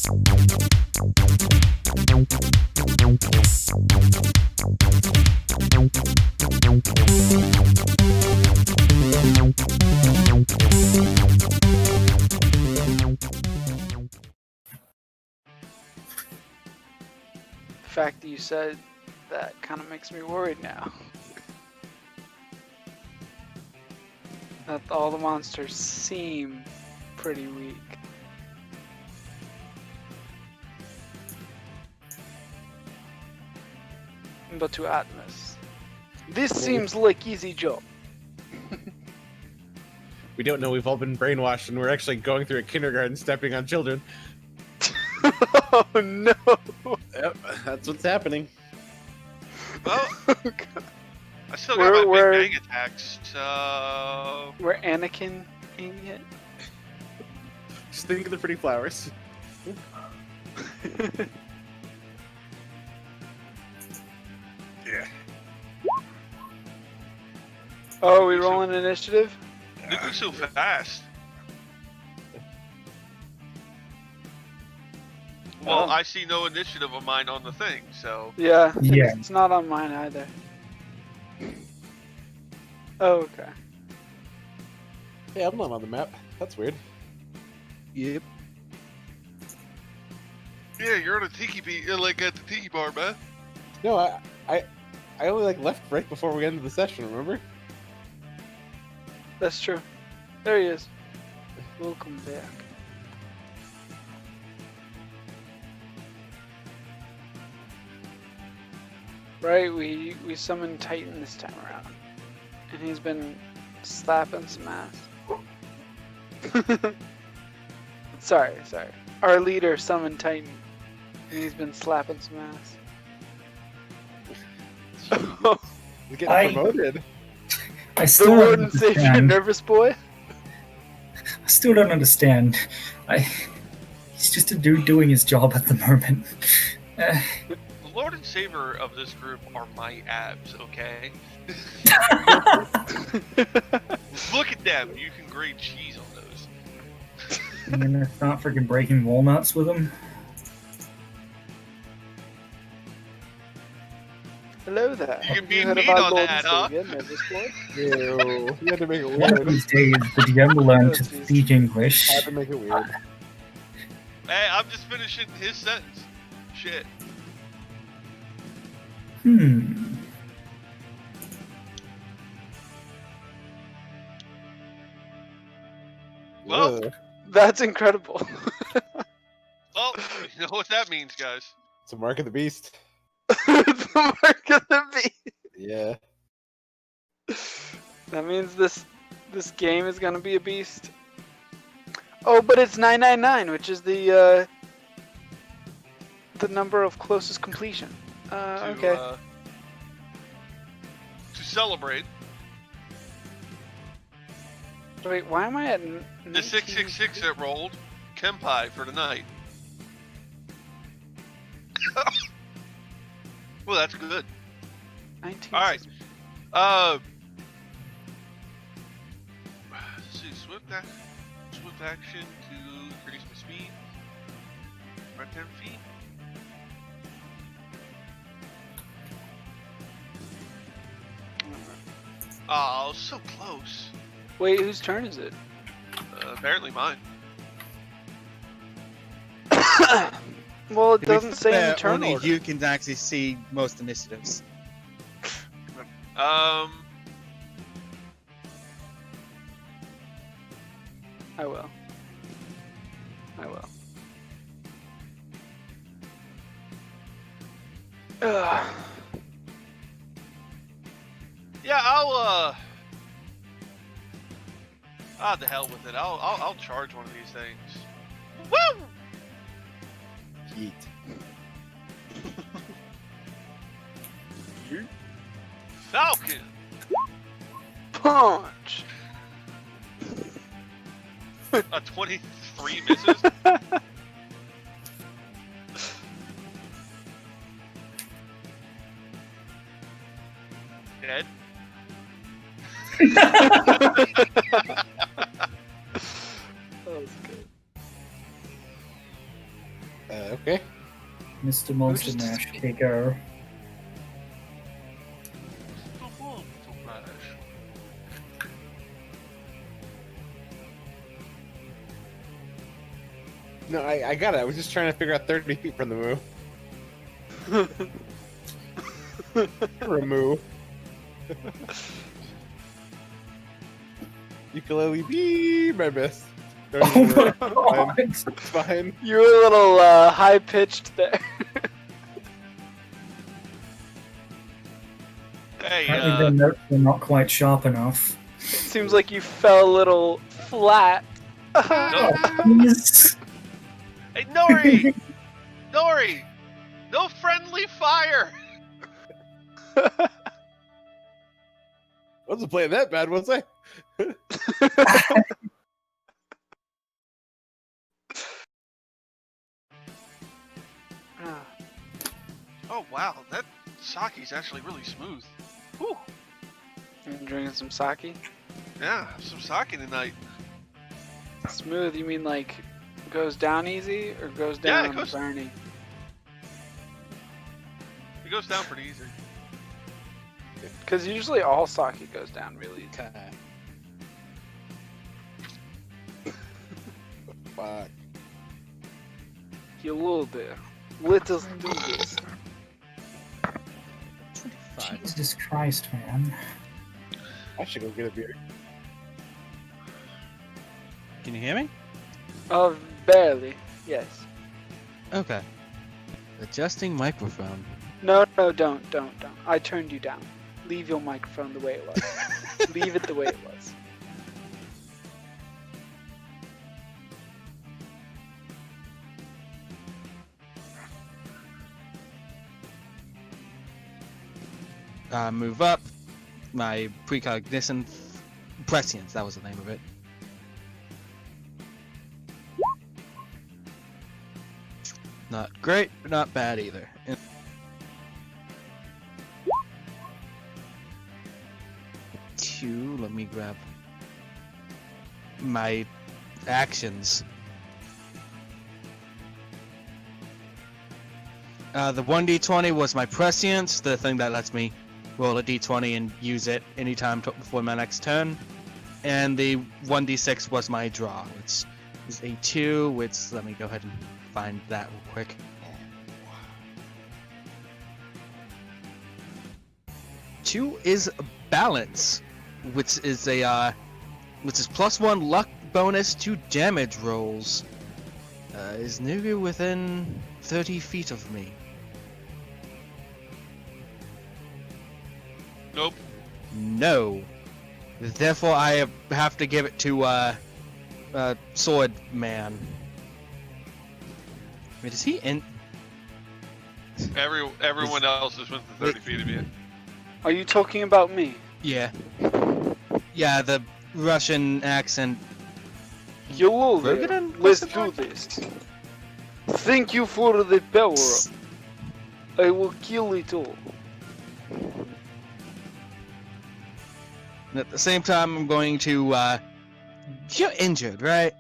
The fact that you said that kind of makes me worried now. That all the monsters seem pretty weak. But to Atmos, this seems like easy job. We don't know. We've all been brainwashed, and we're actually going through a kindergarten, stepping on children. Oh no! Yep, that's what's happening. Well, I still got my big bang attacks, so... We're Anakin in it? Just think of the pretty flowers. Yeah. Oh, are we rolling initiative? Moving so fast. Well, I see no initiative of mine on the thing, so... Yeah, it's not on mine either. Oh, okay. Hey, I'm not on the map. That's weird. Yep. Yeah, you're on a tiki like at the tiki bar, man. No, I only left right before we ended the session. Remember? That's true. There he is. Welcome back. Right, we summoned Titan this time around, and he's been slapping some ass. sorry. Our leader summoned Titan, and he's been slapping some ass. He's getting promoted. I still The don't Lord and Savior, understand. nervous boy. I still don't understand. He's just a dude doing his job at the moment. The Lord and Savior of this group are my abs, okay? Look at them. You can grate cheese on those. And then it's not freaking breaking walnuts with him. Hello there. You can be heard mean of our on Lord that, and huh? Savior, nervous boy? Ew. You had to make it One of weird. these days, the DM will learn to jeez. speak English. Had to make it weird. Hey, I'm just finishing his sentence. Shit. Well, Ugh. That's incredible. well, you know what that means, guys. It's a mark of the beast. It's the mark of the beast. Yeah. That means this game is gonna be a beast. Oh, but it's 999, which is the number of closest completion. Okay. To celebrate, Wait, why am I at the 666 that rolled, Kempai for tonight. Well, that's good. 19? Alright. Let's see, swift action to increase my speed. Right 10 feet. Oh, so close. Wait, whose turn is it? Apparently mine. Well, it To be doesn't say in the fair, turn only order. you can actually see most initiatives. I will. Ugh. Yeah, the hell with it. I'll charge one of these things. Woo! Yeet. Falcon. Punch! A 23 misses. Dead. That was good. Okay. Mr. Monster just- Mash, KO. So cool, so flash. No, I got it. I was just trying to figure out 30 feet from the move. Remove. Ukulele beep, I missed. Don't Oh even worry. my god! It's fine. You were a little high pitched there. Hey, Apparently the notes were not quite sharp enough. Seems like you fell a little flat. No. Please. hey, Nori! Nori! No friendly fire! Wasn't playing that bad, was I? Oh wow, that sake's actually really smooth. Whew. You drinking some sake? Yeah, have some sake tonight. Smooth, you mean like goes down easy or goes Yeah, down it goes- burning? It goes down pretty easy. Because usually all sake goes down really easy. Fuck. You little bit. Let us do this. Jesus Christ, man. I should go get a beer. Can you hear me? Barely. Yes. Okay. Adjusting microphone. No, don't. I turned you down. Leave your microphone the way it was. Leave it the way it was. Move up. My precognition prescience, that was the name of it. Not great, but not bad either. Two, let me grab my actions. The 1d20 was my prescience, the thing that lets me roll a d20 and use it anytime before my next turn. And the 1d6 was my draw, which is a 2, which, let me go ahead and find that real quick. Two is balance, which is a which is +1 luck bonus to damage rolls. Is nigger within 30 feet of me? Nope. No. Therefore, I have to give it to Sword Man. Wait, is he in? Everyone else is within 30 feet of you. Are you talking about me? Yeah. Yeah, the Russian accent. You little bit. Bergeden? Let's What's do the this. Thank you for the power. I will kill it all. And at the same time, I'm going to. You're injured, right?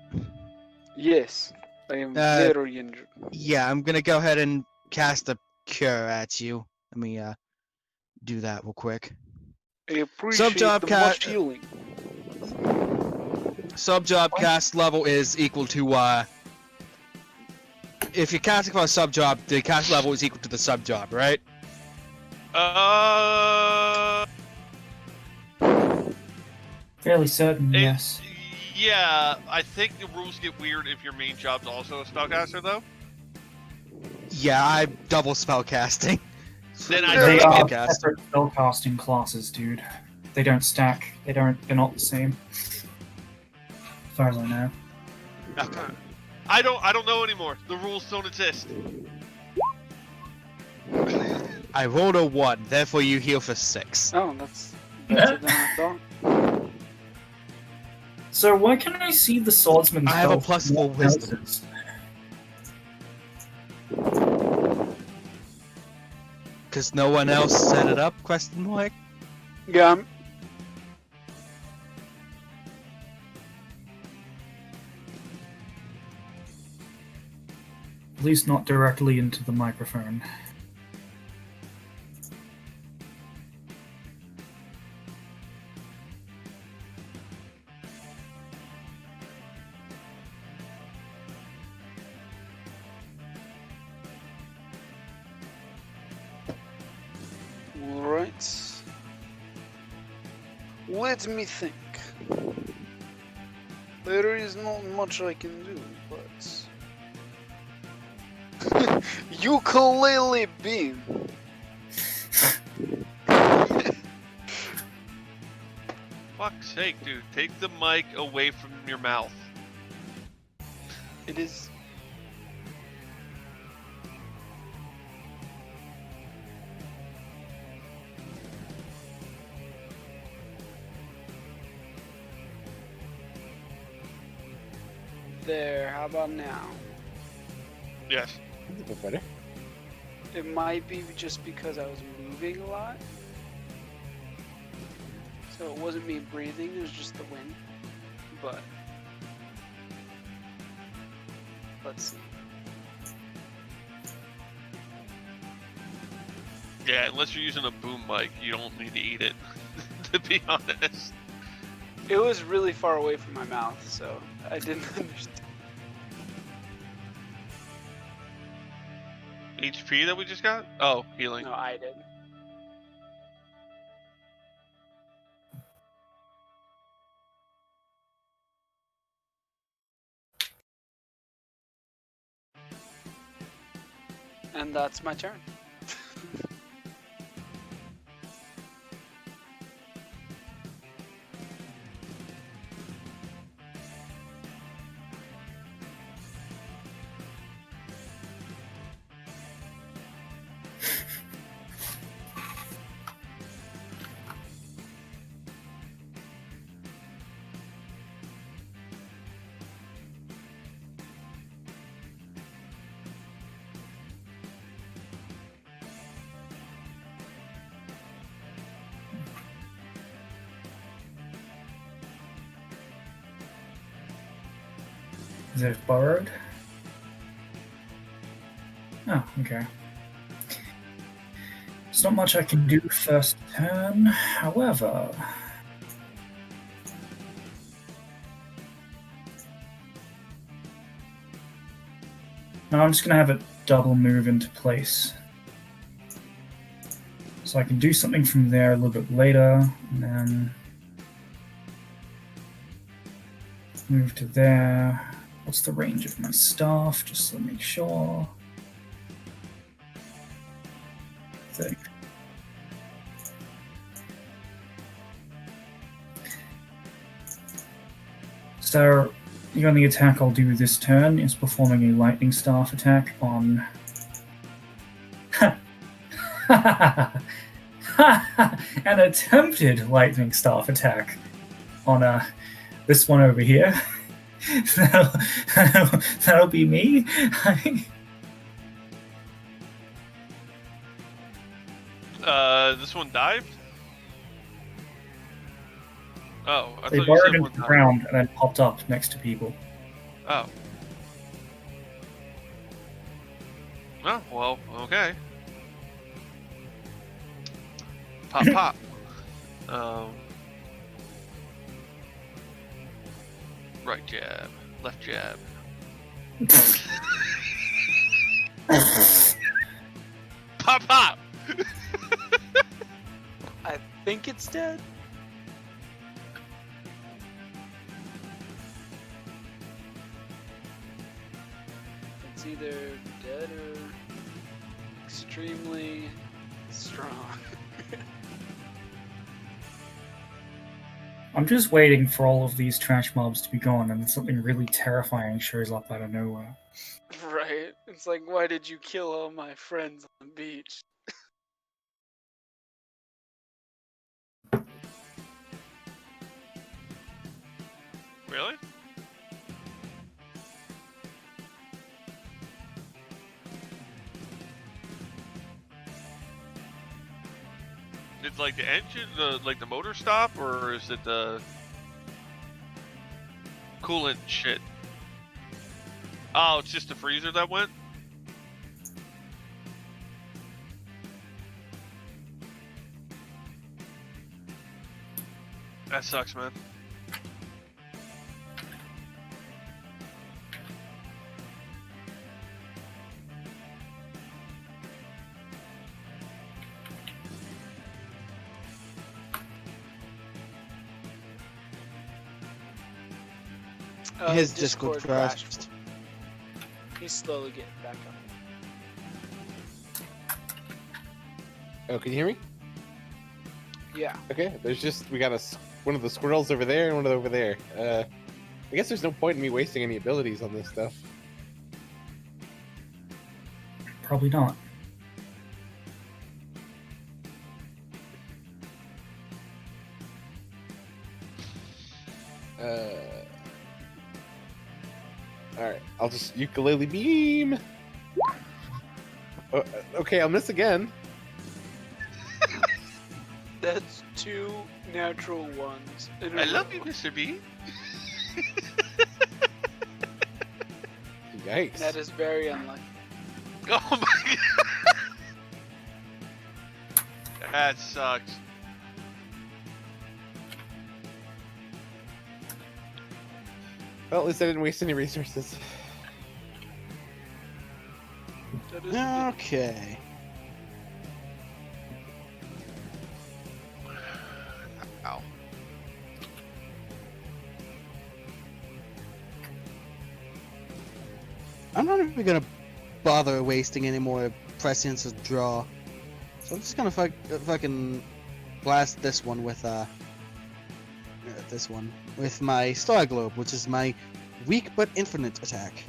Yes, I am very injured. Yeah, I'm gonna go ahead and cast a cure at you. Let me do that real quick. I appreciate Subjob the cat- much healing. Subjob cast level is equal to if you're casting for a subjob, the cast level is equal to the subjob, right? Fairly certain, It- yes. Yeah, I think the rules get weird if your main job's also a spellcaster, though. Yeah, I'm double spell casting. Then I They think are spellcaster. separate spellcasting classes, dude. They don't stack. They're not the same. As far as I know. Okay. I don't know anymore. The rules don't exist. I rolled a 1, therefore you heal for 6. Oh, that's better than I thought. So why can I see the swordsman's I have a belt plus and 4 not wisdom. else's? Because no one else set it up? Question mark. Yeah, I'm- least not directly into the microphone. Alright. Let me think. There is not much I can do, but... Ukulele beam! Fuck's sake, dude. Take the mic away from your mouth. It is... There, how about now? Yes. That's a bit better. It might be just because I was moving a lot. So it wasn't me breathing, it was just the wind. But... Let's see. Yeah, unless you're using a boom mic, you don't need to eat it, to be honest. It was really far away from my mouth, so I didn't understand. HP that we just got? Oh, healing. No, I did. And that's my turn. Is it borrowed? Oh, okay. There's not much I can do first turn, however... No, I'm just going to have it double move into place. So I can do something from there a little bit later, and then... move to there. What's the range of my staff? Just to make sure. 30. So, the only attack I'll do this turn is performing a lightning staff attack on... an attempted lightning staff attack on this one over here. that'll be me. This one dived? Oh, I They thought you burrowed said into one the dived. ground and then popped up next to people. Oh. Oh, well, okay. Pop, pop. Right jab, left jab. Pop, pop! I think it's dead. It's either dead or extremely strong. I'm just waiting for all of these trash mobs to be gone and something really terrifying shows up out of nowhere. Right? It's like, why did you kill all my friends on the beach? Really? Did like the engine, the motor stop, or is it the coolant shit? Oh, it's just the freezer that went? That sucks, man. His Discord crashed. He's slowly getting back up. Oh, can you hear me? Yeah. Okay, there's just we got one of the squirrels over there and one over there. I guess there's no point in me wasting any abilities on this stuff. Probably not. Alright, I'll just ukulele beam. Okay, I'll miss again. That's 2 natural ones. In a I love row. you, Mr. B. Yikes. That is very unlucky. Oh my god. That sucks. Well, at least I didn't waste any resources. That is Okay. Ow. I'm not even gonna bother wasting any more prescience of draw. So I'm just gonna fucking blast this one with my Star Globe, which is my weak but infinite attack.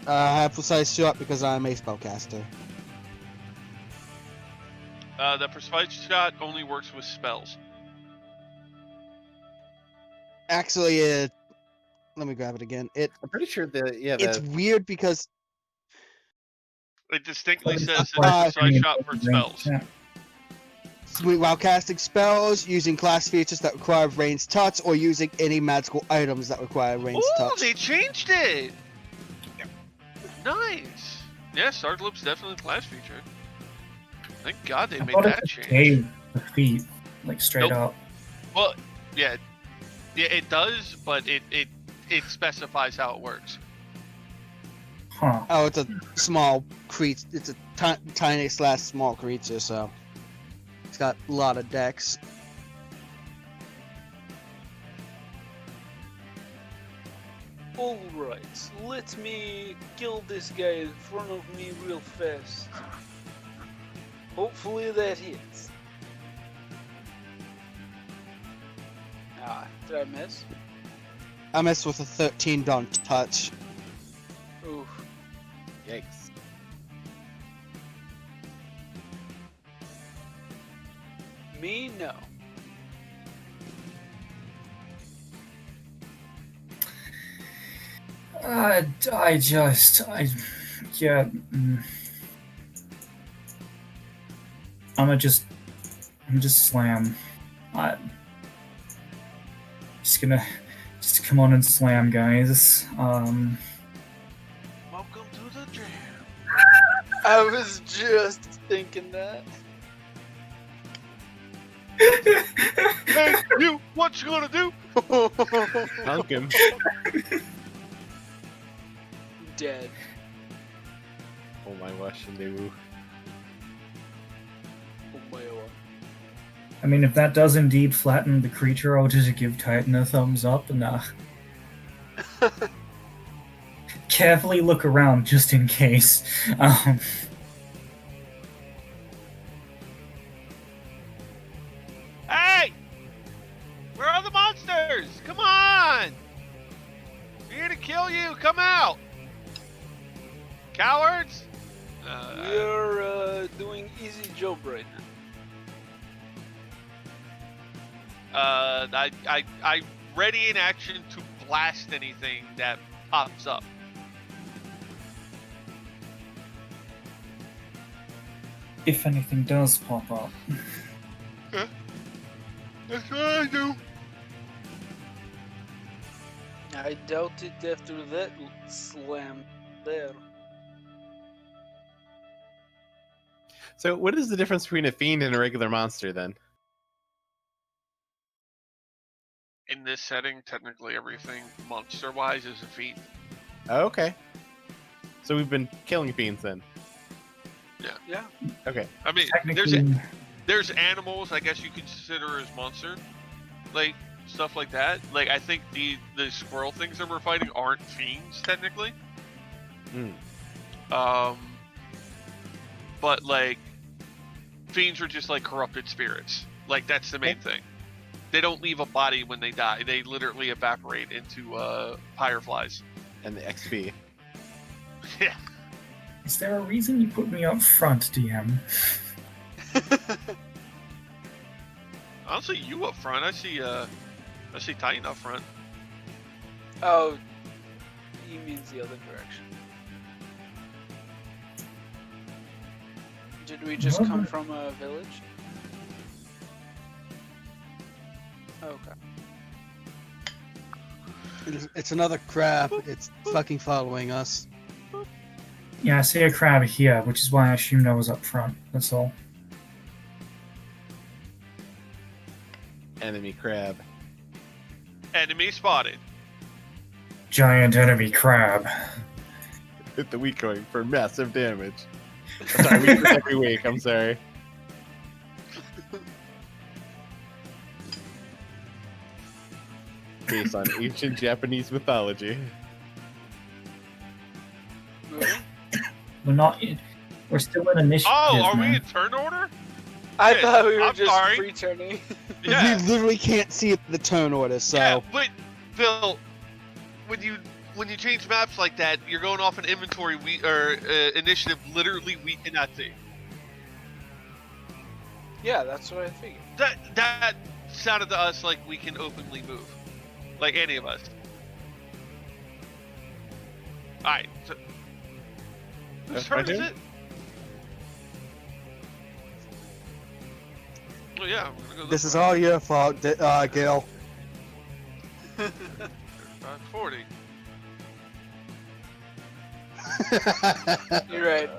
Have precise shot because I'm a spellcaster. The precise shot only works with spells. Actually, let me grab it again. I'm pretty sure It's weird because It distinctly But it's says not it's a quite precise any shot for range spells. attack. while casting spells, using class features that require ranged touch, or using any magical items that require ranged Ooh, touch. they changed it! Nice! Yeah, Star Globe's definitely a class feature. Thank God they I made thought that it just change. gave the feet, like straight Nope. up. Well, yeah, it does, but it specifies how it works. Huh. Oh, it's a small creature. It's a tiny / small creature, so it's got a lot of dex. Alright, let me kill this guy in front of me real fast. Hopefully that hits. Ah, did I miss? I missed with a 13 don't touch. Oof. Yikes. Me, no. Yeah. I'm just slam. Just come on and slam, guys. Welcome to the jam. I was just thinking that. Hey, you! What you gonna do? Dunk him. Dead. Oh my gosh, and they woo. Oh my god. I mean, if that does indeed flatten the creature, I'll just give Titan a thumbs up and carefully look around just in case. Hey! Where are the monsters? Come on! We're here to kill you! Come out! Cowards! We're doing easy job right now. I ready in action to blast anything that pops up. If anything does pop up. That's what I do. I doubt it after that slam there. So, what is the difference between a fiend and a regular monster then? In this setting, technically everything monster-wise is a fiend. Oh, okay. So we've been killing fiends then. Yeah. Okay. I mean, Technically, there's animals I guess you could consider as monster, like stuff like that. Like I think the squirrel things that we're fighting aren't fiends technically. Hmm. But like fiends are just like corrupted spirits. Like that's the main thing. They don't leave a body when they die. They literally evaporate into fireflies. And the XP. Yeah. is there a reason you put me up front, DM? Honestly, you up front. I see Titan up front. Oh, he means the other direction. Did we just come from a village? Okay. It's another crab. It's fucking following us. Yeah, I see a crab here, which is why I assumed I was up front. That's all. Enemy crab. Enemy spotted. Giant enemy crab. Hit the weak point for massive damage. I'm sorry, weak for every week. I'm sorry. Based on ancient Japanese mythology. Moving? We're not in. We're still in initiative. Oh, are we man. in turn order? I Shit, thought we were I'm just sorry. pre-turning. Yeah. We literally can't see the turn order, so Yeah, but Phil, when you change maps like that, you're going off an inventory initiative. Literally, we cannot see. Yeah, that's what I figured. That sounded to us like we can openly move, like any of us. All right. So, whose That's my turn is turn? it? Oh yeah, I'm gonna go this is all your fault, Gil. 40. You're right.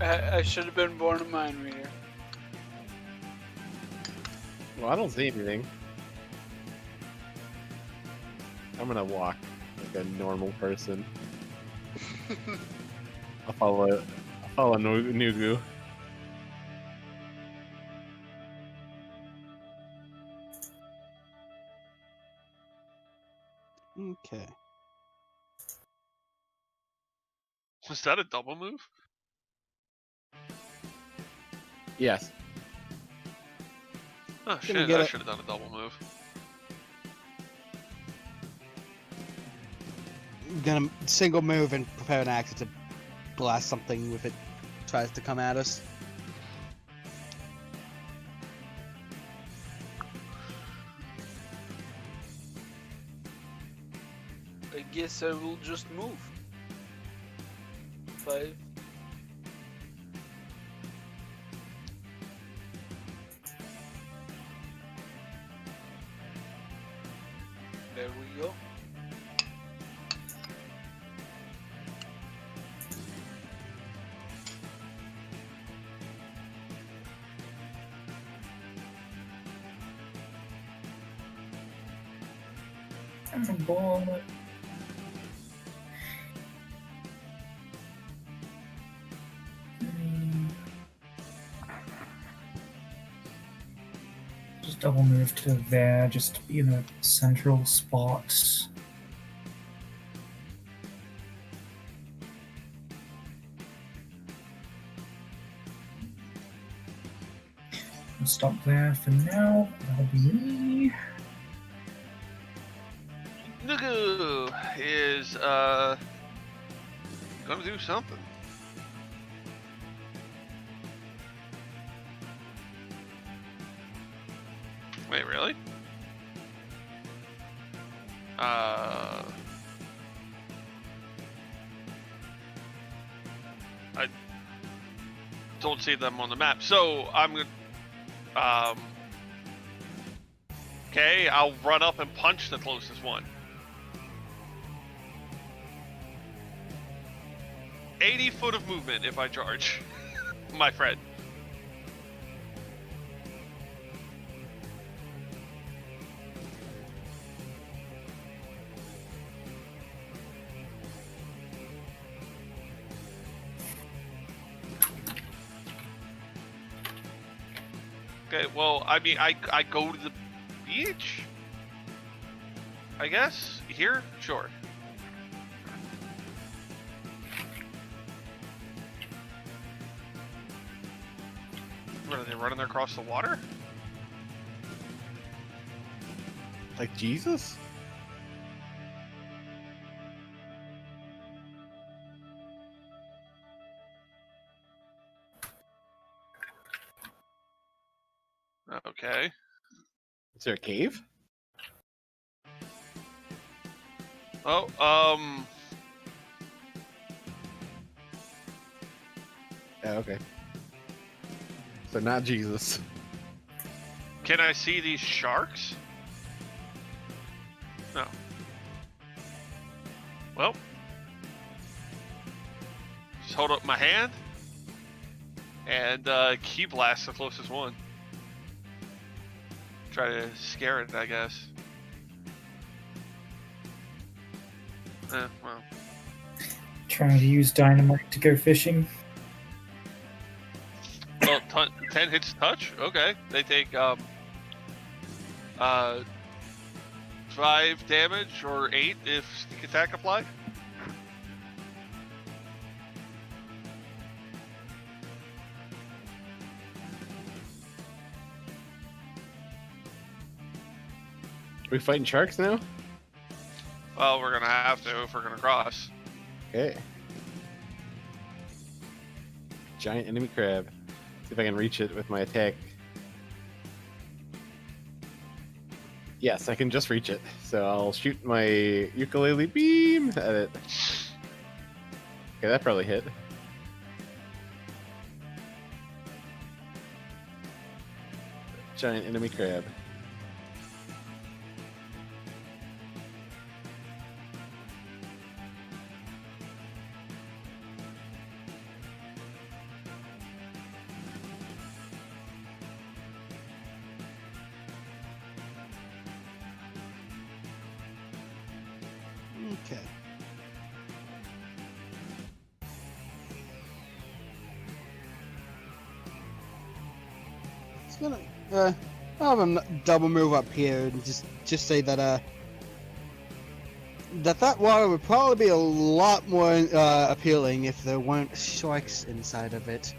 I should have been born a mind reader. Well, I don't see anything. I'm gonna walk like a normal person. I'll follow Nugu. Okay. Was that a double move? Yes. Oh Gonna shit! get I it. should have done a double move. Gonna single move and prepare an axe to blast something if it tries to come at us. I guess I will just move. 5. There we go. Oh, boy. Just double move to there, just to be in a central spot. I'll stop there for now. That'll be me. Nugu is gonna do something. Wait, really? I don't see them on the map, so I'm gonna. Okay, I'll run up and punch the closest one. 80 foot of movement if I charge, my friend. Okay, well, I mean, I go to the beach? I guess? Here? Sure. What, are they running across the water? Like Jesus? Okay. Is there a cave? Oh, Yeah, okay. So not Jesus. can I see these sharks? No. Well. Just hold up my hand. And, key blast the closest one. Try to scare it, I guess. Well. Trying to use dynamite to go fishing. Well, 10 hits touch? Okay. They take, 5 damage or 8 if sneak attack apply. Are we fighting sharks now? Well, we're gonna have to if we're gonna cross. Okay. Giant enemy crab. See if I can reach it with my attack. Yes, I can just reach it. So I'll shoot my ukulele beam at it. Okay, that probably hit. Giant enemy crab. Okay. It's gonna I'll have a double move up here and just say that that water would probably be a lot more appealing if there weren't sharks inside of it.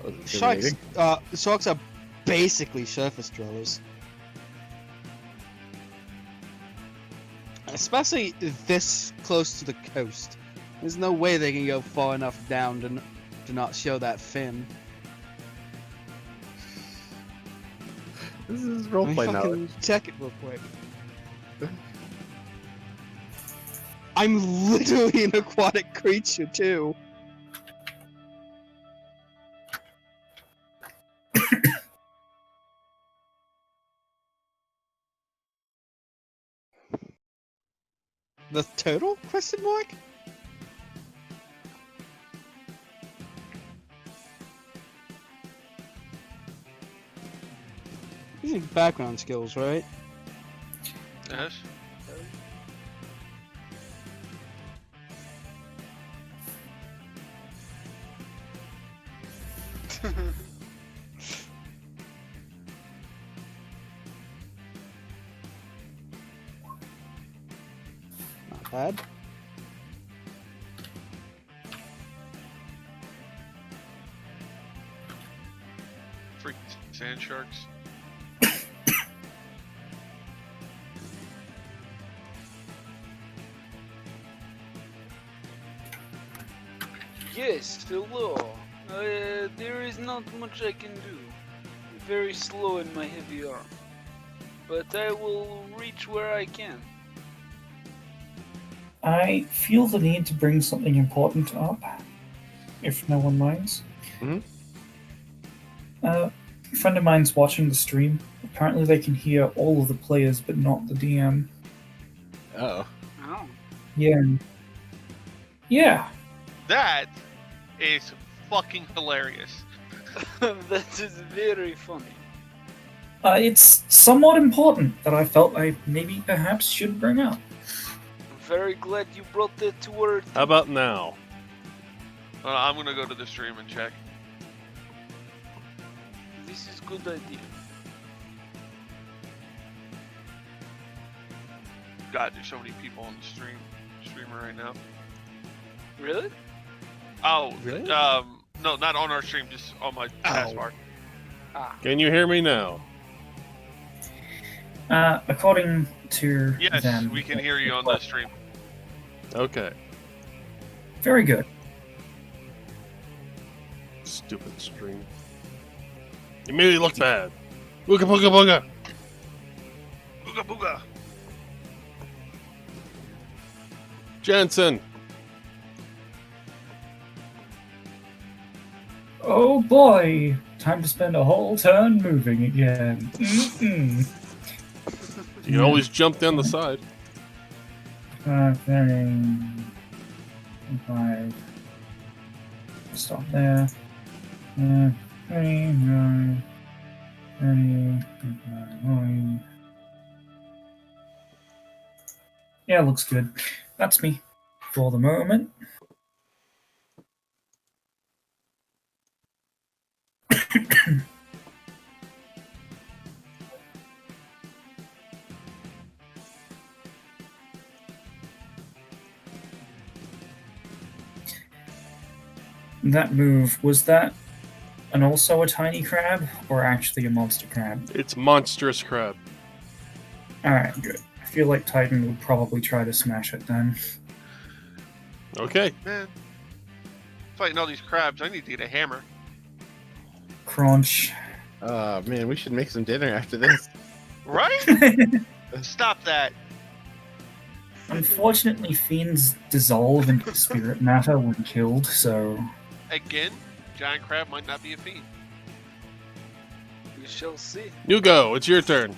That was Sharks intimidating. sharks are basically surface dwellers. Especially this close to the coast. There's no way they can go far enough down to not show that fin. This is Let me roleplay fucking now. check it real quick. I'm literally an aquatic creature too. The total? Question mark? These are background skills, right? Yes. Not bad. Freaking sand sharks. Yes, hello. There is not much I can do. Very slow in my heavy arm. But I will reach where I can. I feel the need to bring something important up, if no one minds. Mhm. A friend of mine's watching the stream. Apparently they can hear all of the players but not the DM. Oh. Oh. Yeah. Yeah. That is fucking hilarious. That is very funny. It's somewhat important that I felt I maybe perhaps should bring up. I'm very glad you brought that to our How about now? I'm gonna go to the stream and check. This is a good idea. God, there's so many people on the streamer right now. Really? Oh, Really? no, not on our stream, just on my taskbar. Can you hear me now? According to Yes, them, we can hear you on the stream. Okay. Very good. Stupid stream. You made it look bad. Booga booga booga. Booga booga. Jensen. Oh boy, time to spend a whole turn moving again. Mm-mm. You can always jump down the side. 5. Stop there. 30, 9, 9. Yeah, looks good. That's me for the moment. That move, was that also a tiny crab, or actually a monster crab? It's monstrous crab. Alright, good. I feel like Titan would probably try to smash it then. Okay. Man, fighting all these crabs, I need to get a hammer. Crunch. Man, we should make some dinner after this. Right? Stop that. Unfortunately, fiends dissolve into spirit matter when killed, so... Again, giant crab might not be a fiend. We shall see. You go. It's your turn.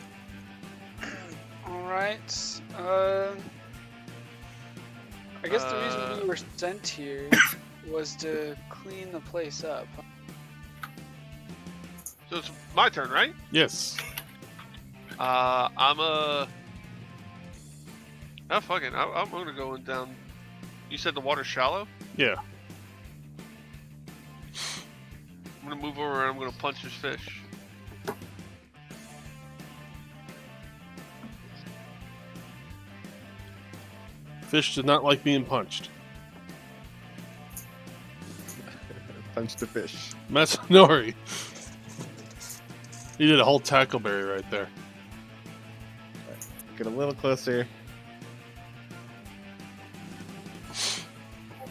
Alright. I guess the reason we were sent here was to clean the place up. So it's my turn, right? Yes. I'm a. Oh, fuck it. I'm gonna go down. You said the water's shallow? Yeah. I'm gonna move over and I'm gonna punch this fish. Fish did not like being punched. Punch the fish. Masanori. He did a whole tackleberry right there. Get a little closer.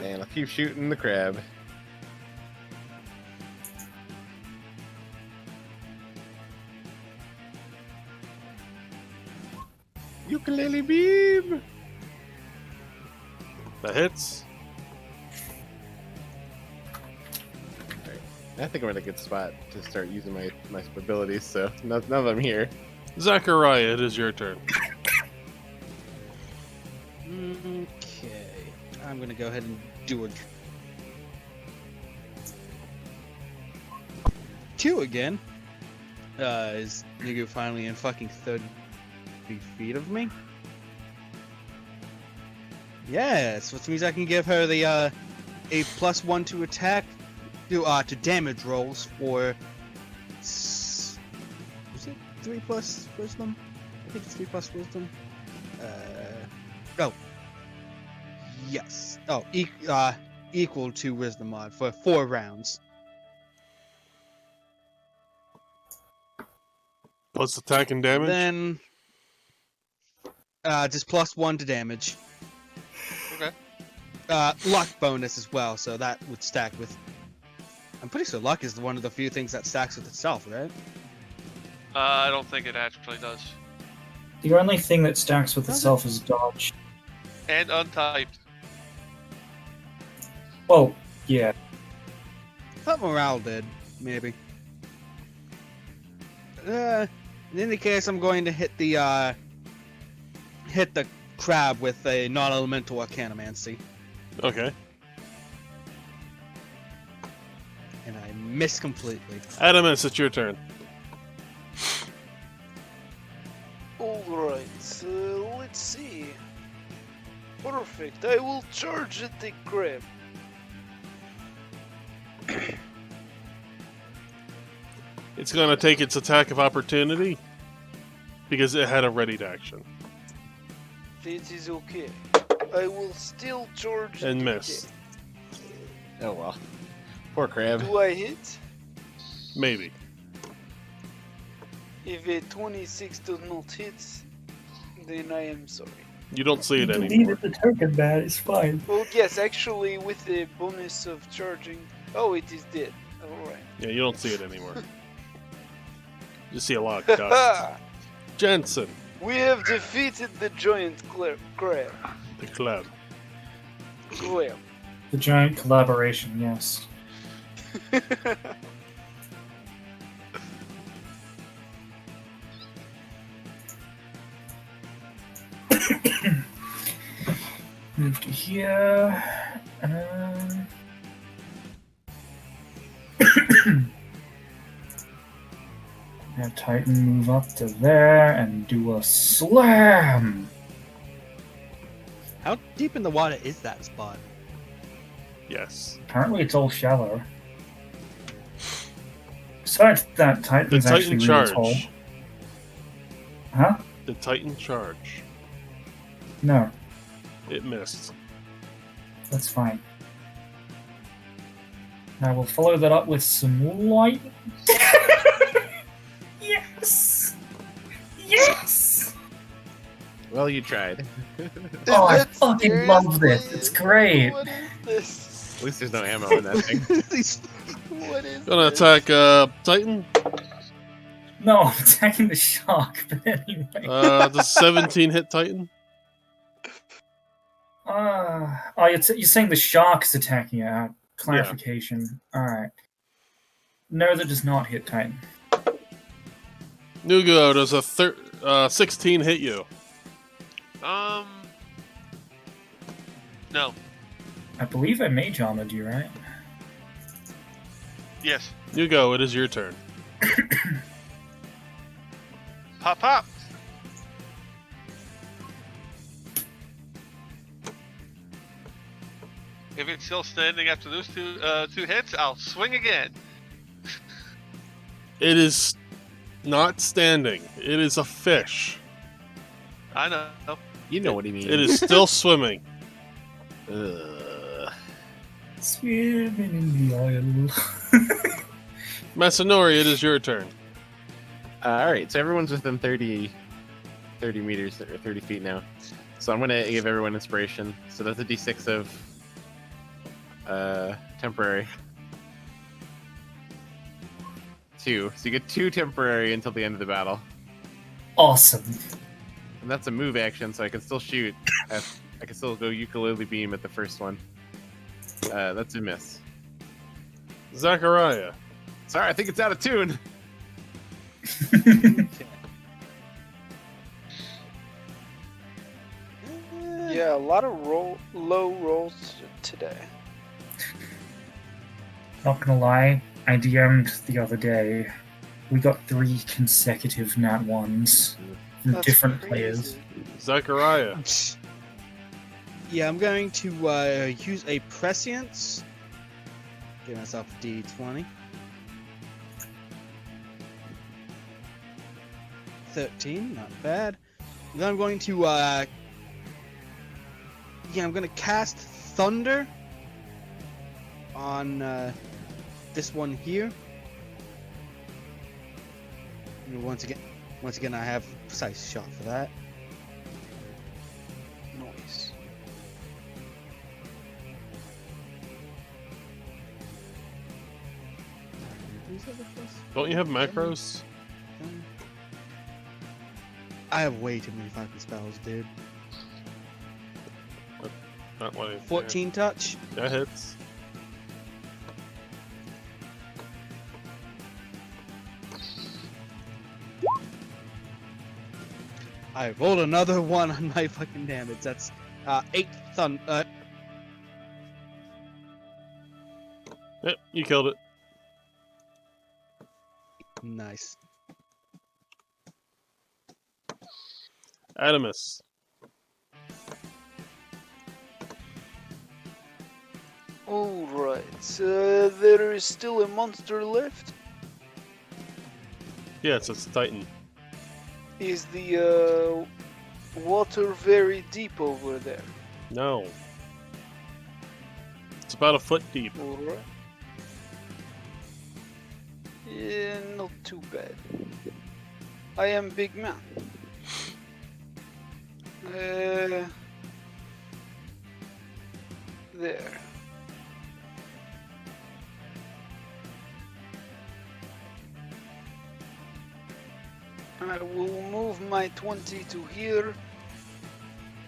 And I'll keep shooting the crab. Ukulele beam! That hits. I think I'm in a good spot to start using my abilities, so now that I'm here. Zachariah, it is your turn. Okay. I'm gonna go ahead and do a 2 again. Is Nigu finally in fucking 30 feet of me? Yes, which means I can give her the a +1 to attack to damage rolls for was it 3 plus wisdom? I think it's 3 plus wisdom. Oh. Yes. Oh, equal to wisdom mod for 4 rounds. Plus attack and damage. Then just +1 to damage. Okay. Luck bonus as well, so that would stack with. I'm pretty sure luck is one of the few things that stacks with itself, right? I don't think it actually does. The only thing that stacks with itself is dodge. And untyped. Well, yeah. I thought morale did, maybe. In any case, I'm going to hit the crab with a non-elemental arcanomancy, Okay. and I miss completely. Adamance, it's your turn. Alright, let's see. Perfect, I will charge at the crab. It's gonna take its attack of opportunity because it had a readied action That is okay. I will still charge and the miss. attack. Oh well. Poor crab. Do I hit? Maybe. If a 26 does not hit, then I am sorry. You don't see it You anymore. deleted the token, man. It's fine. Well, yes, actually, with the bonus of charging. Oh, it is dead. Alright. Yeah, you don't see it anymore. You see a lot of dust. Jensen, We have defeated the giant crab. the club. Well, The giant collaboration, yes. Move to here. Have Titan move up to there and do a slam. How deep in the water is that spot? Yes. Apparently, it's all shallow. Besides that, The Titan's actually Titan really tall. charge. Huh? The Titan charge. No, It missed. that's fine. I will follow that up with some light. Yes! Yes! Well, you tried. Oh, I That's fucking love this. seriously- It's great. What is this? At least there's no ammo in that thing. What is Gonna this? attack Titan. No, I'm attacking the shark, but anyway. The 17 hit Titan. You're saying the shark is attacking it. Clarification. Alright. No, that does not hit Titan. Nugo, does a 16 hit you? No. I believe I mage armored you, right? Yes. Nugo, it is your turn. Pop, pop. If it's still standing after those two hits, I'll swing again. It is not standing. It is a fish. I know. You know what he means. It is still swimming. Ugh. Swimming in the oil. Masanori, it is your turn. Alright, so everyone's within 30 meters, or 30 feet now. So I'm going to give everyone inspiration. So that's a d6 of temporary. 2. So you get 2 temporary until the end of the battle. Awesome. And that's a move action, so I can still shoot. I can still go ukulele beam at the first one. That's a miss. Zachariah. Sorry, I think it's out of tune. Yeah, a lot of low rolls today. Not gonna lie, I DM'd the other day. We got 3 consecutive nat 1s from That's different crazy. players. Zachariah. Yeah, I'm going to use a prescience. Give myself a d20. 13, not bad. Then I'm going to I'm going to cast Thunder on this one here. And once again, I have precise shot for that. Nice. Don't you have macros? I have way too many fucking spells, dude. Not like 14 touch. That hits. I rolled another 1 on my fucking damage. That's 8 Yep, you killed it. Nice. Adamus. Alright, there is still a monster left. Yes, it's a Titan. Is the water very deep over there? No. It's about a foot deep. Alright. Yeah, not too bad. I am big man. There. I will move my 20 to here,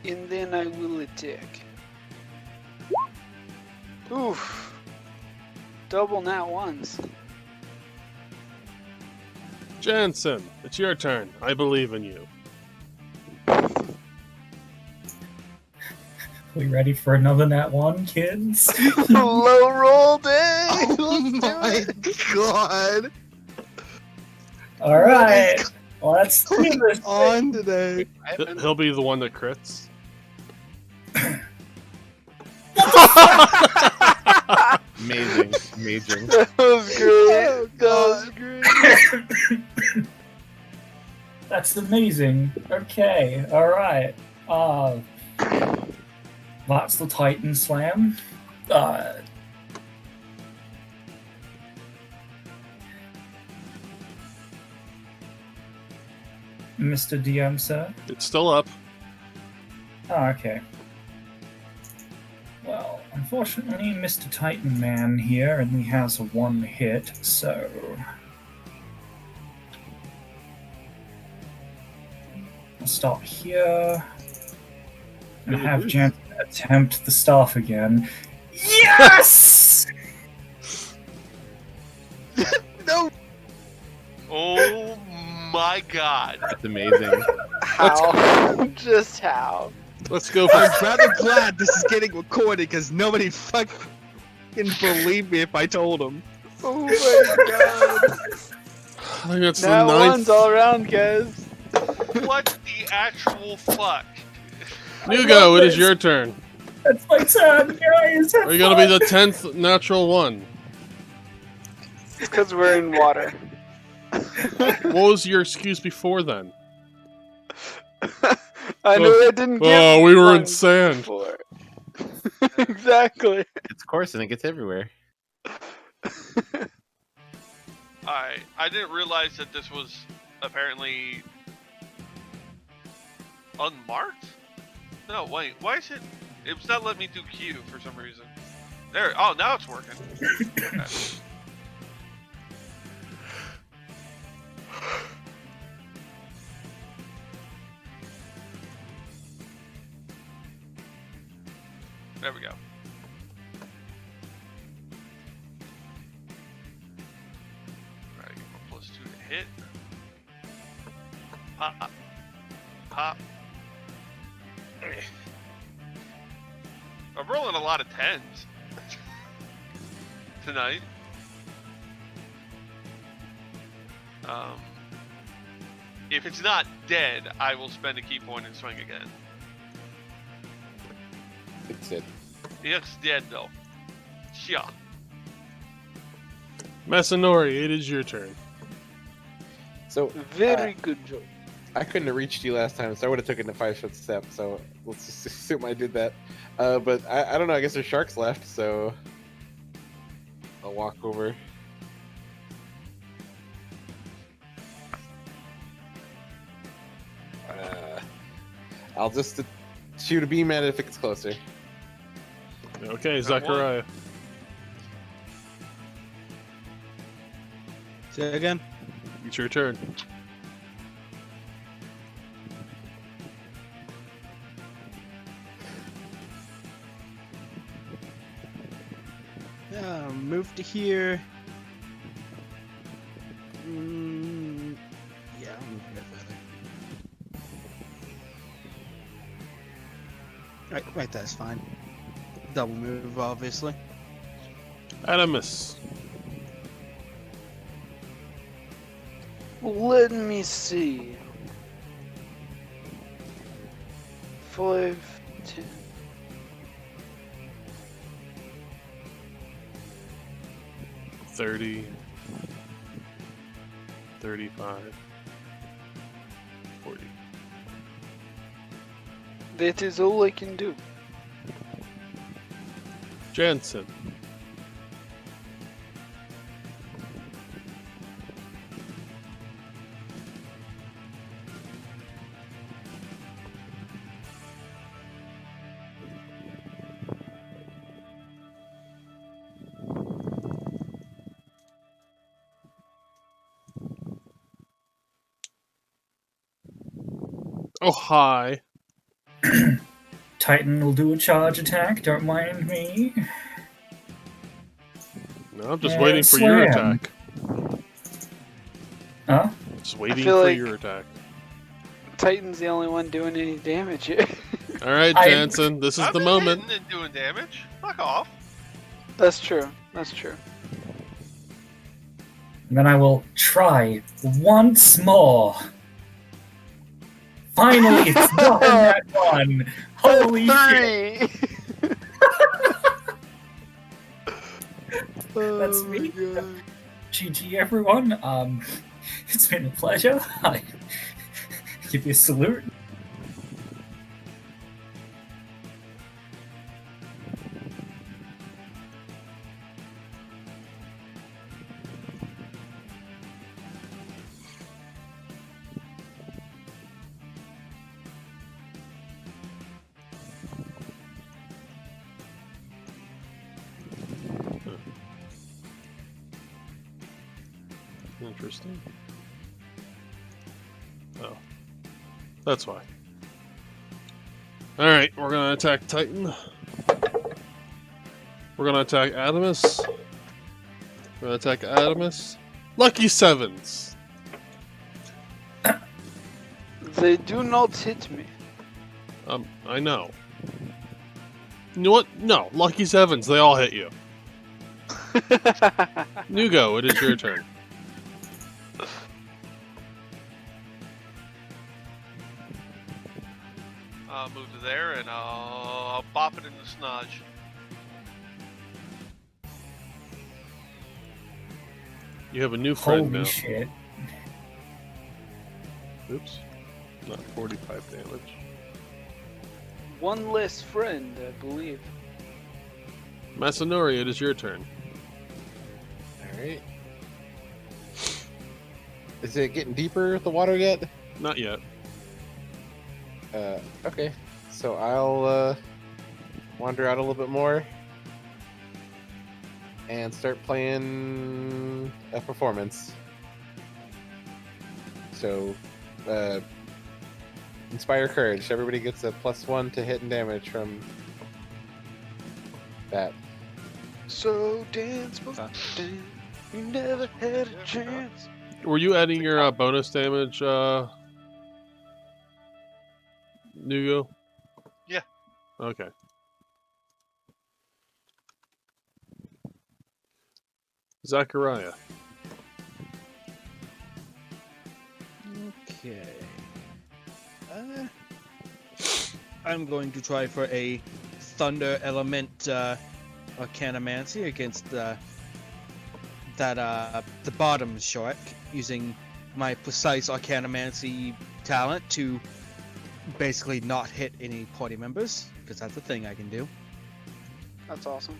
and then I will attack. Oof. Double nat ones. Jansen, it's your turn. I believe in you. We ready for another nat 1, kids? Low roll day! Oh my god! Alright, let's do this. On today. He'll be the one that crits. Amazing, amazing. That was great. That was great. That's amazing. Okay, alright. That's the Titan Slam. Mr. DM, sir? It's still up. Oh, okay. Well, unfortunately, Mr. Titan Man here only has a 1 hit, so... I'll stop here. And have Jansen attempt the staff again. Yes! No! Oh my god. That's amazing. How? Just how? Let's go for I'm rather glad this is getting recorded because nobody fucking believe me if I told them. Oh my god. I think that's Nat the ones ninth. all around, guys. What the actual fuck? Nugo, it is your turn. That's my turn, guys! Are you gonna be the 10th natural one? It's because we're in water. What was your excuse before then? I know I didn't get Oh, we were in one sand. before. Exactly. It's coarse and it gets everywhere. I didn't realize that this was apparently unmarked? No, wait, why is it? It's not letting me do Q for some reason. There, oh, now it's working. Okay. There we go. Alright, give him a +2 to hit. Pop. Pop. I'm rolling a lot of 10s tonight. If it's not dead, I will spend a key point and swing again. It's it. It's dead though. Yeah. Masanori, it is your turn. So Very good job. I couldn't have reached you last time, so I would have taken the 5-foot step. So let's just assume I did that. But I don't know. I guess there's sharks left, so I'll walk over. I'll just shoot a beam at it if it gets closer. Okay, Zachariah. Say again? It's your turn. Yeah, move to here. Yeah, I'll move a bit further. Right there's fine. Double move, obviously. Adamus. Let me see. 5, 10. 30, 35, 40. That is all I can do. Jansen. Oh, hi. Titan will do a charge attack. Don't mind me. No, I'm just Yeah, waiting for your slam. attack. Huh? Just waiting feel for like- your attack. Titan's the only one doing any damage here. All right, I- Jansen, this is I've the been moment. hitting and doing damage. Fuck off. That's true. That's true. And then I will try once more. Finally, it's not in that one. Holy shit. 3! That's Oh me. my God. GG, everyone. It's been a pleasure. I give you a salute. Interesting. Oh. That's why. Alright, we're gonna attack Titan. We're gonna attack Adamus. We're gonna attack Adamus. Lucky sevens! They do not hit me. I know. You know what? No, lucky sevens, they all hit you. Nugo, it is your turn. I'll move to there and I'll bop it in the snodge. You have a new friend Holy now. shit. Oops. Not 45 damage. One less friend, I believe. Masanori, it is your turn. Alright. Is it getting deeper, the water yet? Not yet. Okay. So I'll wander out a little bit more and start playing a performance. So, Inspire Courage. Everybody gets a +1 to hit and damage from that. So dance, but dance. You never had a chance. Were you adding your bonus damage, Nugo? Yeah. Okay. Zachariah. Okay. I'm going to try for a Thunder Element Arcanomancy against the bottom shark, using my precise Arcanomancy talent to basically not hit any party members, because that's a thing I can do. That's awesome.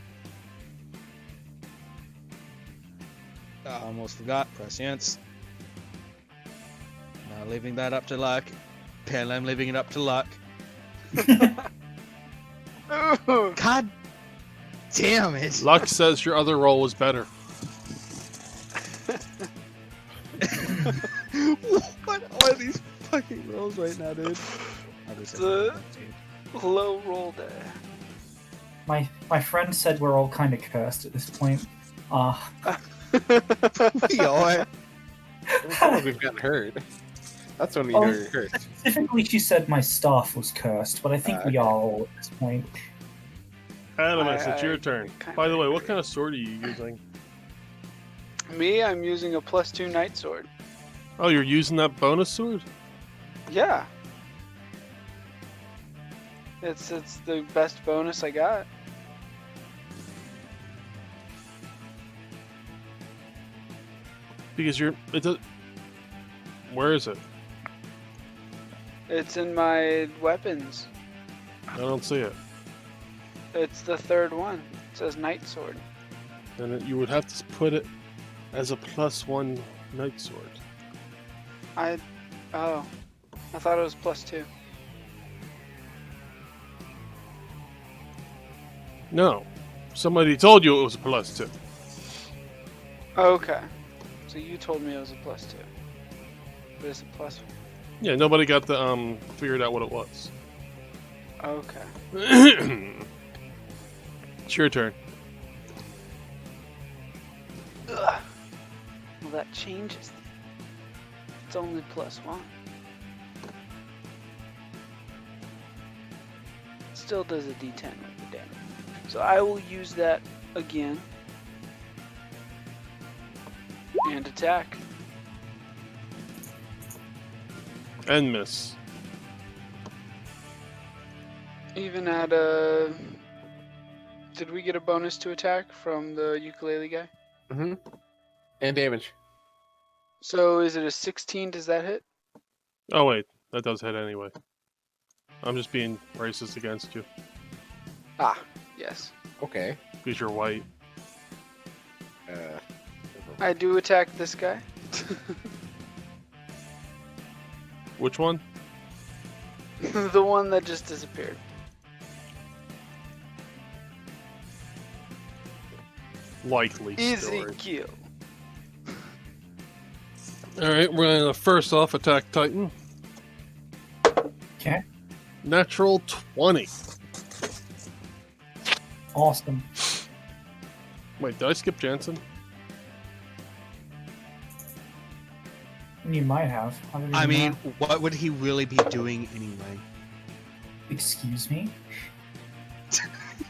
I almost forgot, prescience. Not leaving that up to luck. Apparently I'm leaving it up to luck. Ooh. God damn it! Luck says your other roll was better. What are these fucking rolls right now, dude? The low roll die. My friend said we're all kind of cursed at this point. We are. It looks like we've gotten hurt. That's when you Oh. know you're cursed. Specifically, she said my staff was cursed, but I think we Okay. are all at this point. Animus, it's your I turn. kinda By the way, what agree. kind of sword are you using? Me, I'm using a +2 night sword. Oh, you're using that bonus sword? Yeah. It's the best bonus I got. Because you're. It does. Where is it? It's in my weapons. I don't see it. It's the third one. It says night sword. Then you would have to put it as a +1 night sword. Oh, I thought it was +2. No. Somebody told you it was a +2. Okay. So you told me it was a +2. But it's a +1. Yeah, nobody got the figured out what it was. Okay. It's your turn. Ugh. Well, that changes things. It's only +1. Still does a D10 with the damage. So I will use that again. And attack. And miss. Even at a... Did we get a bonus to attack from the ukulele guy? Mm-hmm. And damage. So is it a 16? Does that hit? Oh wait, that does hit anyway. I'm just being racist against you Ah, yes. Okay. because you're white. I do attack this guy. Which one? The one that just disappeared. Likely Easy story. kill. All right, we're gonna first off attack Titan. Okay. Natural 20. Awesome. Wait, did I skip Jansen? You might have. don't I even mean, know. what would he really be doing anyway? Excuse me?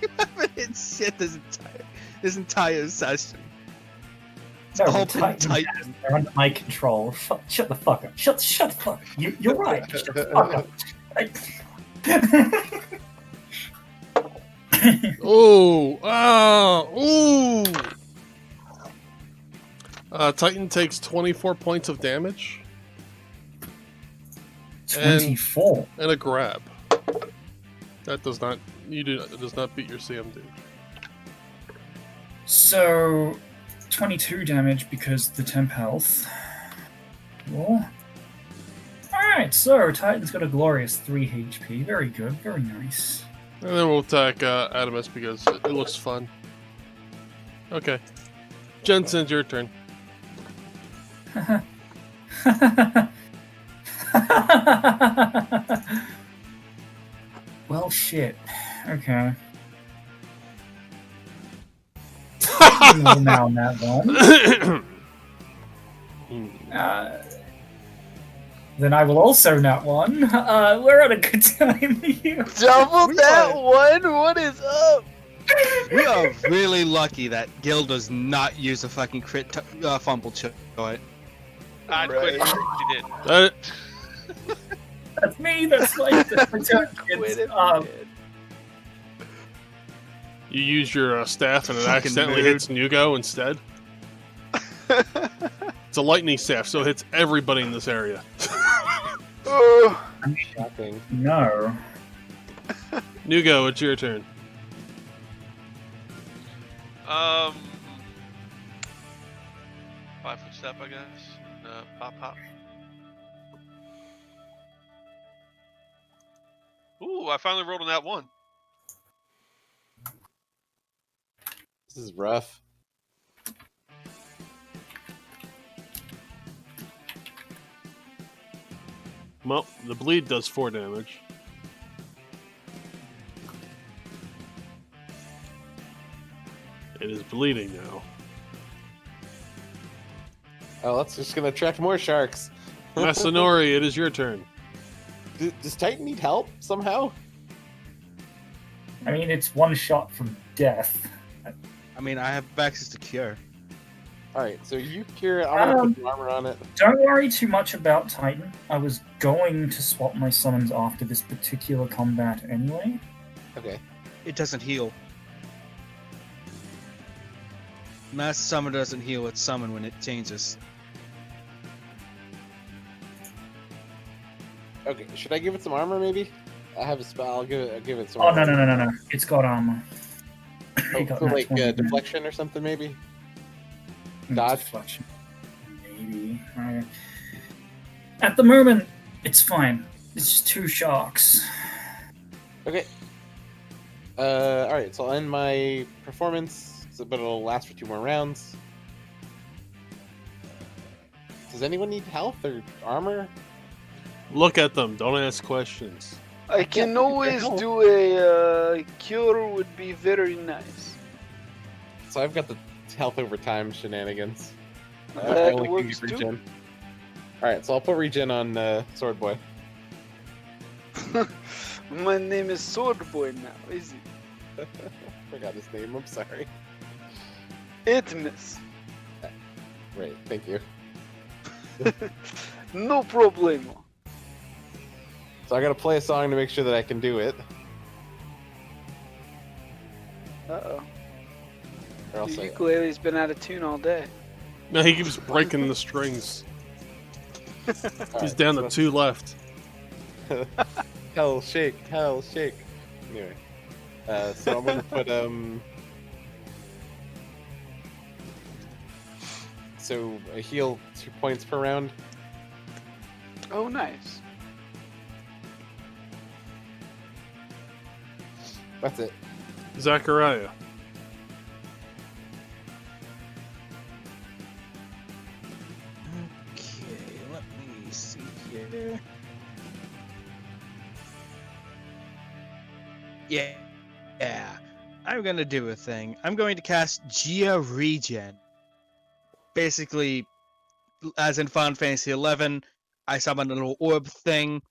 You haven't hit shit this entire session. No, all the been Titans, Titan. they're under my control. Shut the fuck up. Shut the fuck up. You're right. Shut the fuck up. Oh, ooh. Titan takes 24 points of damage 24. and a grab. That does not does not beat your CMD. So, 22 damage because the temp health. Cool. Alright, so Titan's got a glorious 3 HP. Very good, very nice. And then we'll attack Adamus because it looks fun. Okay. Jensen's your turn. Well, shit. Okay. Now on that one. Then I will also not one. We're on a good time here. Double We that are- one? What is up? We are really lucky that Gil does not use a fucking crit fumble check. I'd quit if she did. That's me. That's like the Quit if um, you did. You use your staff and it Fucking accidentally nerd. hits Nugo instead. It's a lightning staff, so it hits everybody in this area. Oh, Shocking. no. Nugo, it's your turn. 5-foot step, I guess. Pop, hop. Ooh, I finally rolled on that one. This is rough. Well, the bleed does 4 damage. It is bleeding now. Oh, that's just gonna attract more sharks. Masanori, it is your turn. Does Titan need help somehow? I mean, it's one shot from death. I mean, I have access to cure. All right, so you cure. I'm gonna put some armor on it. Don't worry too much about Titan. I was going to swap my summons after this particular combat anyway. Okay. It doesn't heal. Mass summon doesn't heal its summon when it changes. Okay. Should I give it some armor? Maybe. I have a spell. I'll give it some. Oh, armor. no. It's got armor. Oh, It got so nat like 20, man. deflection or something, maybe. Dodge? Deflection. Maybe. At the moment, it's fine. It's just 2 sharks. Okay. All right. So I'll end my performance, but it'll last for 2 more rounds. Does anyone need health or armor? Look at them. Don't ask questions. I can Yeah, always help. do a cure. Would be very nice. So I've got the health over time shenanigans. I That only can works give too. regen. All right. So I'll put regen on Sword Boy. My name is Sword Boy now, is it? Forgot his name. I'm sorry. Itmus. Right. Thank you. No problemo. So I gotta play a song to make sure that I can do it, Uh-oh. or else The I. ukulele's been out of tune all day. No, he keeps breaking the strings. All He's right, down so- to 2 left. Hell shake, hell shake. Anyway, so I'm gonna put so a heal 2 points per round. Oh, nice. That's it. Zachariah. Okay, let me see here. Yeah. I'm gonna do a thing. I'm going to cast Gia Regen. Basically, as in Final Fantasy XI, I summon a little orb thing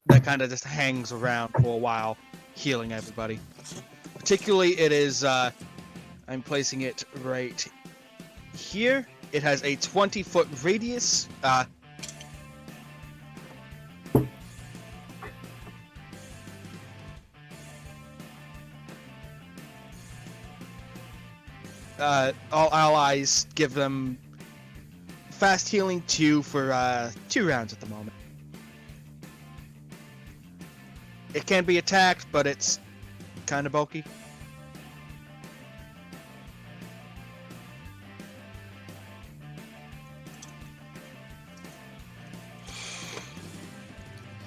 that kind of just hangs around for a while, healing everybody. Particularly, it is, I'm placing it right here. It has a 20-foot radius. All allies give them fast healing 2 for 2 rounds at the moment. It can be attacked, but it's kind of bulky.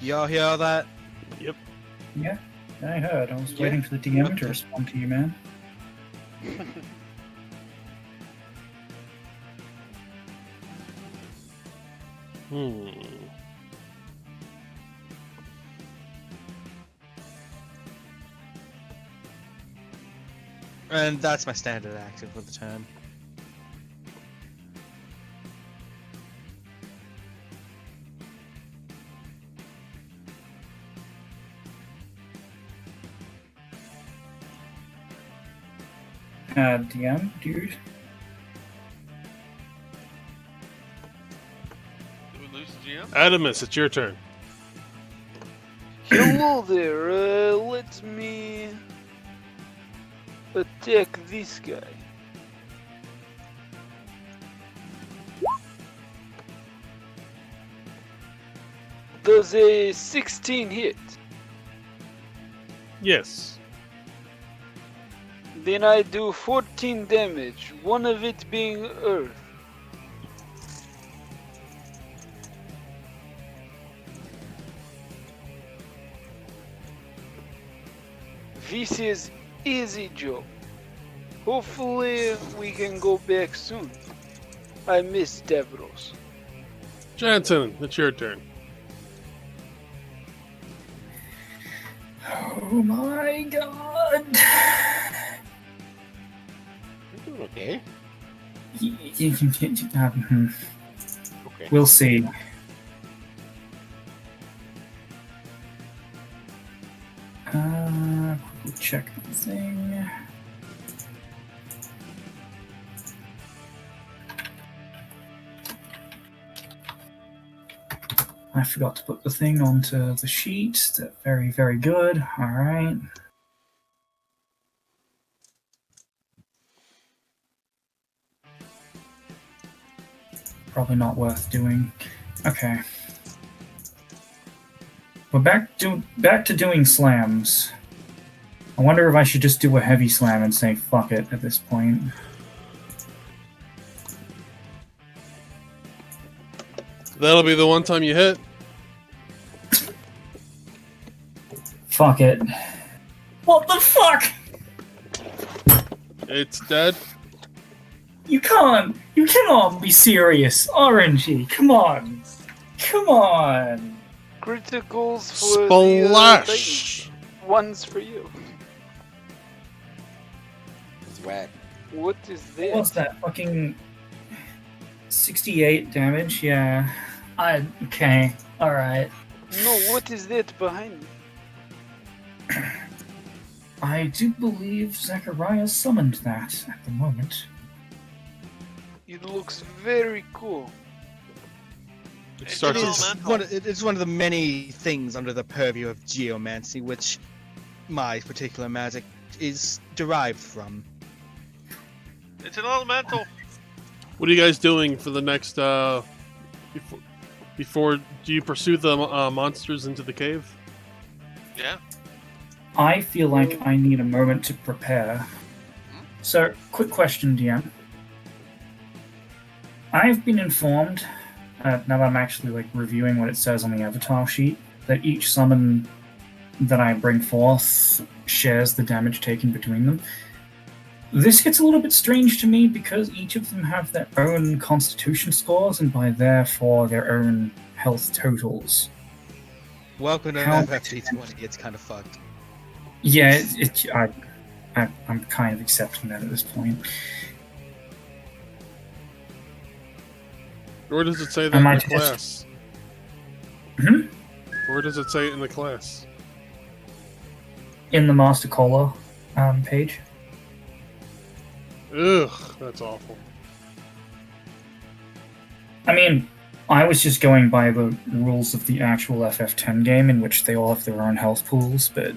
Y'all hear all that? Yeah, I heard. I was waiting for the DM to respond to you, man. And that's my standard action for the turn. DM, dude. Did we lose the GM? Adamus, it's your turn. Hello there. Let me attack this guy. Does a 16 hit? Yes. Then I do 14 damage, one of it being earth. This is easy job. Hopefully we can go back soon. I miss Davros. Jansen, it's your turn. Oh my god. You're doing okay. Okay. Okay. We'll see. check the thing. I forgot to put the thing onto the sheet. Very, very good. Alright. Probably not worth doing. Okay. We're back to doing slams. I wonder if I should just do a heavy slam and say fuck it at this point. That'll be the one time you hit. Fuck it. What the fuck? It's dead. You cannot be serious. RNG, come on. Come on. Criticals for Splash! the ones for you. It's whack. What is this? What's that? Fucking 68 damage? Yeah. Okay. Alright. No, what is that behind me? I do believe Zachariah summoned that at the moment. It looks very cool. It It's starts. an With, elemental. It's one of the many things under the purview of geomancy, which my particular magic is derived from. It's an elemental. what are you guys doing for the next? Before do you pursue the monsters into the cave? Yeah. I feel like I need a moment to prepare. So, quick question, DM. I've been informed, now that I'm actually like reviewing what it says on the avatar sheet, that each summon that I bring forth shares the damage taken between them. This gets a little bit strange to me because each of them have their own constitution scores and by therefore their own health totals. Welcome to How- FFT20. It's kind of fucked. Yeah, I'm kind of accepting that at this point. Where does it say that I in might the just- class? Hmm? Where does it say it in the class? In the Master Cola page. Ugh, that's awful. I mean, I was just going by the rules of the actual FF10 game, in which they all have their own health pools, but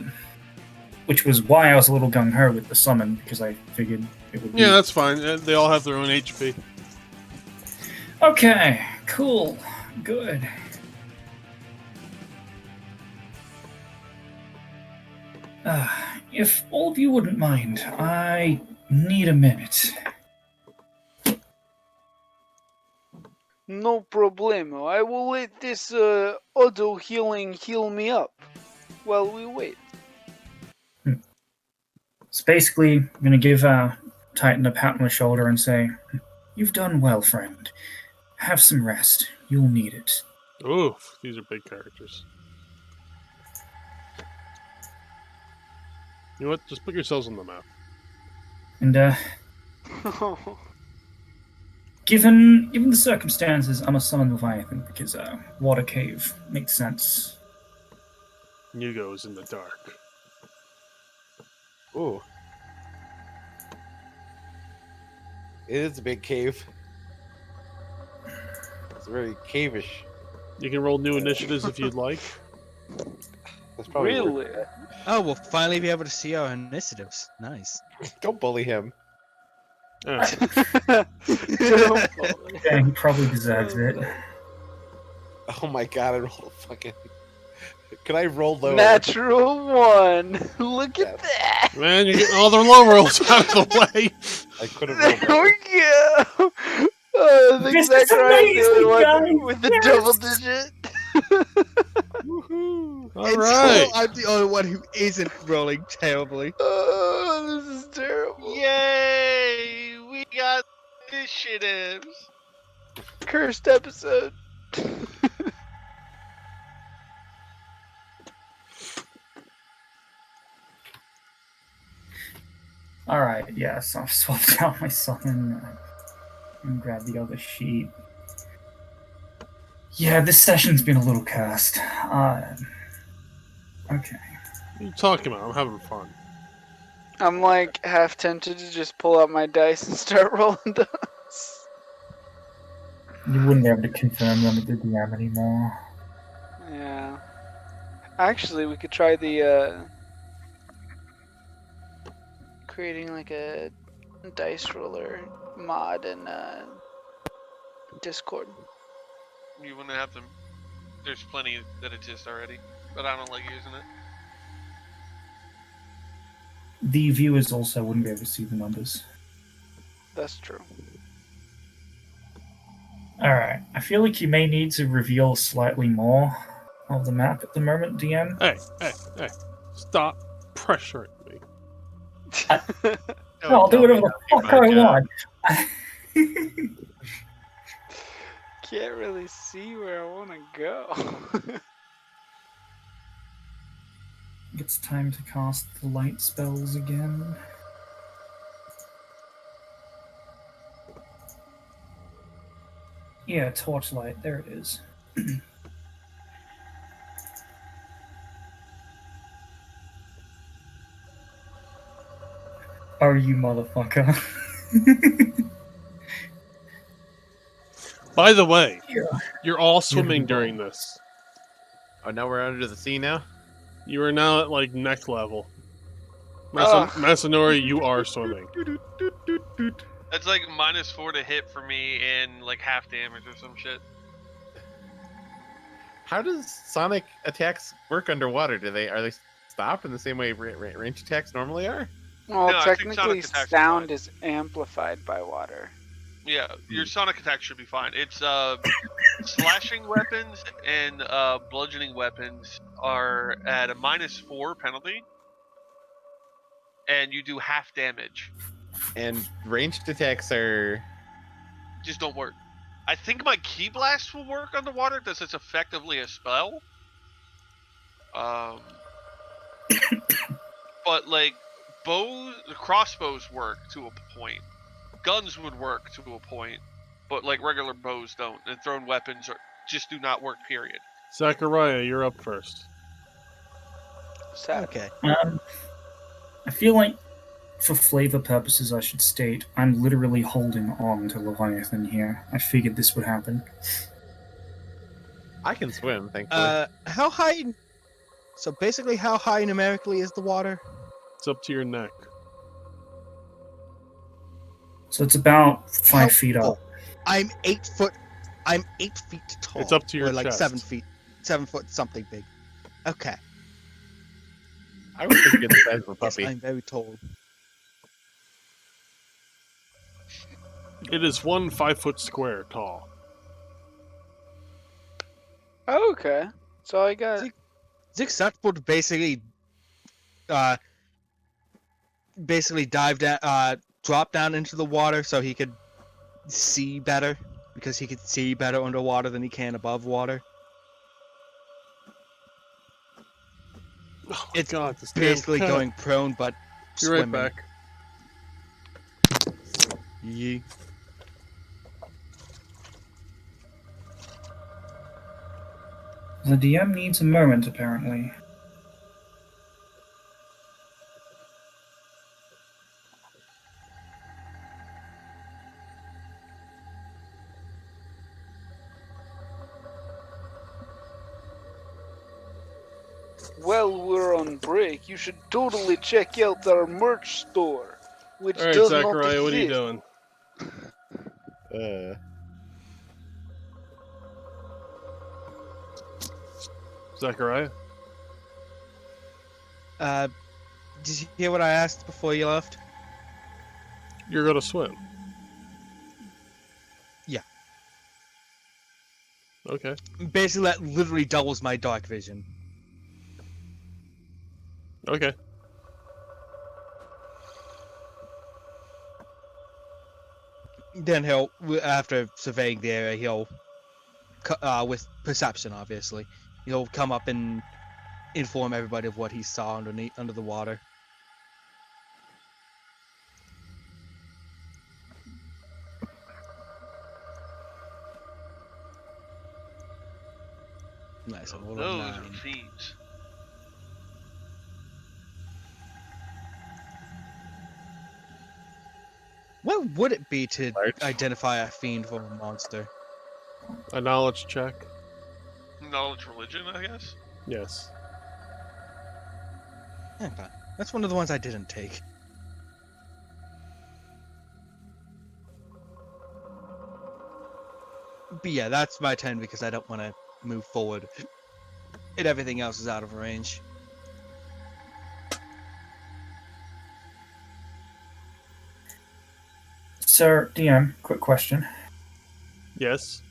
which was why I was a little gung ho with the summon because I figured it would be. Yeah, that's fine. They all have their own HP. Okay, cool, good. If all of you wouldn't mind, I need a minute. No problemo. I will let this auto healing heal me up while we wait. So basically, I'm going to give Titan a pat on the shoulder and say, "You've done well, friend. Have some rest. You'll need it." Oof, these are big characters. You know what? Just put yourselves on the map. And given the circumstances, I'm a summon Leviathan because water cave makes sense. Nugo's in the dark. Ooh. It is a big cave. It's very cavish. You can roll new initiatives if you'd like. That's probably Really? Oh, we'll finally be able to see our initiatives. Nice. Don't bully him. Yeah. Yeah, he probably deserves it. Oh my god, I rolled a fucking. Can I roll lower? Natural one. Look at that. Man, you're getting all the low rolls out of the way. I could have rolled There lower. we go. Oh, the This exact is amazing, one guys. with the Yes. double digit. Woohoo! All And right. so I'm the only one who isn't rolling terribly. Oh, this is terrible. Yay! We got initiatives. Cursed episode. Alright, yeah, so I've swapped out my summon and grab the other sheet. Yeah, this session's been a little cursed. Okay. What are you talking about? I'm having fun. I'm like half tempted to just pull out my dice and start rolling those. You wouldn't be able to confirm them with the DM anymore. Yeah. Actually, we could try the creating like a dice roller mod in Discord. You wouldn't have them. There's plenty that exist already, but I don't like using it. The viewers also wouldn't be able to see the numbers. That's true. Alright, I feel like you may need to reveal slightly more of the map at the moment, DM. Hey! Stop pressuring me. No, I'll do whatever the fuck I want. Can't really see where I want to go. It's time to cast the light spells again. Yeah, torchlight, there it is. Oh, you motherfucker. By the way, Yeah. you're all swimming during this. Oh, now we're under the sea now? You are now at like neck level. Ugh. Masanori, you are swimming. That's like -4 to hit for me and like half damage or some shit. How does sonic attacks work underwater? Are they stopped in the same way range attacks normally are? Well, No, I think technically, sonic attacks are sound fine. is amplified by water. Yeah, your sonic attack should be fine. It's slashing weapons and bludgeoning weapons are at a -4 penalty, and you do half damage. And ranged attacks are... Just don't work. I think my Key Blast will work underwater because it's effectively a spell. But like crossbows work to a point. Guns would work to a point, but like regular bows don't. And thrown weapons just do not work. Period. Zachariah, you're up first. Sad. Okay. I feel like, for flavor purposes, I should state, I'm literally holding on to Leviathan here. I figured this would happen. I can swim, thankfully. How high? So basically, how high numerically is the water? It's up to your neck. So it's about 5 How- feet oh, up. I'm 8 foot. I'm 8 feet tall. It's up to your or like chest. 7 feet. 7 foot something big. Okay. I was thinking the size of a Yes, puppy. I'm very tall. It is 1 5-foot square tall. Oh, okay. So I got. Zigzag would basically dive down, drop down into the water so he could see better, because he could see better underwater than he can above water. Oh my It's god, this damn Basically cat. going prone, but Be right swimming. back. Yee. The DM needs a moment, apparently. While we're on break, you should totally check out our merch store, which Alright, does not Zachariah, what are you exist. doing? Zachariah? Did you hear what I asked before you left? You're gonna swim. Yeah. Okay. Basically, that literally doubles my dark vision. Okay. Then he'll, after surveying the area, he'll, with perception, obviously, he'll come up and inform everybody of what he saw under the water. Nice. I rolled a Those 9. are fiends. would it be to Large. identify a fiend from a monster? A knowledge check. Knowledge religion, I guess. Yes. Okay. That's one of the ones I didn't take. But yeah, that's my 10 because I don't want to move forward. And everything else is out of range. Sir DM, quick question. Yes.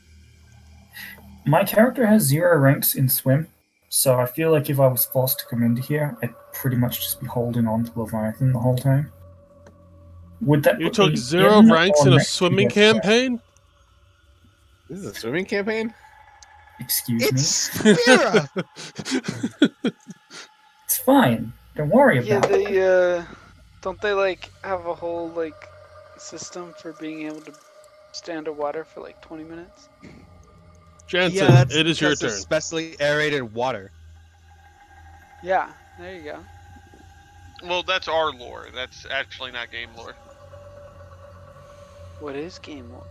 My character has 0 ranks in swim, so I feel like if I was forced to come into here, I'd pretty much just be holding on to Leviathan the whole time. Would that You put took me 0 in ranks or in a next to swimming their square? campaign? This is a swimming campaign? Excuse It's me? Spira! It's fine. Don't worry Yeah, about it. they don't they like have a whole like system for being able to stay underwater for like 20 minutes? Jansen, Yeah, that's it is your because of turn. specially aerated water. Yeah, there you go. Well, that's our lore. That's actually not game lore. What is game lore?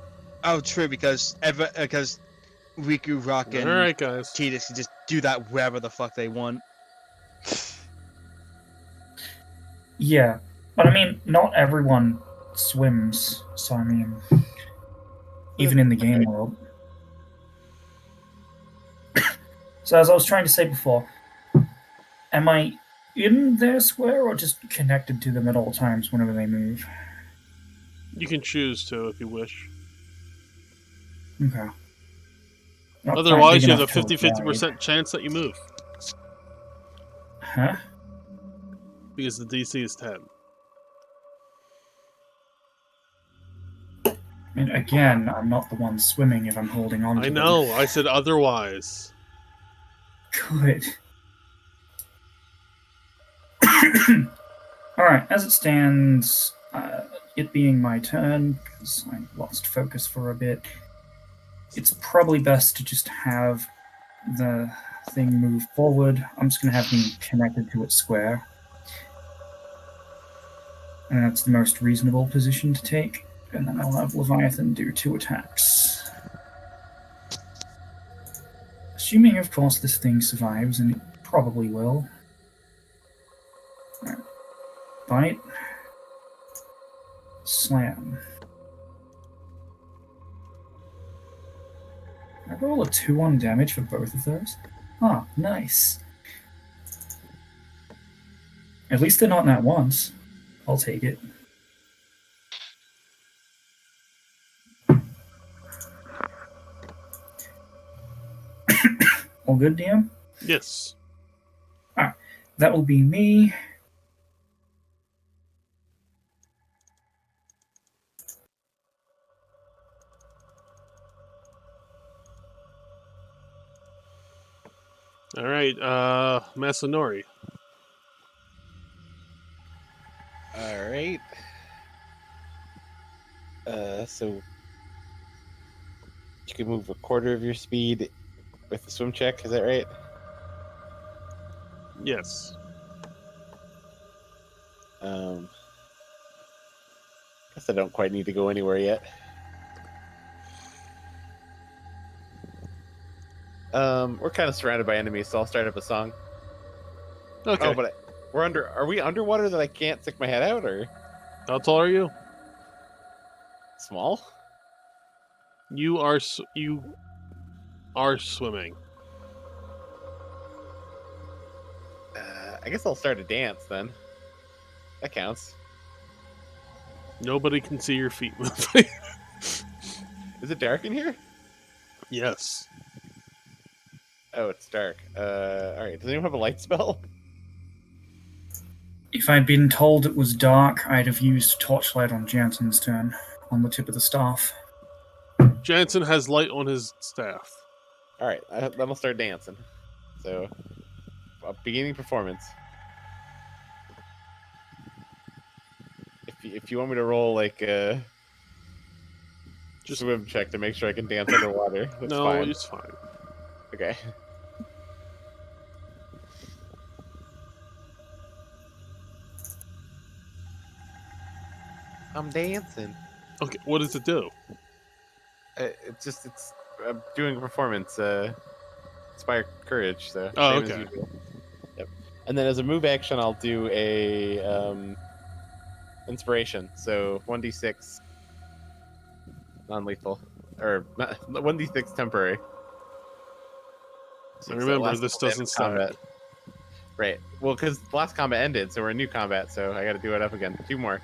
Oh, true, because Riku, Rock, and Alright, guys. Tidus can just do that wherever the fuck they want. Yeah, but I mean, not everyone swims, so I mean, even in the game world. So as I was trying to say before, am I in their square or just connected to them at all times whenever they move? You can choose to if you wish. Okay. Not quite Otherwise, big you have a enough to 50-50% chance that you move. Huh? Because the DC is 10. And again, I'm not the one swimming if I'm holding on to I them. know, I said otherwise. Good. Alright, as it stands, it being my turn, because I lost focus for a bit, it's probably best to just have the thing move forward. I'm just going to have me connected to its square. And that's the most reasonable position to take. And then I'll have Leviathan do 2 attacks. Assuming, of course, this thing survives, and it probably will. Right. Bite. Slam. I roll a 2 on damage for both of those. Ah, nice. At least they're not nat once. I'll take it. All good, DM? Yes. That will be me. Alright, Masanori. Alright. So you can move a quarter of your speed with the swim check, is that right? Yes. Guess I don't quite need to go anywhere yet. We're kind of surrounded by enemies, so I'll start up a song. Okay. Oh, but we're under. Are we underwater that I can't stick my head out, or How tall are you? small? You are swimming. I guess I'll start a dance then. That counts. Nobody can see your feet moving. Is it dark in here? Yes. Oh, it's dark. Alright. Does anyone have a light spell? If I'd been told it was dark, I'd have used torchlight on Jansen's turn, on the tip of the staff. Jansen has light on his staff. Alright, then I'll start dancing. So, beginning performance. If you want me to roll like a swim check to make sure I can dance underwater, that's No, fine. it's fine. Okay. I'm dancing. Okay, what does it do? It's doing performance. Inspire courage. So Oh, same as okay. usual. Yep. And then as a move action, I'll do a inspiration. So 1d6 non-lethal, or 1d6 temporary. And remember, this doesn't stack. combat. Right. Well, because last combat ended, so we're in new combat. So I got to do it up again. 2 more.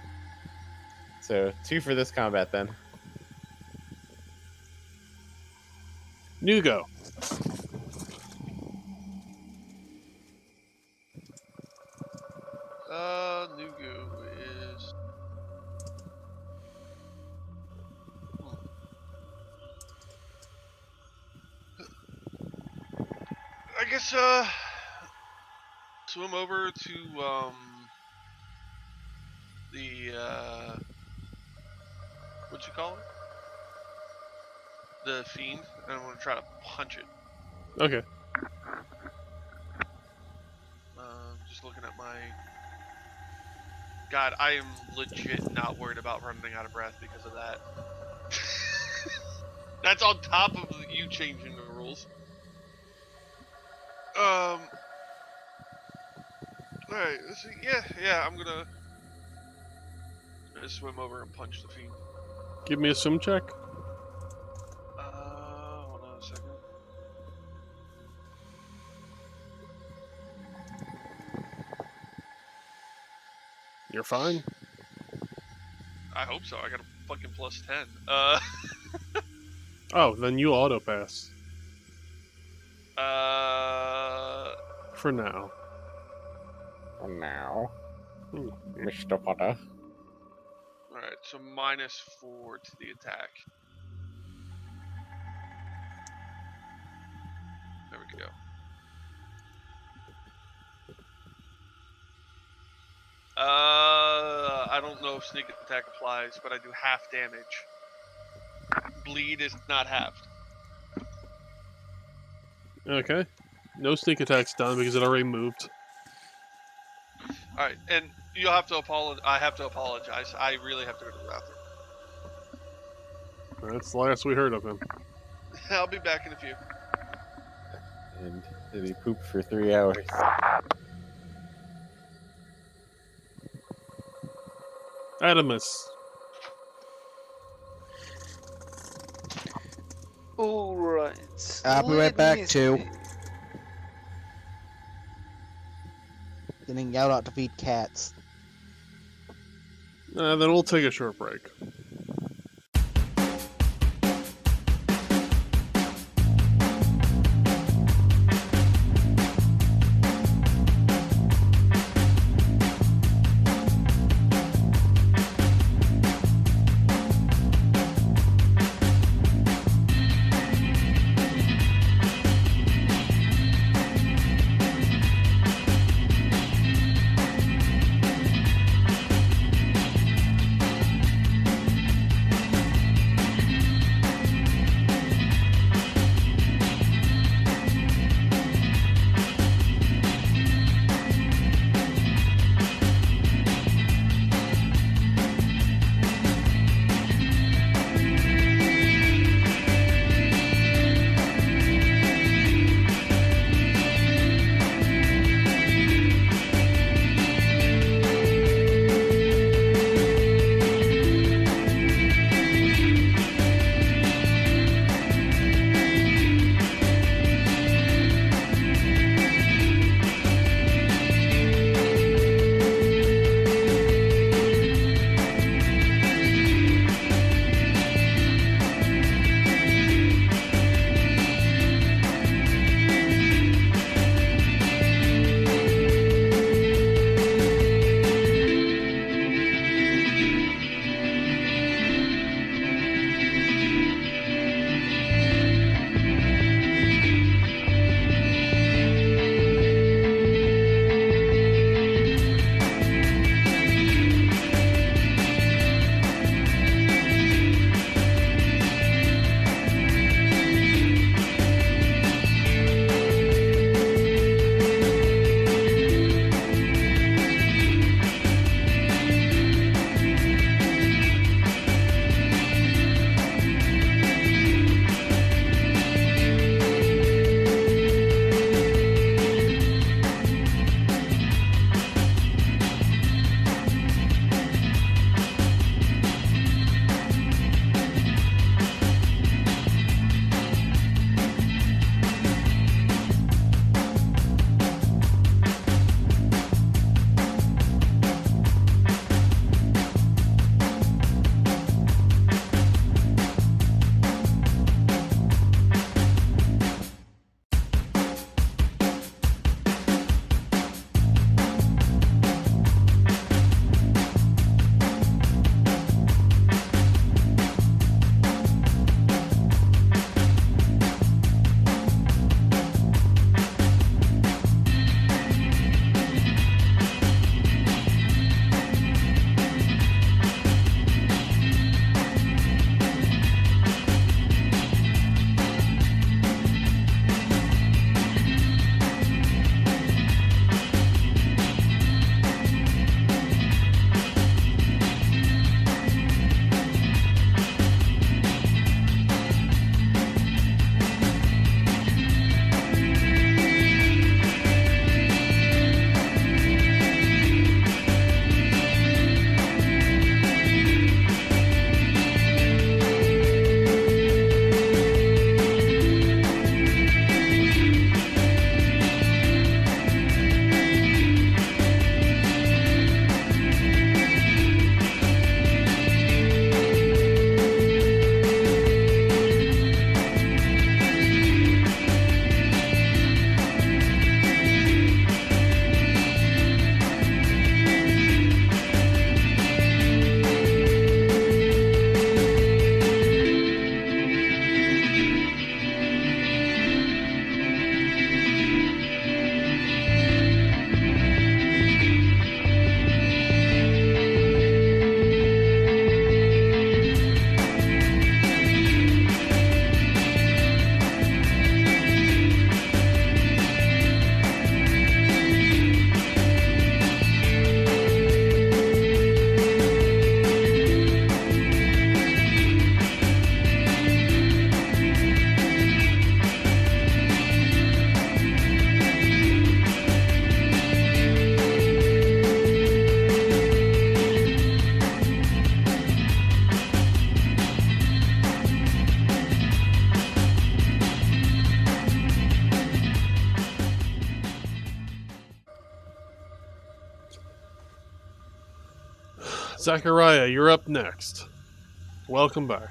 So 2 for this combat then. New go. Nugu is. I guess swim over to the what you call it? The fiend, and I'm gonna try to punch it. Okay. Just looking at my. God, I am legit not worried about running out of breath because of that. That's on top of you changing the rules. Alright, let's see. Yeah, I'm gonna swim over and punch the fiend. Give me a swim check. Hold on a second. You're fine. I hope so. I got a fucking plus 10. Oh, then you auto pass. For now. For now, Hmm. Mr. Potter. Alright, so -4 to the attack. There we go. I don't know if sneak attack applies, but I do half damage. Bleed is not halved. Okay. No sneak attack's done because it already moved. Alright, and you'll have to apologize. I have to apologize. I really have to go to the bathroom. That's the last we heard of him. I'll be back in a few. And did he poop for 3 hours? Adamus. Alright. I'll be right back, too. Getting yelled out to feed cats. Then we'll take a short break. Zachariah, you're up next. Welcome back.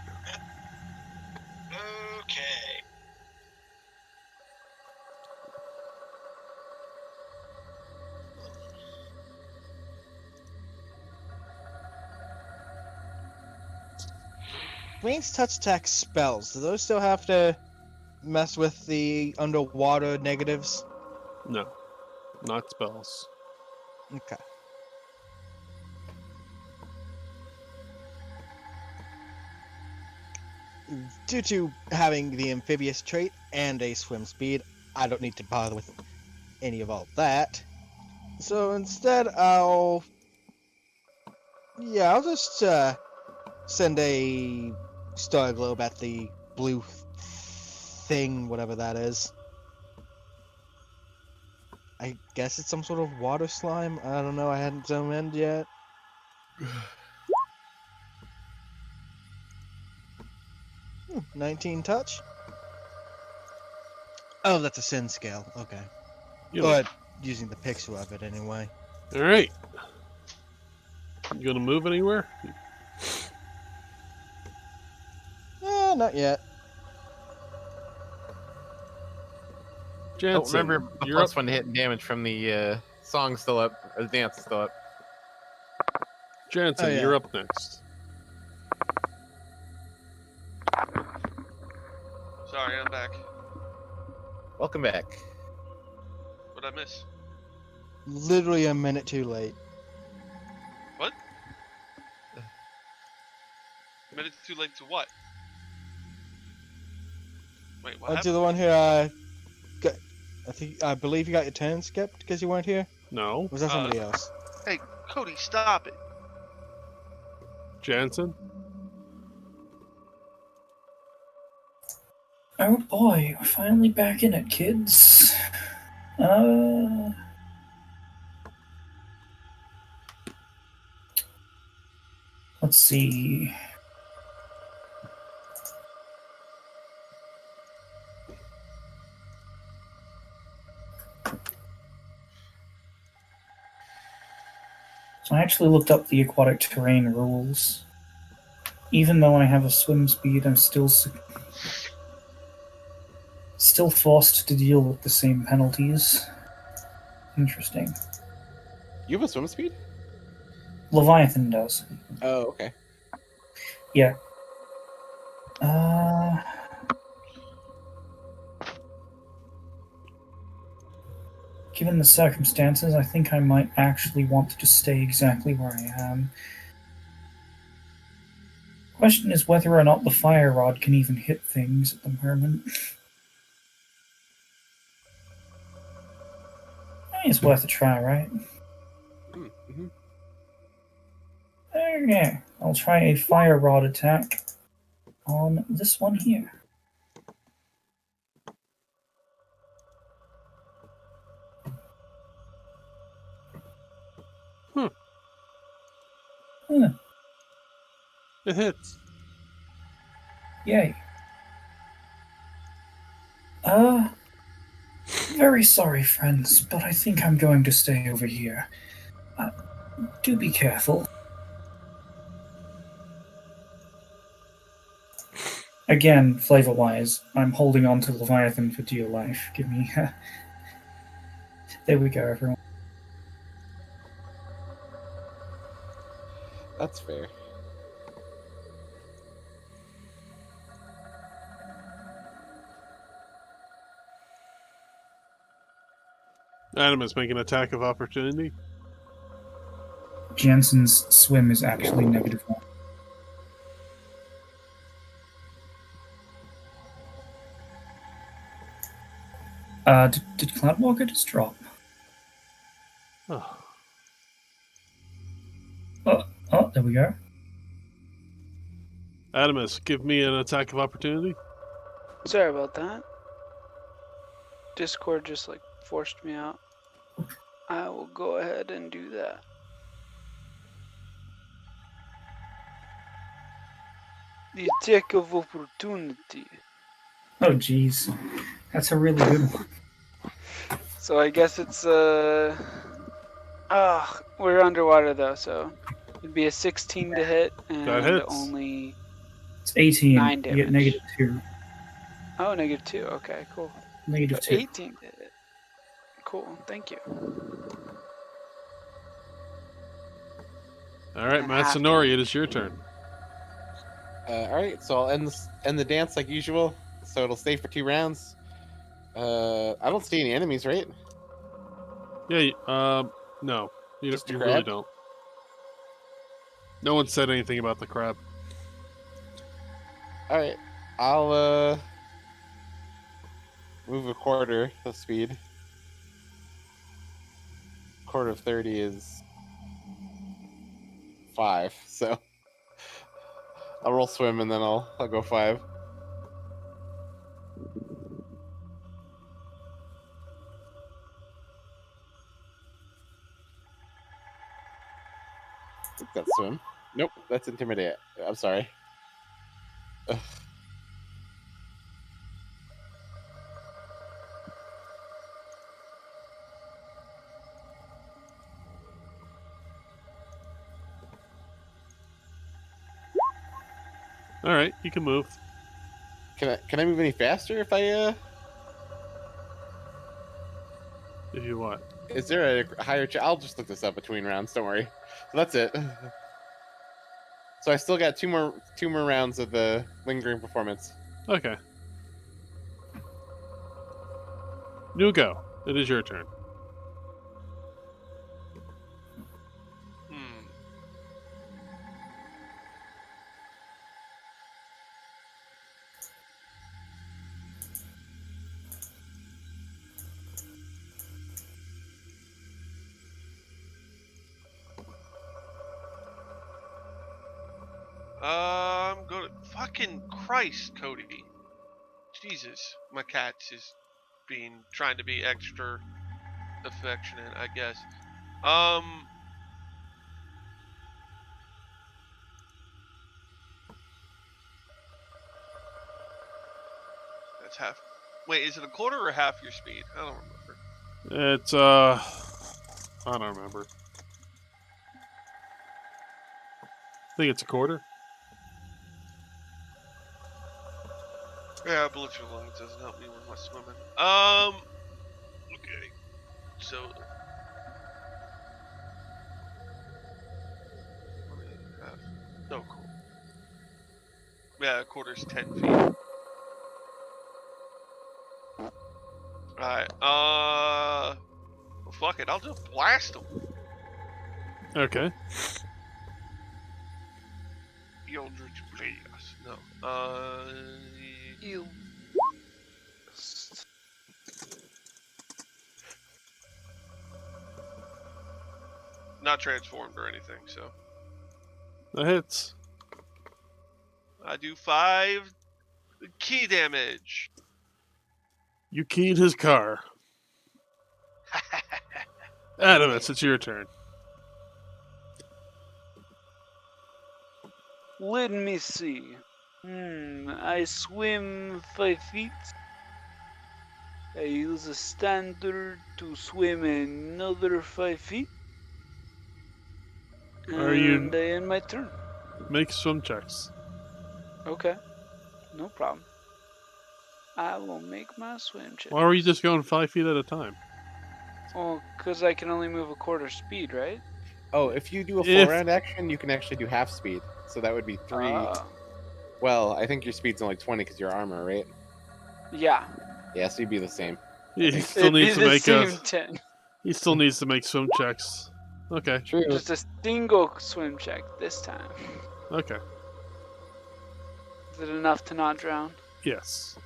Okay. Range touch attack spells. Do those still have to mess with the underwater negatives? No, not spells. Okay. Due to having the amphibious trait and a swim speed, I don't need to bother with any of all that. So instead, I'll just send a star globe at the blue thing, whatever that is. I guess it's some sort of water slime. I don't know. I hadn't zoomed in yet. Hmm, 19 touch. Oh, that's a sin scale. Okay. You But using the picture of it anyway. All right. You gonna move anywhere? Not yet. Jansen, remember the you're plus up. 1 hit and damage from the song still up, or the dance is still up. Jansen, Oh, yeah. you're up next. Sorry, I'm back. Welcome back. What'd I miss? Literally a minute too late. What? Minutes too late to what? Wait, what Aren't happened? you the one who got? I believe you got your turn skipped because you weren't here. No, Or was that somebody else? Hey, Cody, stop it. Jansen. Oh boy, we're finally back in it, kids. Let's see. So I actually looked up the aquatic terrain rules. Even though I have a swim speed, I'm still forced to deal with the same penalties. Interesting. You have a swim speed? Leviathan does. Oh, okay. Yeah. Given the circumstances, I think I might actually want to just stay exactly where I am. Question is whether or not the fire rod can even hit things at the moment. It's worth a try, right? Mm-hmm. Okay, I'll try a fire rod attack on this one here. Huh, It hits. yay. Very sorry, friends, but I think I'm going to stay over here. Do be careful. Again, flavor-wise, I'm holding on to Leviathan for dear life. Give me... There we go, everyone. That's fair. Adam is making an attack of opportunity. Jansen's swim is actually -1. Did Cloudwalker just drop? Oh. Oh, there we go. Adamus, give me an attack of opportunity. Sorry about that. Discord just like forced me out. I will go ahead and do that. The attack of opportunity. Oh, jeez. That's a really good one. So I guess it's we're underwater though, so It'd be a 16 to hit and hits. only It's 18. 9 You get damage. -2. Oh, -2. Okay, cool. -2. 18 to hit. Cool. Thank you. All right, And half Matsunori, it is your turn. All right, so I'll end the dance like usual. So it'll stay for 2 rounds. I don't see any enemies, right? Yeah. No, you Just a really crab? don't. No one said anything about the crab. All right, I'll move a quarter of speed. Quarter of 30 is 5, so I'll roll swim and then I'll go 5. I think that's swim. Nope, that's intimidate. I'm sorry. Ugh. All right, you can move. Can I move any faster if I If you want. Is there a higher I'll just look this up between rounds, don't worry. So that's it. So I still got two more rounds of the lingering performance. Okay. New go. It is your turn. Hmm. I'm gonna fucking Christ, Cody. Jesus, my cat is trying to be extra affectionate, I guess. That's half. Wait, is it a quarter or half your speed? I don't remember. It's I don't remember. I think it's a quarter. Yeah, belligerent lungs doesn't help me with my swimming. Okay. So. No, cool. Yeah, a quarter's 10 feet. Alright, well, fuck it, I'll just blast him. Okay. Eldritch Blast. No. You. Not transformed or anything, so. That hits. I do 5 key damage. You keyed his car. Adamus, it's your turn. Let me see. I swim 5 feet. I use a standard to swim another 5 feet. Are you- And I end my turn. Make swim checks. Okay. No problem. I will make my swim check. Why were you just going 5 feet at a time? Well, because I can only move a quarter speed, right? Oh, if you do a full If- round action, you can actually do half speed. So that would be 3. Ah. Well, I think your speed's only 20 because you're armor, right? Yeah. Yeah, so you'd be the same. He still It'd be needs to the make same 10. He still needs to make swim checks. Okay. True. Just a single swim check this time. Okay. Is it enough to not drown? Yes.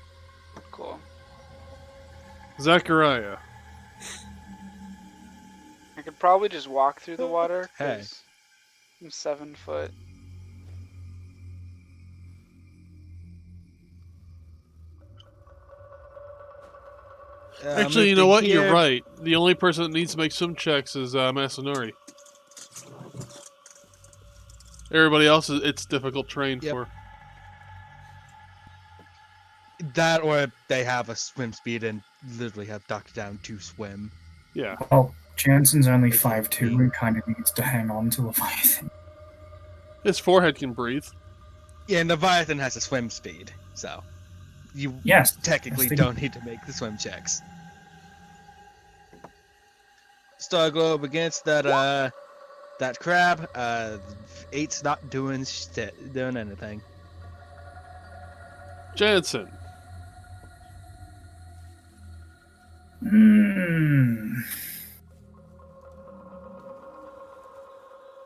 Cool. Zachariah. I could probably just walk through the water. Hey. 'Cause I'm 7 foot. Actually, you know what? You're right. The only person that needs to make swim checks is Masanori. Everybody else, it's difficult terrain Yep. for. That or they have a swim speed and literally have ducked down to swim. Yeah. Well, Jansen's only 5'2" and kind of needs to hang on to Leviathan. His forehead can breathe. Yeah, and Leviathan has a swim speed, so you Yes. technically yes, they- don't need to make the swim checks. Star Globe against that crab. 8's not doing anything. Jansen.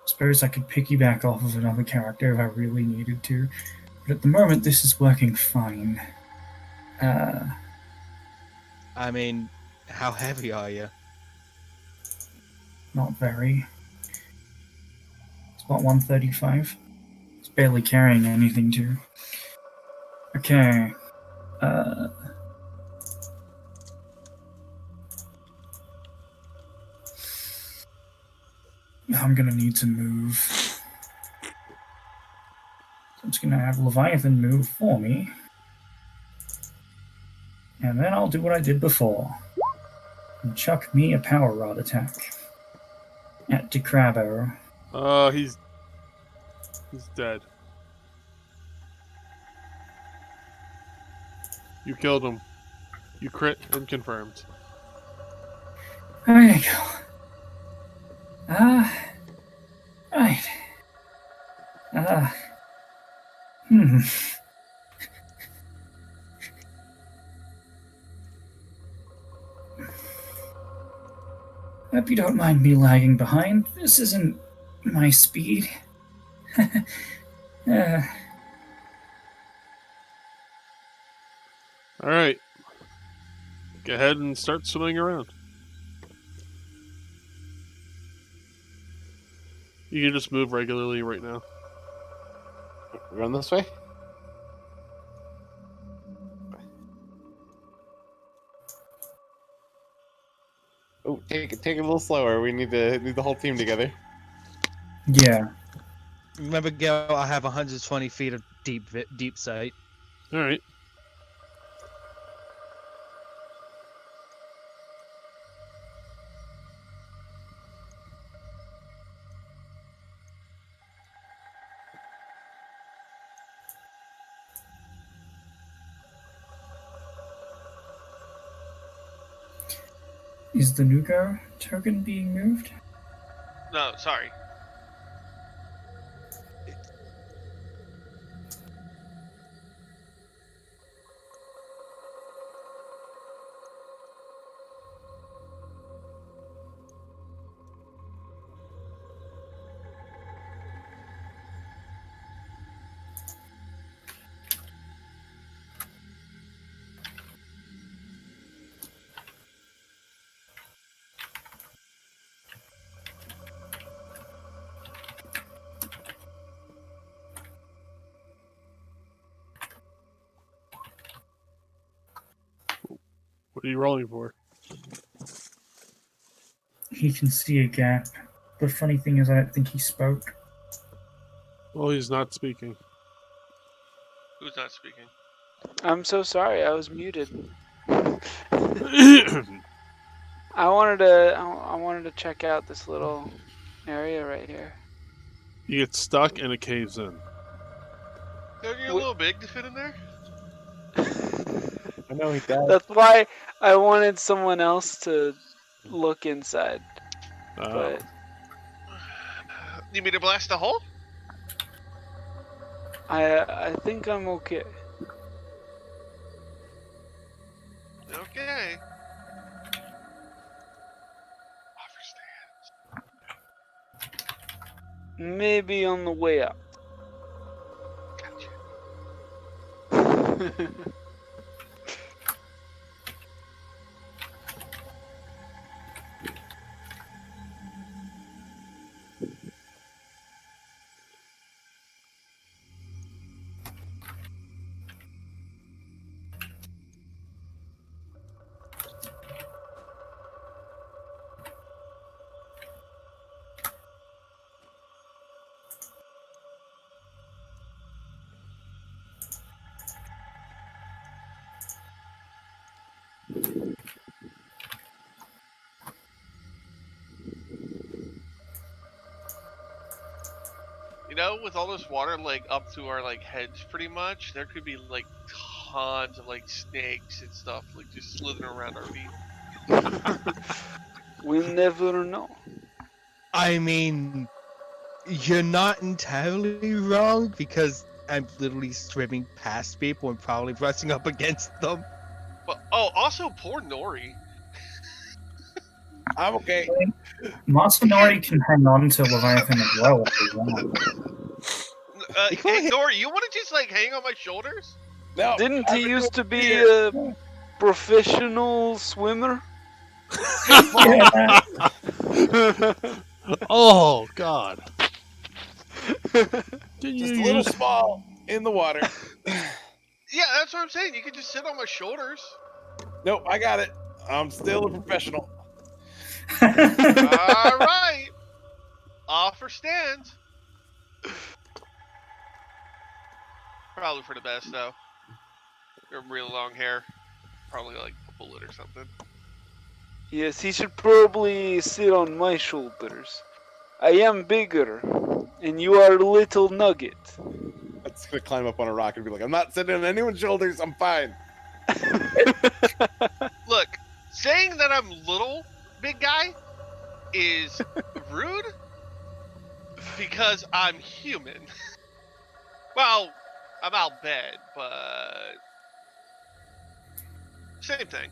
Suppose I could piggyback off of another character if I really needed to, but at the moment this is working fine. I mean, how heavy are you? Not very. It's about 135. It's barely carrying anything too. Okay. I'm gonna need to move. So I'm just gonna have Leviathan move for me. And then I'll do what I did before. And chuck me a power rod attack. At DeCrabo. Oh, he's dead. You killed him. You crit and confirmed. There you go. Right. Hmm. Hope you don't mind me lagging behind. This isn't my speed. All right. Go ahead and start swimming around. You can just move regularly right now. Run this way. Oh, take it a little slower. We need the whole team together. Yeah. Remember, Gil, I have 120 feet of deep sight. All right. Is the Nuka token being moved? No, sorry. What are you rolling for? He can see a gap. The funny thing is, I don't think he spoke. Well, he's not speaking. Who's not speaking? I'm so sorry, I was muted. You I wanted to check out this little area right here. get stuck and it caves in. Are you a little big to fit in there? I know he does. That's why I wanted someone else to look inside. Oh. But You mean to blast a hole? I think I'm okay. Okay. Maybe on the way up. Gotcha. know, with all this water like up to our like heads, pretty much, there could be like tons of like snakes and stuff like just slithering around our feet. We'll never know. I mean, you're not entirely wrong because I'm literally swimming past people and probably brushing up against them. But oh, also poor Nori. I'm okay. Masanori can hang on to Leviathan as well if he wants. Hey Nori, you want to just like hang on my shoulders? No, Didn't I've he been used to over be here. a professional swimmer? Yeah, Oh God. Can Just you a little use small in the water. Yeah, that's what I'm saying. You could just sit on my shoulders. Nope, I got it. I'm still a professional. All right. Offer stands. Probably for the best though. You have real long hair. Probably like a bullet or something. Yes, he should probably sit on my shoulders. I am bigger, and you are a little nugget. I'm just gonna climb up on a rock and be like, I'm not sitting on anyone's shoulders. I'm fine. Look, saying that I'm little, big guy, is rude because I'm human. Well, I'm out bed, but same thing.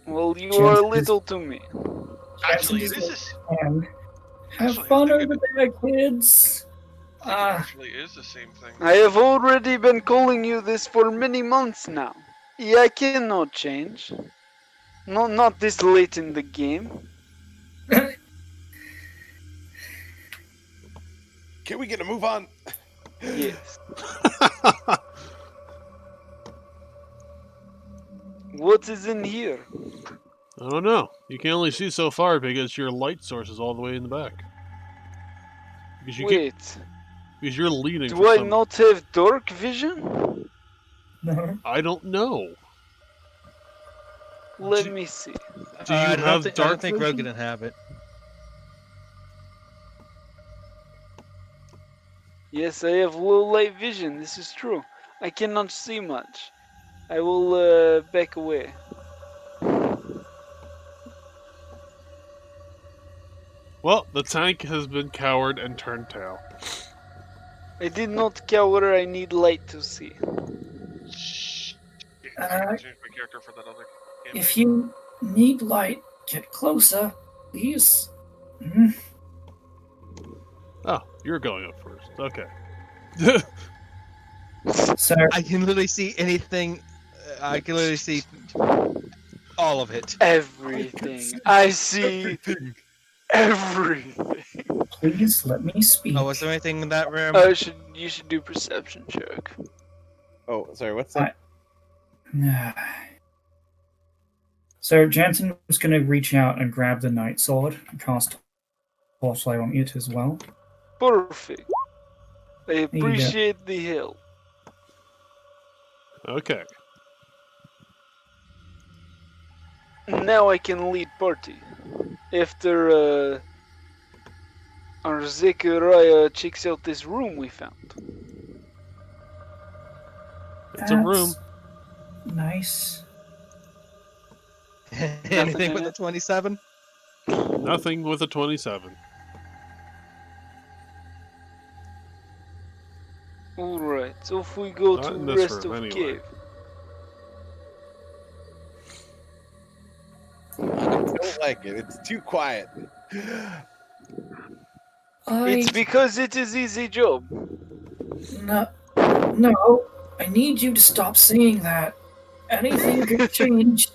Well, you are little to me. Actually, Jensen's this is and have Actually, fun I over think there, kids. I think it actually is the same thing. I have already been calling you this for many months now. Yeah, I cannot change. No, not this late in the game. Can we get a move on? Yes. What is in here? I don't know. You can only see so far because your light source is all the way in the back. Because you can't, Wait, because you're leaning. do for I some, not have dark vision? No. I don't know. Let me see. Do you I have don't dark think vision? Rogan have it. Yes, I have low light vision. This is true. I cannot see much. I will back away. Well, the tank has been cowered and turned tail. I did not cower. I need light to see. Shh. Uh, I changed my character for that other campaign. If you need light, get closer, please. Mhm. Oh, you're going up first. Okay. So, I can literally see anything. I can literally see all of it. Everything. I see everything. please let me speak. Oh, was there anything in that room? You should do perception check. Oh, sorry. What's that? So Jansen was going to reach out and grab the night sword and cast torchlight on it as well. Perfect. I you go. appreciate the help. Okay. Now I can lead party. After our Zechariah checks out this room we found. It's a room. Nice. Anything with the 27? Nothing with a 27. Alright, so if we go Not to in the this rest room, of anyway. cave. I don't like it. It's too quiet. It's because it is easy job. No, I need you to stop saying that. Anything could change.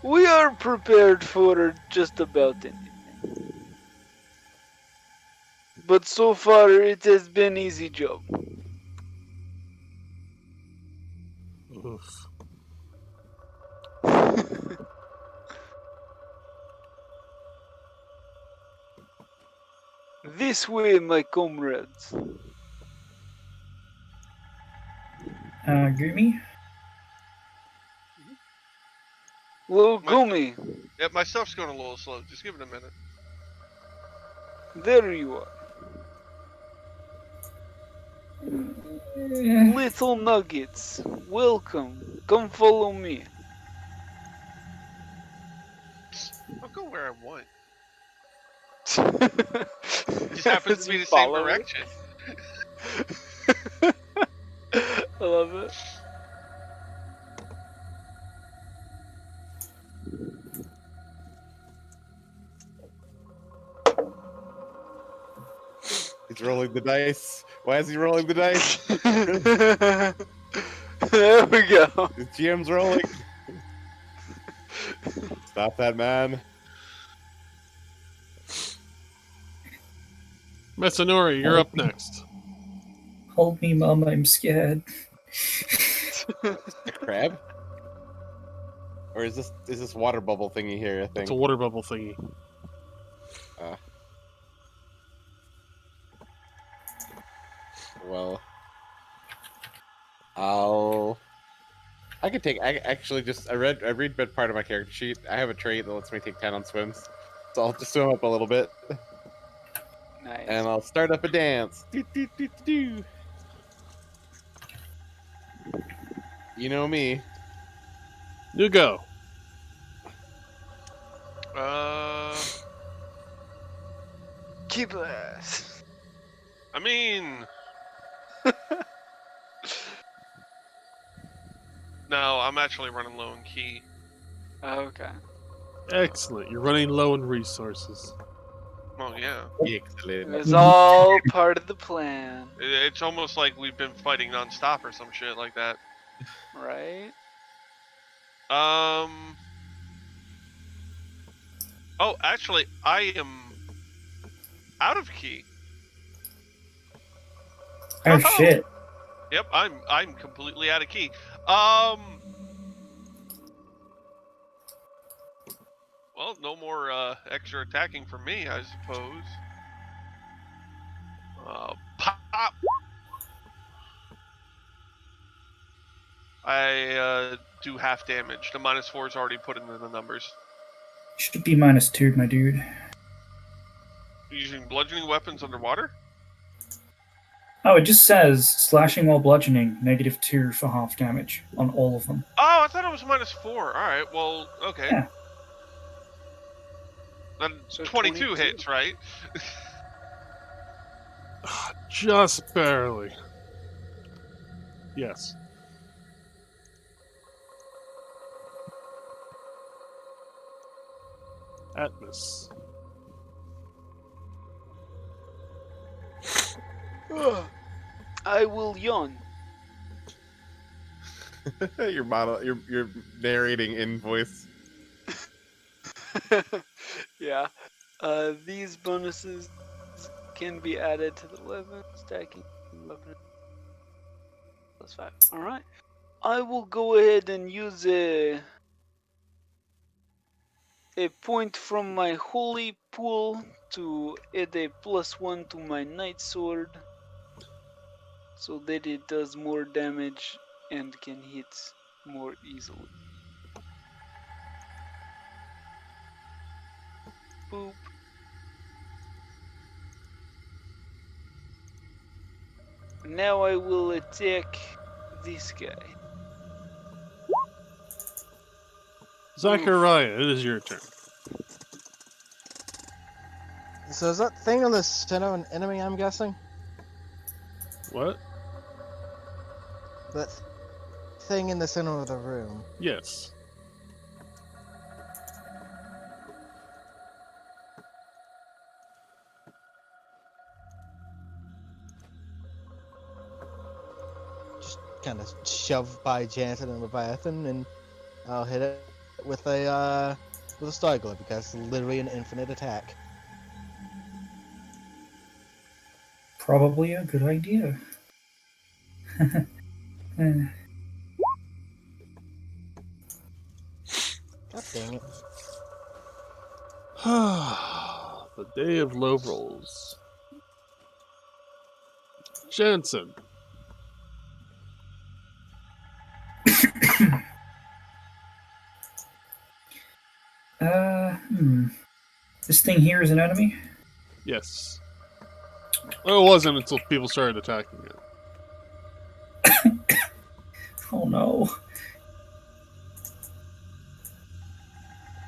We are prepared for just about anything. But so far it has been easy job. Oof. This way, my comrades. Gumi? Little Gumi. Yeah, my stuff's going a little slow. Just give it a minute. There you are. Little nuggets, welcome. Come follow me. I'll go where I want. It Just happens to be the same direction. I love it. He's rolling the dice. Why is he rolling the dice? There we go. His GM's rolling. Stop that, man. Messinori, you're up next. Hold me, Mom, I'm scared. A crab? Or is this water bubble thingy here, I think? It's a water bubble thingy. Well, I could take. I actually just I read part of my character sheet. I have a trait that lets me take 10 on swims, so I'll just swim up a little bit, Nice. and I'll start up a dance. Do, do, do, do. You know me. You go. Keep ass. I mean, no, I'm actually running low on key. Okay. Excellent. You're running low on resources. Oh yeah, Excellent. It was all part of the plan, it's almost like we've been fighting nonstop or some shit like that. right? Oh, actually, I am out of key. Oh shit. Yep, I'm completely out of key. Well, no more extra attacking from me, I suppose. Pop. I do half damage. The -4 is already put into the numbers. Should be -2, my dude. Using bludgeoning weapons underwater? Oh, it just says slashing while bludgeoning, -2 for half damage on all of them. Oh, I thought it was -4. Alright, well, okay. Yeah. Then So 22 22. hits, right? Just barely. Yes. Atmos. I will yawn. You're narrating in voice. Yeah. These bonuses can be added to the weapon, stacking weapon +5. Alright. I will go ahead and use a point from my holy pool to add a +1 to my night sword, so that it does more damage and can hit more easily. Boop. Now I will attack this guy. Zachariah, it is your turn. So is that thing on the center an enemy, I'm guessing? What? That thing in the center of the room. Yes. Just kind of shove by Jansen and Leviathan, and I'll hit it with a Star Glove, because it's literally an infinite attack. Probably a good idea. God dang it. The day of low rolls. Jansen. This thing here is an enemy? Yes. Well, it wasn't until people started attacking it. Oh no.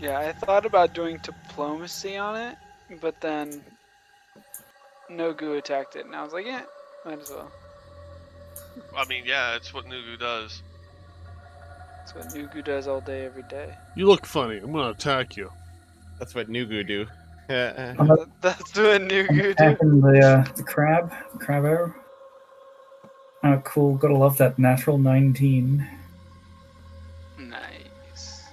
Yeah, I thought about doing diplomacy on it, but then Nogu attacked it, and I was like, yeah, might as well. I mean, yeah, it's what Nugu does. That's what Nogu does all day, every day. You look funny. I'm gonna attack you. That's what Nugu do. I'm That's what Nogu do. attacking the crab arrow. Oh, cool. Gotta love that natural 19. Nice.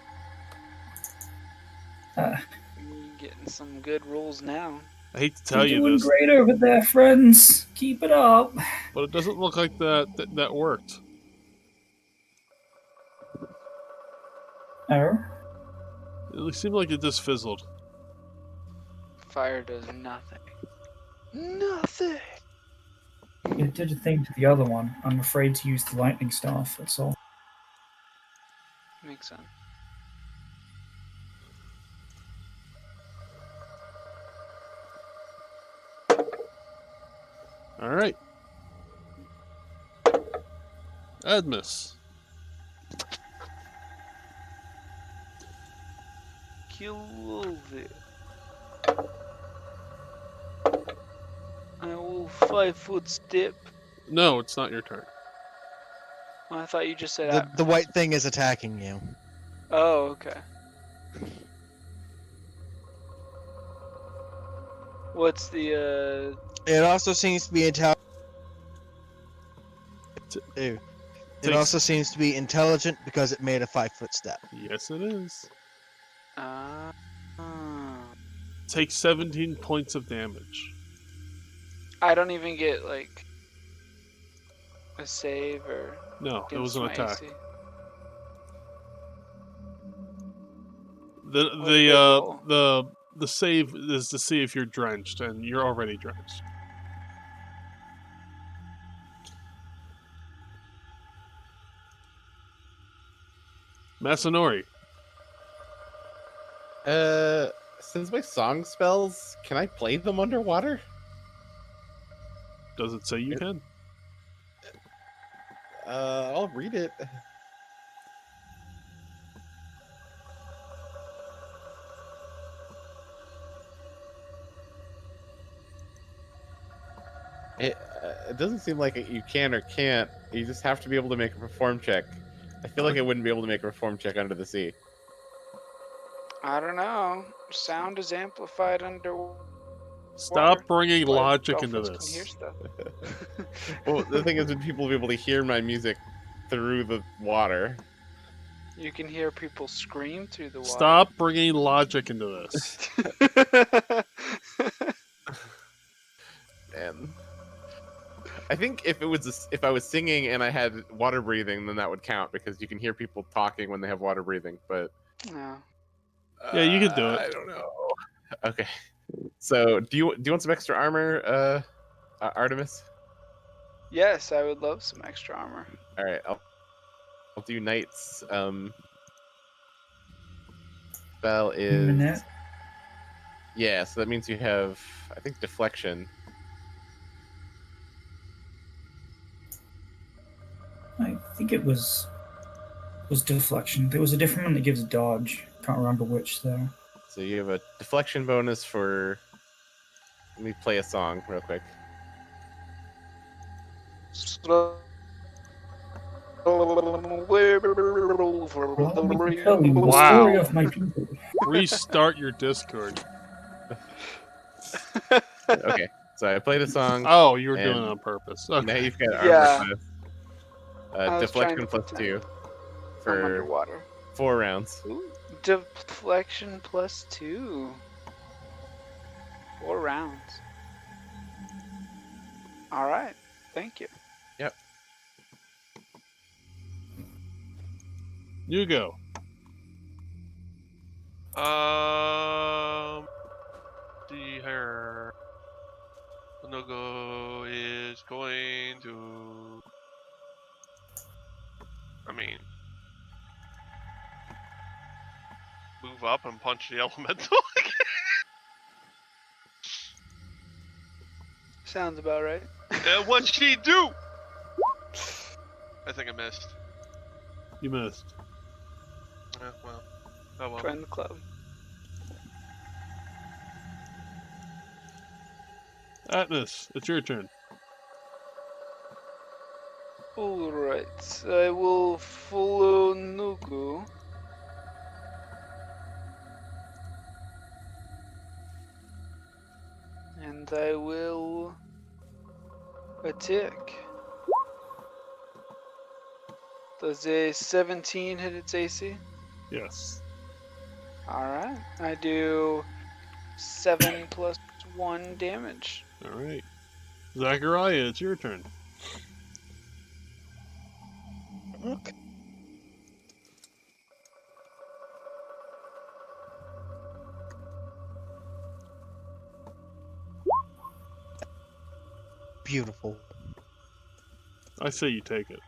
Uh, You getting some good rolls now. I hate to tell You're you doing this, great over there, friends. Keep it up. but it doesn't look like that worked. Oh, It seemed like it just fizzled. Fire does nothing. Nothing. it did a thing to the other one. I'm afraid to use the lightning staff. That's all. Makes sense. All right. Admus. Kill it. I will 5-foot step. No, it's not your turn. Oh, I thought you just said. The white thing is attacking you. Oh, okay. What's the It also seems to be intelligent. It Takes- also seems to be intelligent because it made a 5-foot step. Yes, it is. uh Take 17 points of damage. I don't even get like a save or No, it was against an my attack. AC. The What did they roll? the save is to see if you're drenched, and you're already drenched. Masanori. Since my song spells, can I play them underwater? Does it say you can? I'll read it. It doesn't seem like you can or can't. You just have to be able to make a perform check. I feel like I wouldn't be able to make a perform check under the sea. I don't know. Sound is amplified under. Stop bringing Why logic into dolphins can hear this. stuff. Well, the thing is, would people be able to hear my music through the water? You can hear people scream through the water. Stop bringing logic into this. Man, I think if I was singing and I had water breathing, then that would count because you can hear people talking when they have water breathing. But No. Yeah, you can do it. I don't know. Okay, so do you want some extra armor, Artemis? Yes, I would love some extra armor. All right, I'll do knights. Spell is Minute. yeah, so that means you have, I think, deflection. I think it was deflection. There was a different one that gives dodge. Can't remember which though. So you have a deflection bonus for. Let me play a song real quick. Well, we can tell you the Wow. story of my people. Restart your Discord. Okay, so I played a song. Oh, you were doing And it on purpose. Now Okay. you've got armor Yeah. class. I was trying Deflection to plus pretend 2 I'm for underwater. 4 rounds. Ooh, deflection plus 2. 4 rounds. All right. Thank you. You go. See here. Nogo is going to. I mean, move up and punch the elemental. Sounds about right. And what'd she do? I think I missed. You missed. Well. Oh well. Join the club. Atlas, it's your turn. Alright, I will follow Nugu. And I will attack. Does a 17 hit its AC? Yes. Alright, I do 7 plus 1 damage. All right. Zachariah, it's your turn. Okay. Beautiful. I say you take it.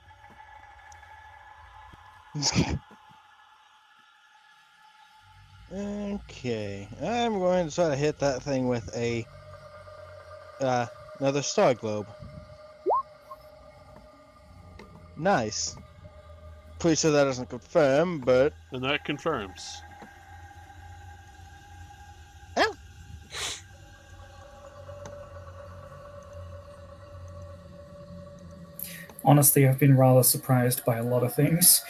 Okay, I'm going to try to hit that thing with a another star globe. Nice. Pretty sure that doesn't confirm, but And that confirms. Honestly, I've been rather surprised by a lot of things.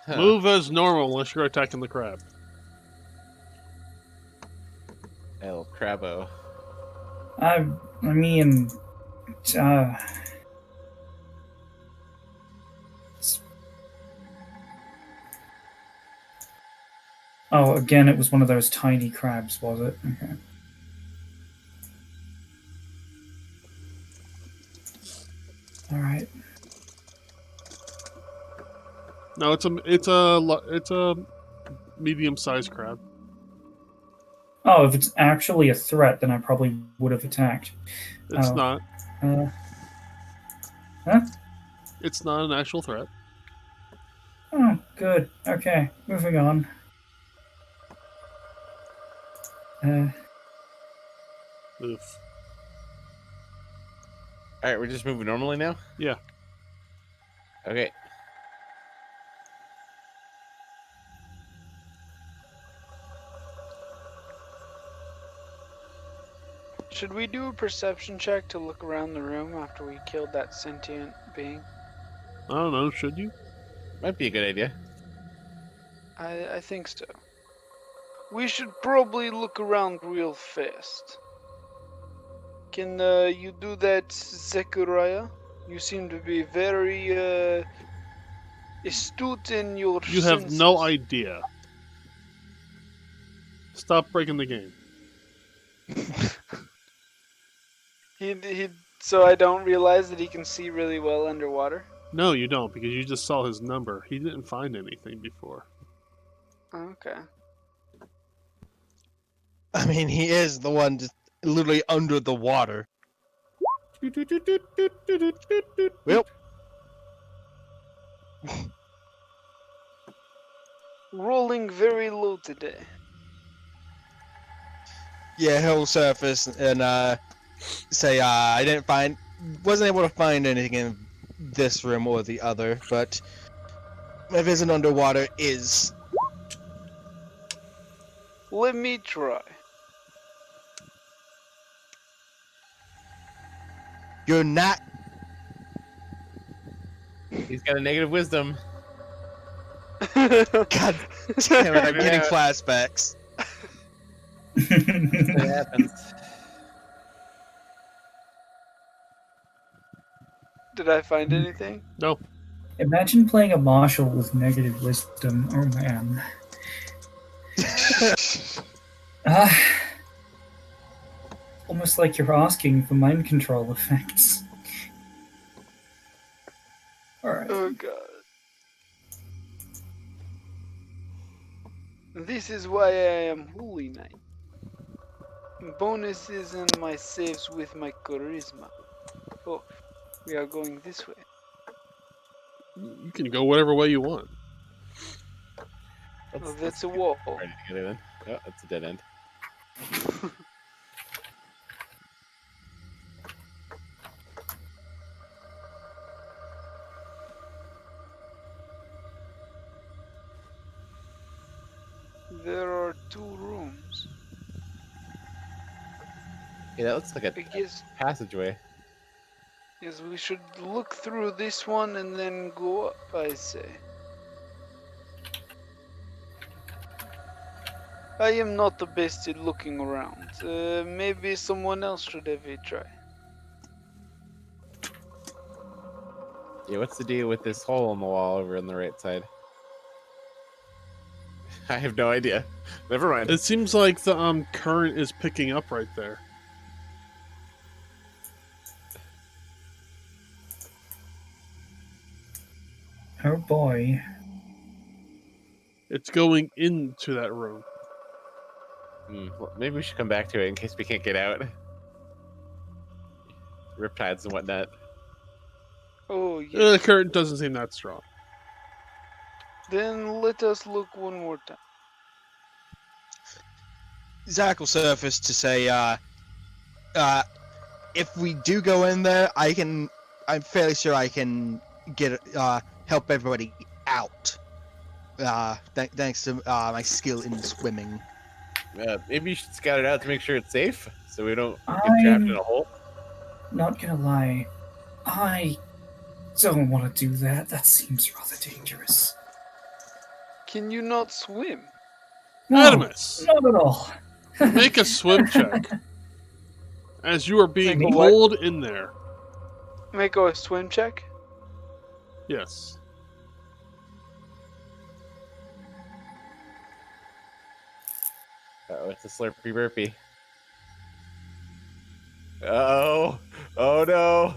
Move as normal unless you're attacking the crab. El Crabo. I mean, uh, oh, again, it was one of those tiny crabs, was it? Okay. All right. No, it's a medium-sized crab. Oh, if it's actually a threat, then I probably would have attacked. It's Oh. not. Huh? It's not an actual threat. Oh, good. Okay, moving on. Oof. All right, we're just moving normally now. Yeah. Okay. Should we do a perception check to look around the room after we killed that sentient being? I don't know. Should you? Might be a good idea. I think so. We should probably look around real fast. Can you do that, Zechariah? You seem to be very astute in your You have senses. no idea. Stop breaking the game. So I don't realize that he can see really well underwater? No, you don't, because you just saw his number. He didn't find anything before. Okay. I mean, he is the one just literally under the water. Well, Rolling very low today. yeah, he'll surface and say, wasn't able to find anything in this room or the other, but if it's an underwater, is. Let me try. You're not. He's got a negative wisdom. God damn it, I'm getting Yeah. flashbacks. It happens. Did I find anything? No. Imagine playing a marshal with negative wisdom. Oh man. Almost like you're asking for mind control effects. Alright. Oh god. This is why I am Holy Knight. Bonuses and my saves with my charisma. Oh, we are going this way. You can go whatever way you want. Oh, that's a wall. Ready to get it in. Oh, that's a dead end. there are 2 rooms. Yeah, that looks like a I guess passageway. yes, we should look through this one and then go up, I say. I am not the best at looking around. Maybe someone else should have a try. Yeah, what's the deal with this hole in the wall over on the right side? I have no idea. Never mind. It seems like the current is picking up right there. Oh boy. It's going into that room. Well, maybe we should come back to it in case we can't get out. Riptides and whatnot. Oh, The yes. current doesn't seem that strong. Then let us look one more time. Zach will surface to say, if we do go in there, I'm fairly sure I can get help everybody out. Thanks to my skill in swimming. Maybe you should scout it out to make sure it's safe, so we don't get trapped in a hole. Not gonna lie, I don't want to do that. That seems rather dangerous. Can you not swim? No, Adamus, not at all. make a swim check. As you are being Make a what? pulled in there. Make a swim check? Yes. Oh, it's a slurpy burpee. Oh no!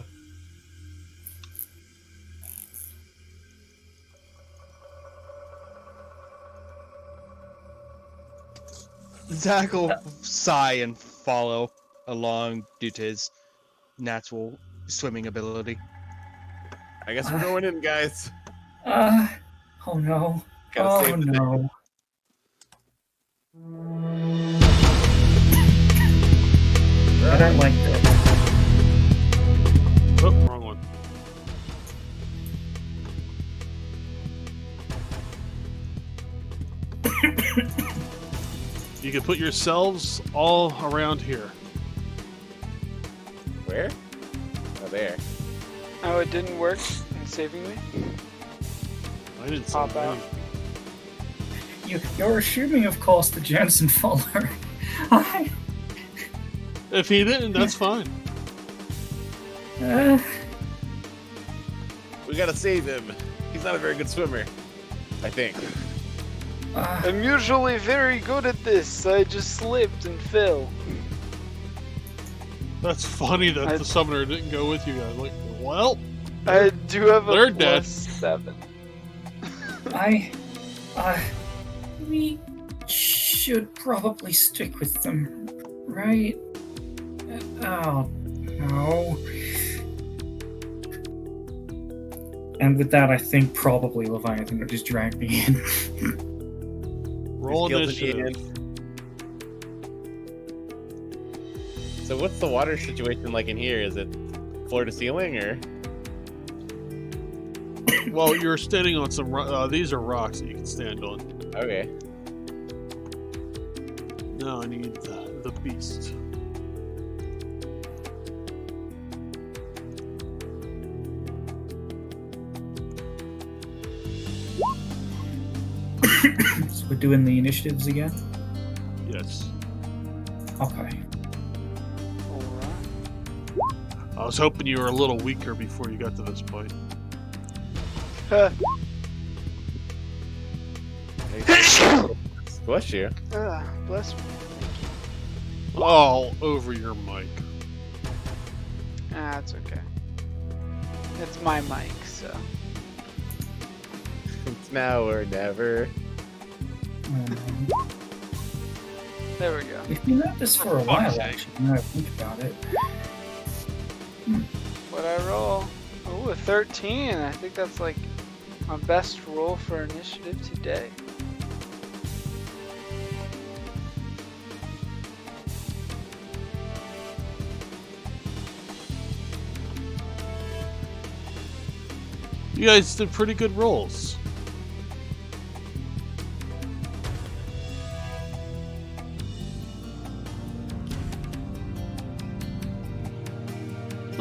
Zach will sigh and follow along due to his natural swimming ability. I guess we're going in, guys. Oh no. Gotta Oh save the day. no. I don't like this. Oh, wrong one. You can put yourselves all around here. Where? Oh, there. Oh, it didn't work in saving me? I didn't say Pop out. anything. You're assuming, of course, the Jensen follower. If he didn't, that's fine. We gotta save him. He's not a very good swimmer, I think. I'm usually very good at this. I just slipped and fell. That's funny that the summoner didn't go with you guys. Like, well, I do have a they're dead. +7. We should probably stick with them, right? Oh, no. And with that, I think probably Leviathan would just drag me in. Roll Skills initiative. needed. So what's the water situation like in here? Is it floor to ceiling or? Well, you're standing on some. These are rocks that you can stand on. Okay. Now I need the beast. So we're doing the initiatives again? Yes. Okay. Alright. I was hoping you were a little weaker before you got to this point. Bless you. Bless me. All over your mic. It's okay. It's my mic, so. It's now or never. There we go. We've been at this for a fuck's while, sake. actually, now I think about it. What I roll? Oh, a 13. I think that's like my best roll for initiative today. You guys did pretty good rolls.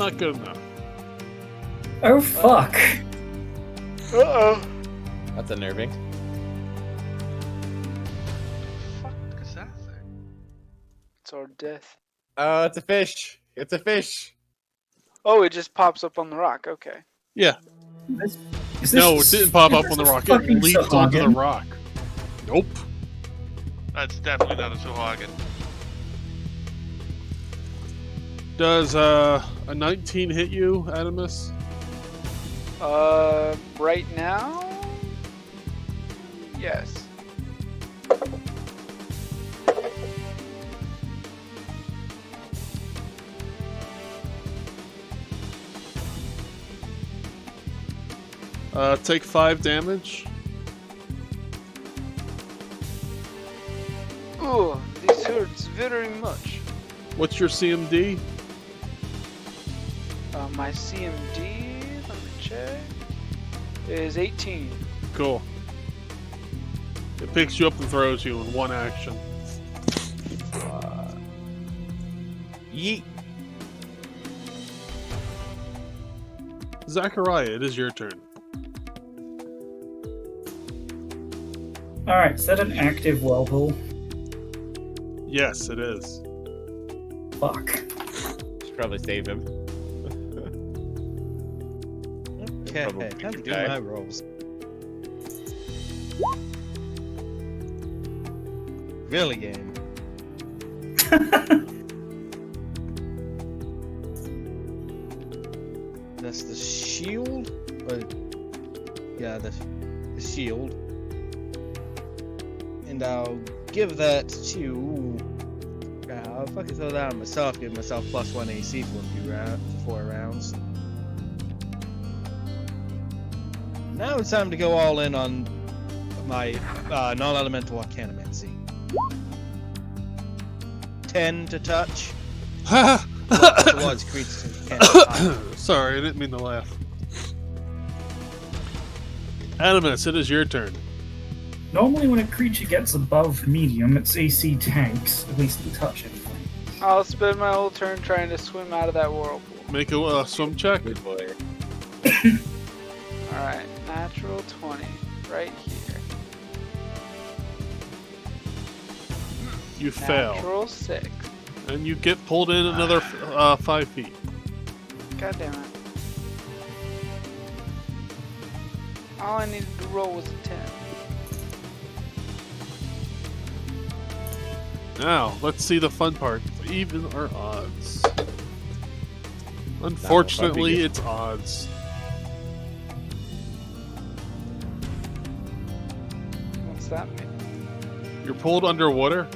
not good enough. Oh fuck! Uh-oh. That's unnerving. Fuck is that thing? It's our death. Oh, it's a fish. It's a fish. Oh, it just pops up on the rock. Okay. Yeah. Is No, it this- didn't pop is up this on the a rock. It fucking leaped onto the Sahagin? rock. Nope. That's definitely not a Sohagan. Does a 19 hit you, Adamus? Right now? Yes. Take 5 damage. Ooh, this hurts very much. What's your CMD? My CMD, let me check, is 18. Cool. It picks you up and throws you in one action. Yeet. Zachariah, it is your turn. Alright, is that an active whirlpool? Yes, it is. Fuck. Should probably save him. Okay, Probably time to do die. my rolls. Really, game. That's the shield? Yeah, the shield. And I'll give that to... I'll fucking throw that on myself, give myself +1 AC for for 4 rounds. Now it's time to go all in on my non-elemental arcanomancy. 10 to touch. Towards creatures who can't hide. Sorry, I didn't mean to laugh. Adamus, it is your turn. Normally when a creature gets above medium, its AC tanks, at least to touch anything. I'll spend my whole turn trying to swim out of that whirlpool. Make a swim check. Good boy. Alright, natural 20, right here. You fail. Natural 6. And you get pulled in another 5 feet. God damn it. All I needed to roll was a 10. Now, let's see the fun part. Even or odds? Unfortunately, Not it's odds. What's that mean? You're pulled underwater.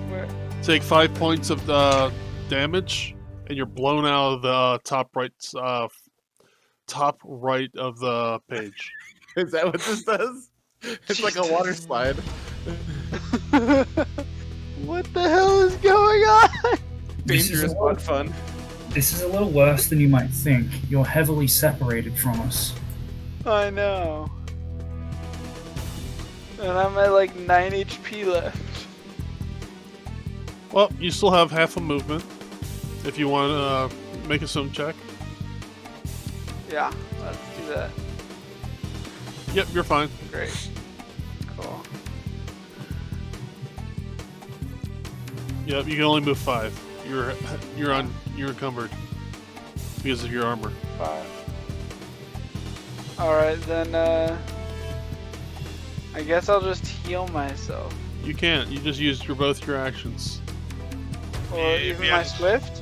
Where? Take 5 points of damage, and you're blown out of the top right of the page. Is that what this does? It's like a water slide. What the hell is going on? This is Dangerous a but little- fun. This is a little worse than you might think. You're heavily separated from us. I know. And I'm at like 9 HP left. Well, you still have half a movement. If you want to make a swim check. Yeah, let's do that. Yep, you're fine. Great. Cool. Yep, you can only move 5. You're encumbered because of your armor. 5. Alright, then, I guess I'll just heal myself. You can't. You just used both your actions. Or Yeah, even yeah. my Swift?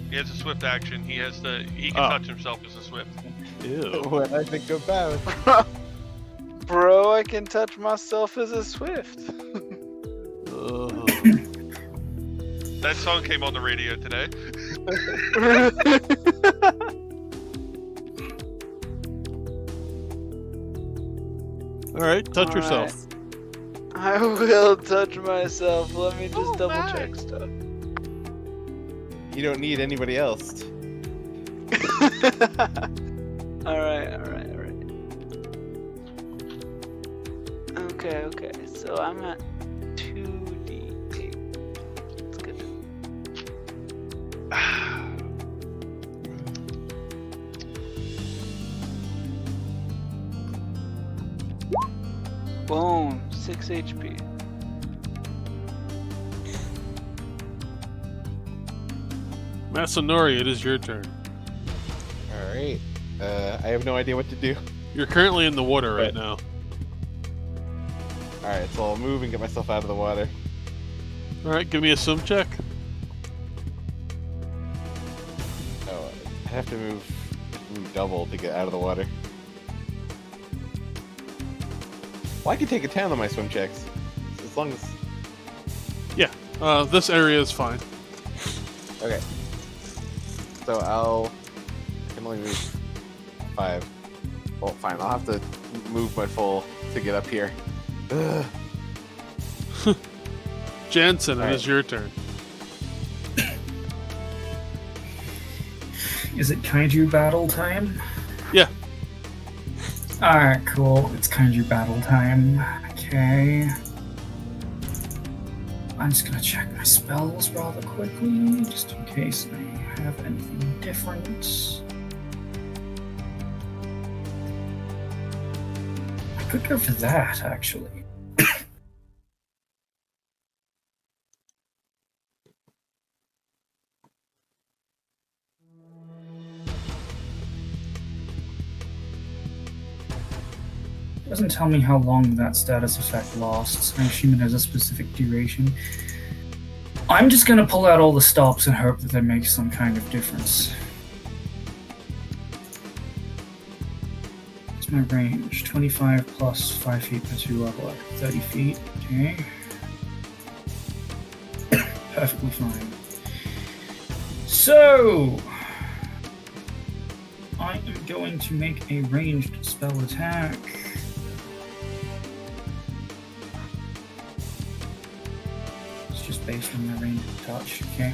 He has a swift action. He can Oh. touch himself as a swift. Ew. What I think about. Bro, I can touch myself as a Swift. Ugh. That song came on the radio today. All right, touch yourself. I will touch myself. Let me just double check stuff. You don't need anybody else. Alright. Okay, so I'm at 2d8. Boom, 6 HP. Masanori, it is your turn. All right. I have no idea what to do. You're currently in the water right Right. now. All right, so I'll move and get myself out of the water. All right, give me a swim check. Oh, I have to move double to get out of the water. Well, I can take a 10 on my swim checks, as long as. This area is fine. Okay. So I can only move 5. Well, fine. I'll have to move my full to get up here. Ugh. Jansen, it Alright. is your turn. Is it kaiju battle time? Yeah. Alright, cool. It's kaiju battle time. Okay. I'm just gonna check my spells rather quickly, just in case I have anything different. I could go for that, actually. It doesn't tell me how long that status effect lasts. I assume it has a specific duration. I'm just gonna pull out all the stops and hope that they make some kind of difference. What's my range? 25 plus 5 feet per 2 level, 30 feet. Okay. Perfectly fine. So, I am going to make a ranged spell attack. It's just based on my range of touch, okay?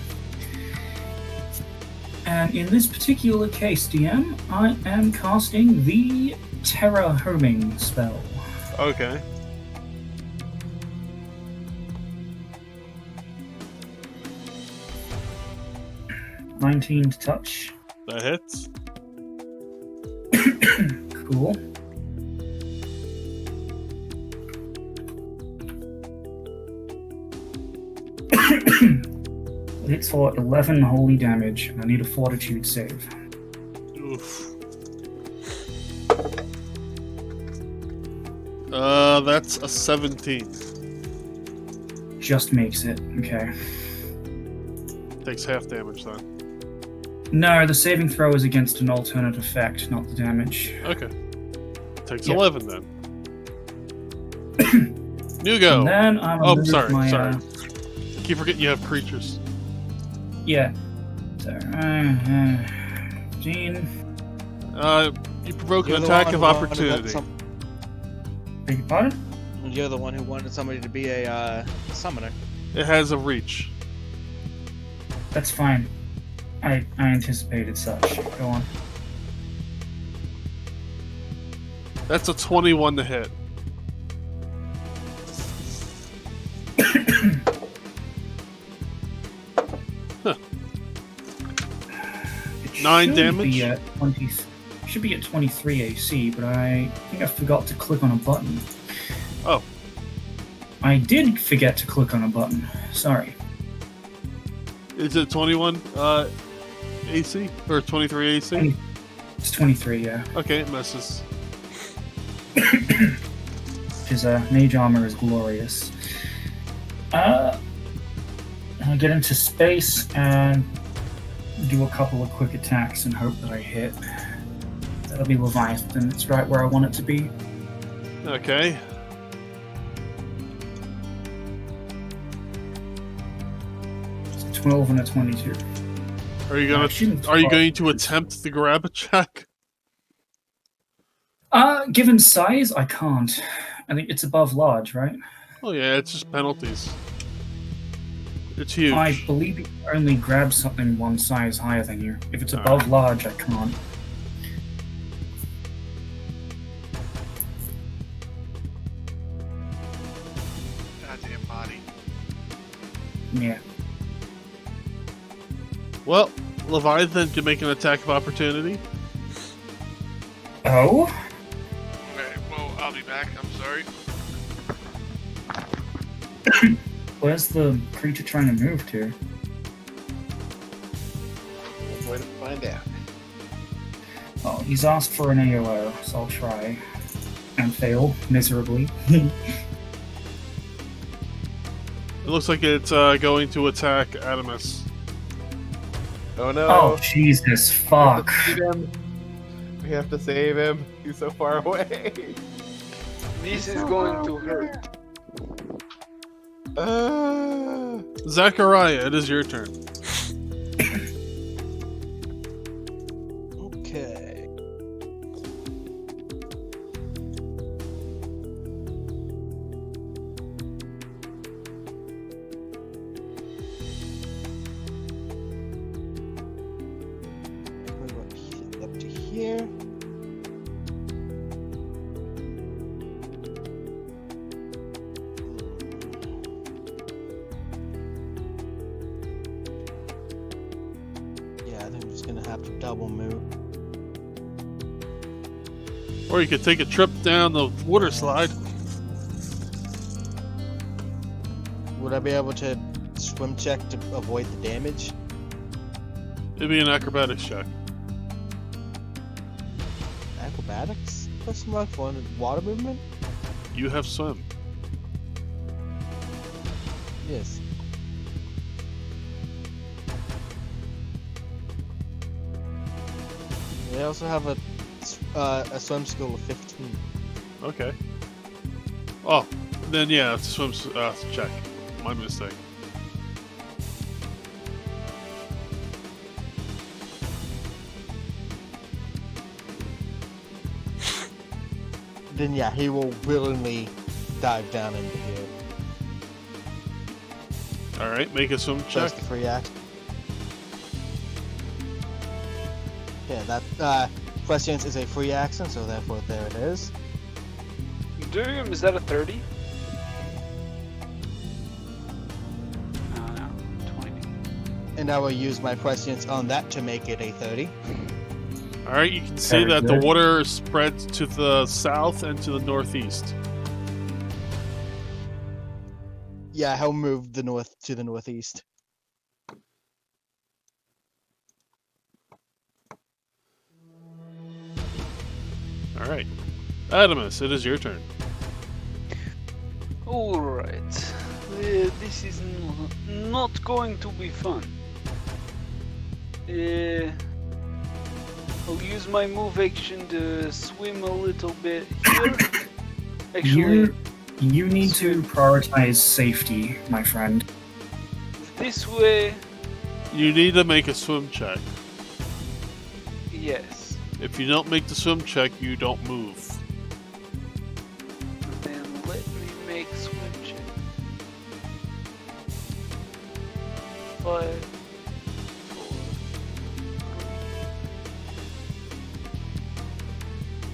And in this particular case, DM, I am casting the Terra Homing spell. Okay. $19 to touch. That hits. Cool. Hits for 11 holy damage, and I need a fortitude save. Oof. That's a 17. Just makes it, okay. Takes half damage then. No, the saving throw is against an alternate effect, not the damage. Okay. Takes Yeah. 11 then. You go. And then I'm Oh, remove sorry, my, sorry. Keep forgetting you have creatures. Yeah. So, 15. You provoke You're an the attack one of who wanted opportunity. Beg your pardon? You're the one who wanted somebody to be a summoner. It has a reach. That's fine. I anticipated such. Go on. That's a 21 to hit. It 9 should damage? Be at 20, should be at 23 AC, but I think I forgot to click on a button. Oh. I did forget to click on a button. Sorry. Is it 21 AC? Or 23 AC? It's 23, yeah. Okay, it misses. His mage armor is glorious. I'll get into space and do a couple of quick attacks and hope that I hit. That'll be Leviathan. It's right where I want it to be. Okay. It's a 12 and a 22. Are you gonna shouldn't are you fall. going to attempt to grab a check? Given size, I can't. I think it's above large, right? Oh yeah, it's just penalties. It's huge. I believe you can only grab something one size higher than you. If it's Alright. above large, I can't. Goddamn body. Yeah. Well, Leviathan can make an attack of opportunity. Oh? Okay, well, I'll be back. I'm sorry. Where's the creature trying to move to? One way to find out. Oh, he's asked for an AOO, so I'll try. And fail miserably. It looks like it's going to attack Adamus. Oh no! Oh, Jesus, fuck. We have to save him. He's so far away. This is going to hurt. Zachariah, it is your turn. Okay. We're going to up to here. Yeah, I think I'm just gonna have to double move. Or you could take a trip down the water slide. Would I be able to swim check to avoid the damage? It'd be an acrobatics check. Acrobatics? Question mark for water movement? You have swim. Yes. They also have a swim skill of 15. Okay. Oh, then yeah, it's a swim check. My mistake. Then yeah, he will willingly dive down into here. Alright, make a swim check. That's the free act. Yeah, that prescience is a free action, so therefore there it is. Durium, is that a 30? No, 20. And I will use my prescience on that to make it a 30. Alright, you can see Very that the good. water spreads to the south and to the northeast. Yeah, he'll move the north to the northeast. Alright. Adamus, it is your turn. Alright. This is not going to be fun. I'll use my move action to swim a little bit here. Actually, You need to prioritize safety, my friend. this way, You need to make a swim check. yes. If you don't make the swim check, you don't move. Then let me make swim check. 5, 4,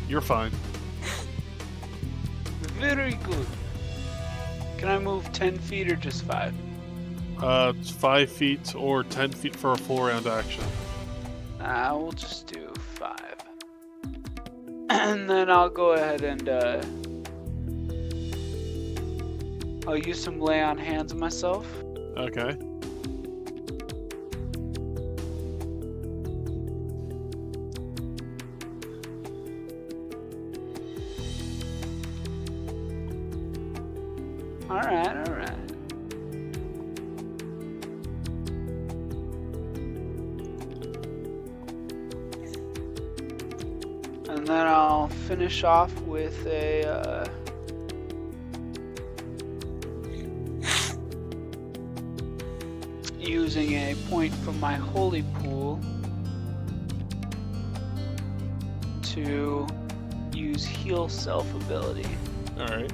You're fine. very good. Can I move 10 feet or just 5? It's 5 feet or 10 feet for a full round action. I will just do 5. And then I'll go ahead and I'll use some lay on hands on myself. Okay. Alright. And then I'll finish off with a using a point from my holy pool to use heal self ability, Alright.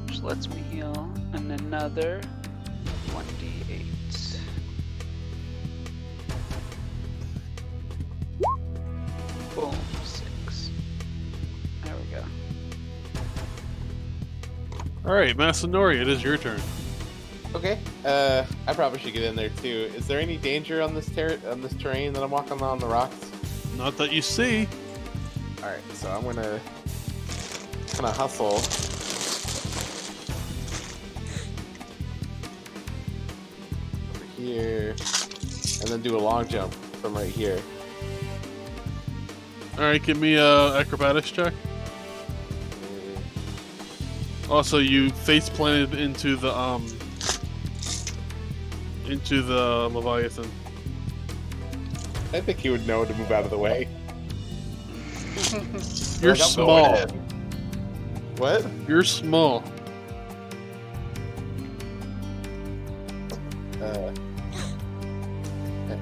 which lets me heal, and another 1d8. Boom, 6. There we go. Alright, Masanori, it is your turn. Okay. I probably should get in there too. Is there any danger on this terrain that I'm walking on the rocks? Not that you see. All right, so I'm gonna kind of hustle. Over here, and then do a long jump from right here. All right, give me a acrobatics check. Also, you face planted into the Leviathan. I think you would know to move out of the way. You're Like, I'm small. going in. What? You're small.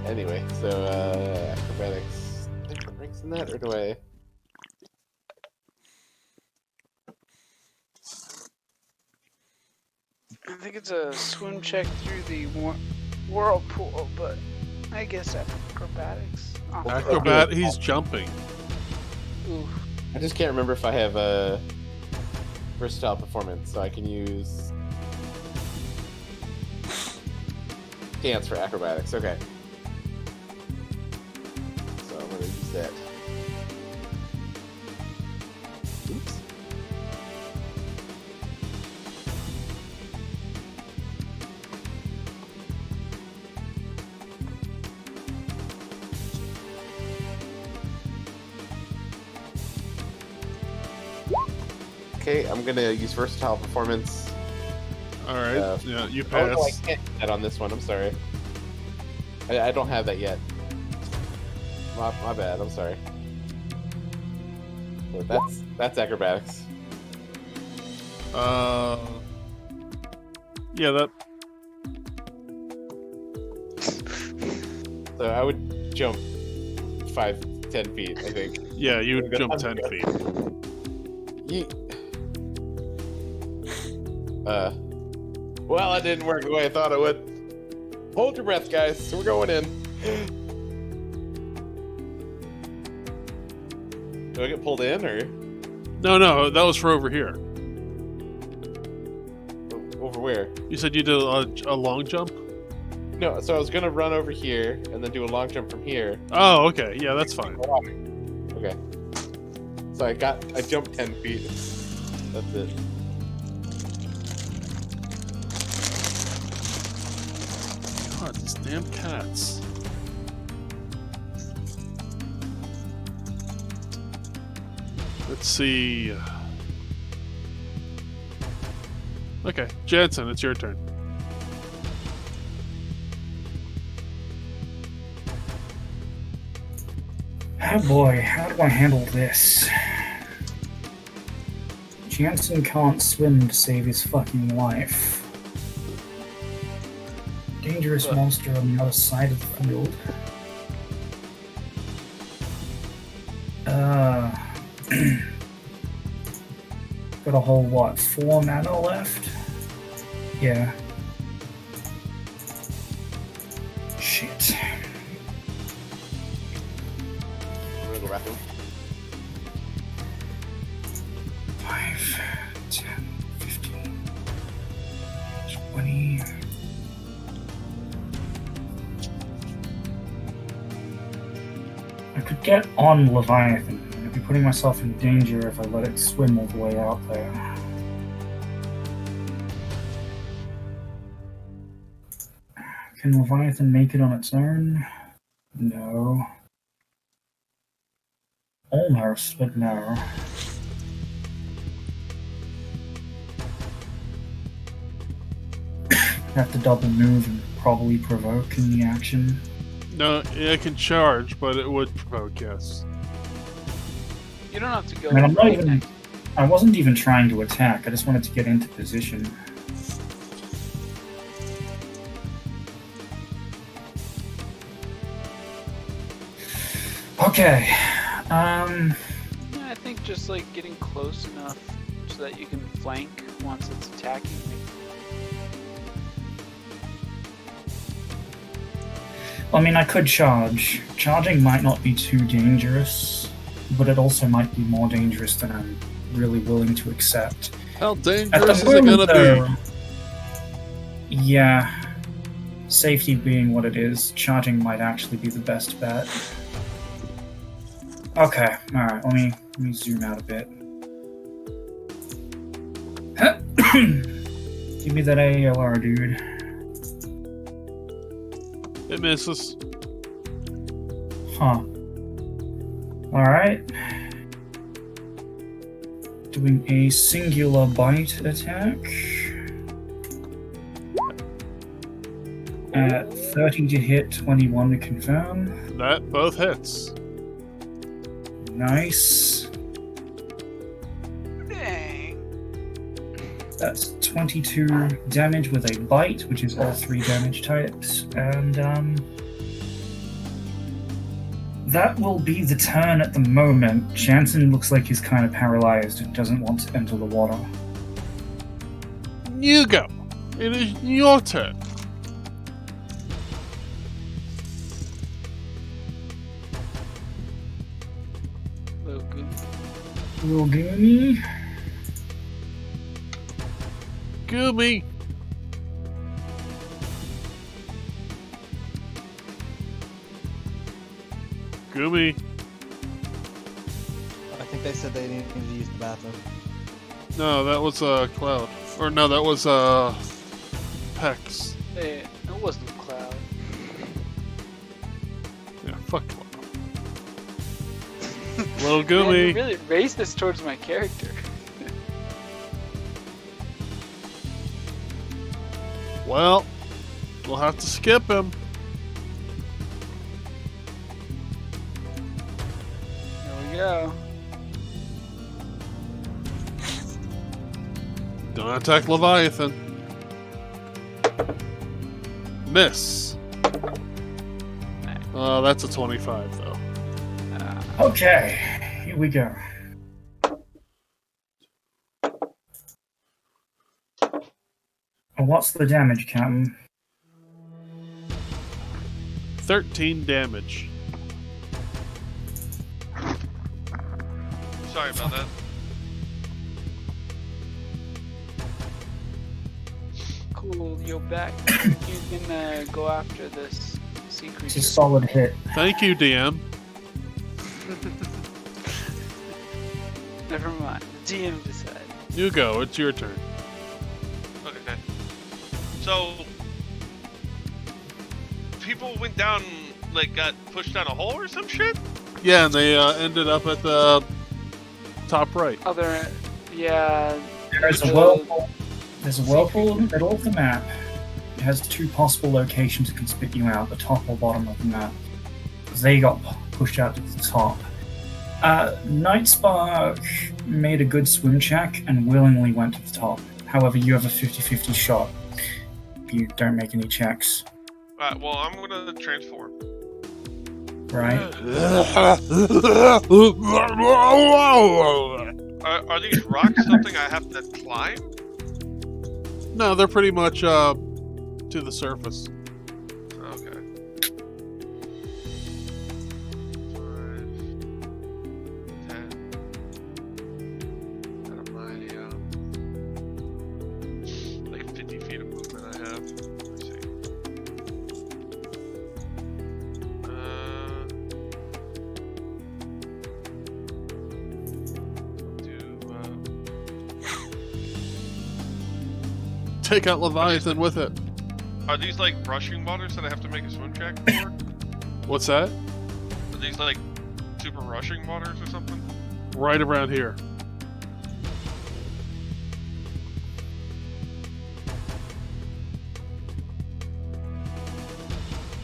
Anyway, so acrobatics. Do I put ranks in that, or do I? I think it's a swim check through the whirlpool, but I guess acrobatics. Oh, Acrobat. He's jumping. ooh. I just can't remember if I have a versatile performance, so I can use dance for acrobatics. Okay. So I'm gonna use that. Oops. Okay, I'm gonna use versatile performance. All right. Yeah, you Oh no, I pass. can't do that on this one. I'm sorry. I don't have that yet. My bad. I'm sorry. So that's acrobatics. Yeah, that. So I would jump 5-10 feet. I think. Yeah, you would jump 10 feet. Well, that didn't work the way I thought it would. Hold your breath, guys. We're going in. Do I get pulled in, or No, that was for over here. over where? You said you did a long jump? No, so I was gonna run over here and then do a long jump from here. Oh, okay. Yeah, that's fine. Okay. So I jumped 10 feet. That's it. God, these damn cats. Let's see. Okay, Jansen, it's your turn. Oh boy, how do I handle this? Jansen can't swim to save his fucking life. Dangerous But- monster on the other side of the field. Got a whole, what, 4 mana left? Yeah. Shit. I'm gonna go back in. 5, 10, 15, 20. I could get on Leviathan. I'd be putting myself in danger if I let it swim all the way out there. Can Leviathan make it on its own? No. Almost, but no. Have to double move and probably provoke in the action. No, it can charge, but it would provoke, yes. You don't have to go. I mean, I'm not right even. next- I wasn't even trying to attack. I just wanted to get into position. Okay. Yeah, I think just like getting close enough so that you can flank once it's attacking me. I mean, I could charge. Charging might not be too dangerous, but it also might be more dangerous than I'm really willing to accept. How At dangerous the is it moment, gonna though, be? yeah. safety being what it is, charging might actually be the best bet. Okay, alright, let me zoom out a bit. Give me that AOR, dude. It misses. Huh. Alright. Doing a singular bite attack. At 30 to hit, 21 to confirm. That both hits. Nice. Dang. That's 22 damage with a bite, which is all 3 damage types. And, that will be the turn at the moment. Jansen looks like he's kind of paralyzed and doesn't want to enter the water. You go. It is your turn. Logan. Roguni. Goomy. Goomy. I think they said they didn't need to use the bathroom. No, that was Cloud. Or no, that was Pex. Hey, it wasn't Cloud. Yeah, fuck Cloud. Little Man, Goomy. you're really racist towards my character. Well, we'll have to skip him. There we go. Don't attack Leviathan. Miss. That's a 25 though. Okay, here we go. What's the damage, Captain? 13 damage. Sorry about that. Cool, you're back. You can go after this sea It's a creature. solid hit. Thank you, DM. Never mind. The GM decided. You go. It's your turn. Okay. So, people went down, like, got pushed down a hole or some shit? Yeah, and they ended up at the top right. Other, yeah. There's a whirlpool. There's a whirlpool in the middle of the map. It has 2 possible locations that can spit you out, the top or bottom of the map. They got pushed out to the top. Nightspark made a good swim check and willingly went to the top. However, you have a 50-50 shot if you don't make any checks, Alright, well, I'm gonna transform. right? Are these rocks something I have to climb? No, they're pretty much to the surface. Okay. 5, 10. Out of my, like 50 feet of movement I have. Let's see. Take out Leviathan with it. Are these like rushing waters that I have to make a swim check for? What's that? Are these like super rushing waters or something? Right around here.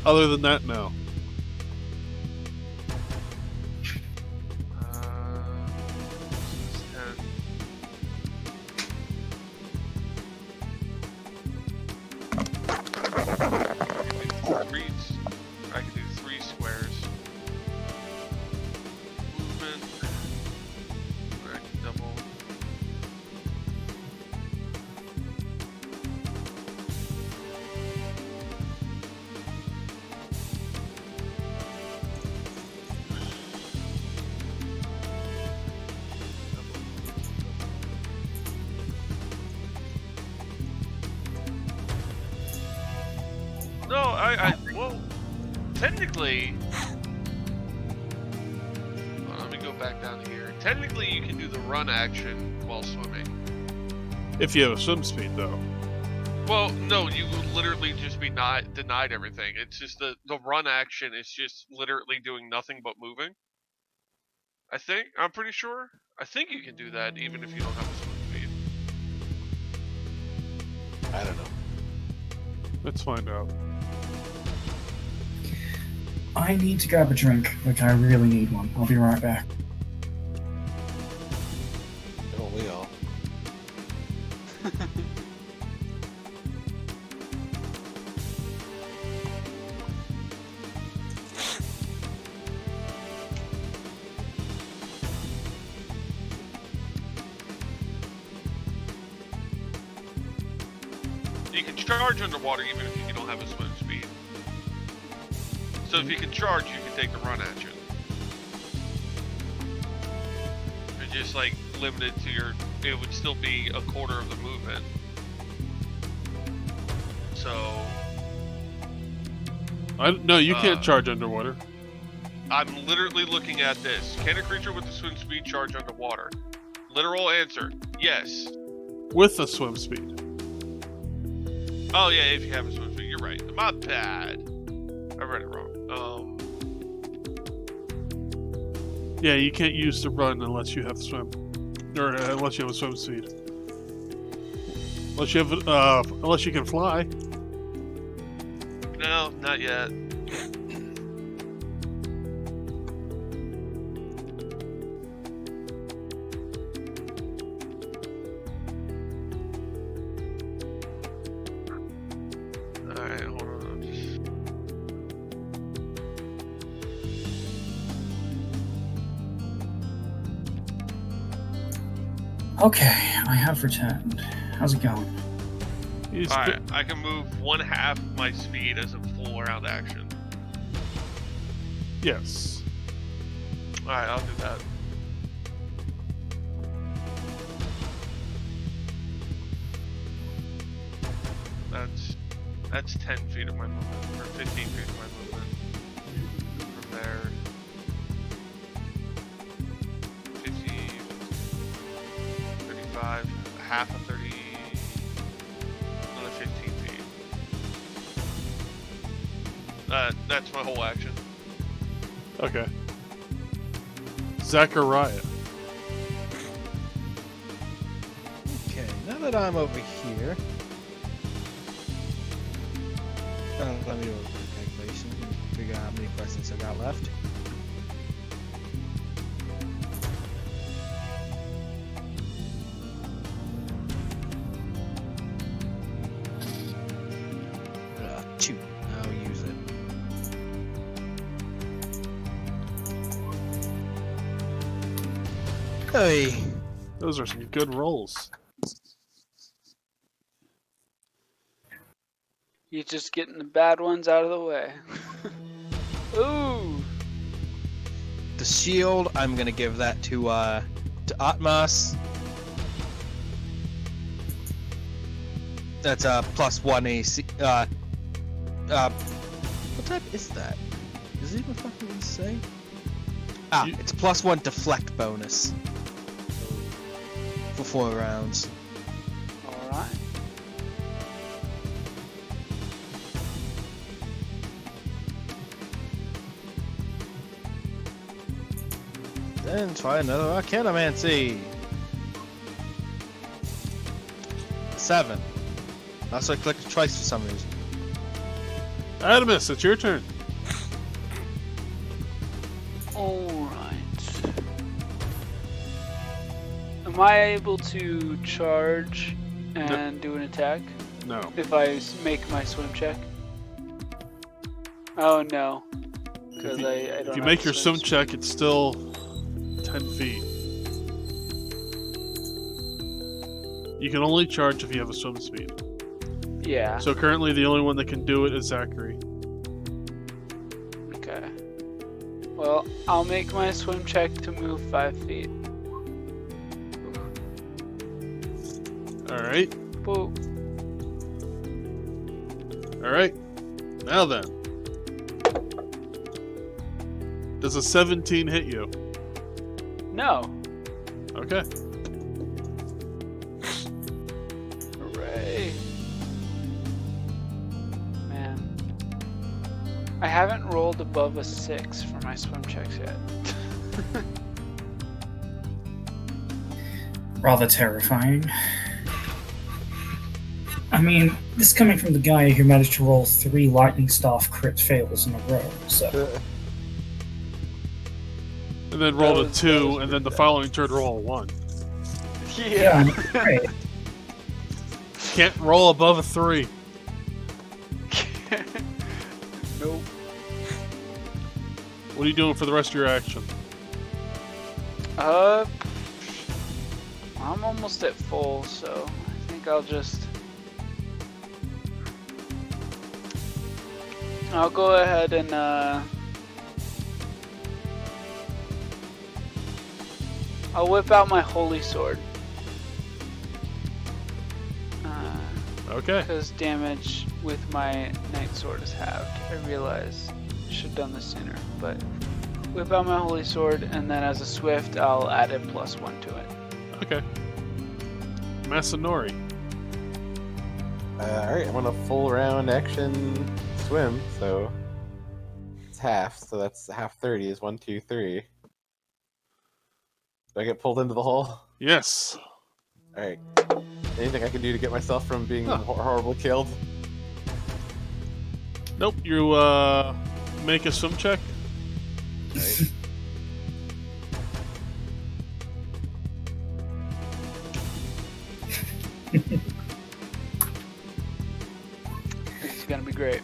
Other than that, no. This is 10. I can do 3 squares. Movement. I can double. Well, technically, let me go back down here. Technically, you can do the run action while swimming. If you have a swim speed, though. Well, no, you will literally just be not denied everything. It's just the run action is just literally doing nothing but moving. I'm pretty sure. I think you can do that even if you don't have a swim speed. I don't know. Let's find out. I need to grab a drink, like I really need one. I'll be right back. Don't we all? You can charge underwater even if you don't have a swim speed. So if you can charge, you can take the run action. You're just like limited to it would still be a quarter of the movement. So No, you can't charge underwater. I'm literally looking at this. Can a creature with a swim speed charge underwater? Literal answer, yes. With a swim speed. Oh yeah, if you have a swim speed, you're right. My bad. I read it wrong. Yeah, you can't use the run unless you have swim, or unless you have a swim speed. Unless you can fly. No, not yet. Alright, hold on. Okay, I have returned. How's it going? Alright, I can move 1/2 my speed as a full round action. Yes. Alright, I'll do that. That's 10 feet of my movement, or 15 feet of my movement. From there, 50, 35, half of 30, another 15 feet. That's my whole action. Okay. Zachariah. Okay, now that I'm over here, let me do a quick calculation and figure out how many questions I got left. Two. I'll use it. Hey. Those are some good rolls. You're just getting the bad ones out of the way. Ooh. The shield, I'm gonna give that to Atmas. That's a +1 AC. What type is that? Does it even fucking say? It's +1 deflect bonus for 4 rounds. All right. Then try another Arcanomancy. 7. Also, I clicked twice for some reason. Adamus, it's your turn. All right. Am I able to charge and do an attack No. if I make my swim check? Oh no, because I don't. If you have make a your swim speed. check, it's still 10 feet. You can only charge if you have a swim speed. Yeah. So currently the only one that can do it is Zachary. Okay. Well, I'll make my swim check to move 5 feet. Alright. Boop. Alright. Now then. Does a 17 hit you? No. Okay. Hooray. Man. I haven't rolled above a 6 for my swim checks yet. Rather terrifying. I mean, this is coming from the guy who managed to roll 3 lightning staff crit fails in a row, so... And then roll a was 2, and then the pretty following turn roll a 1. Yeah, great. Can't roll above a 3. Nope. What are you doing for the rest of your action? I'm almost at full, so I think I'll go ahead and I'll whip out my holy sword. Okay. Because damage with my knight sword is halved. I realize I should have done this sooner, but whip out my holy sword, and then as a swift, I'll add a +1 to it. Okay. Masanori. Alright, I'm on a full round action swim, so it's half, so that's half 30 is 1, 2, 3. Do I get pulled into the hole? Yes. Alright. Anything I can do to get myself from being horribly killed? Nope. You make a swim check. Right. This is gonna be great.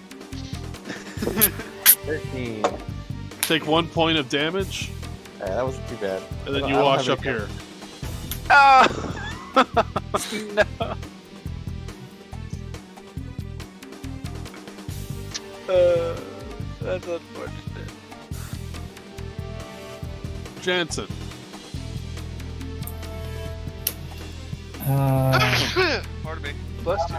13. Take 1 point of damage, Alright, that wasn't too bad. and then I you don't wash have up any- here. Ah! No. That's unfortunate. Jansen. Pardon me. Bless you.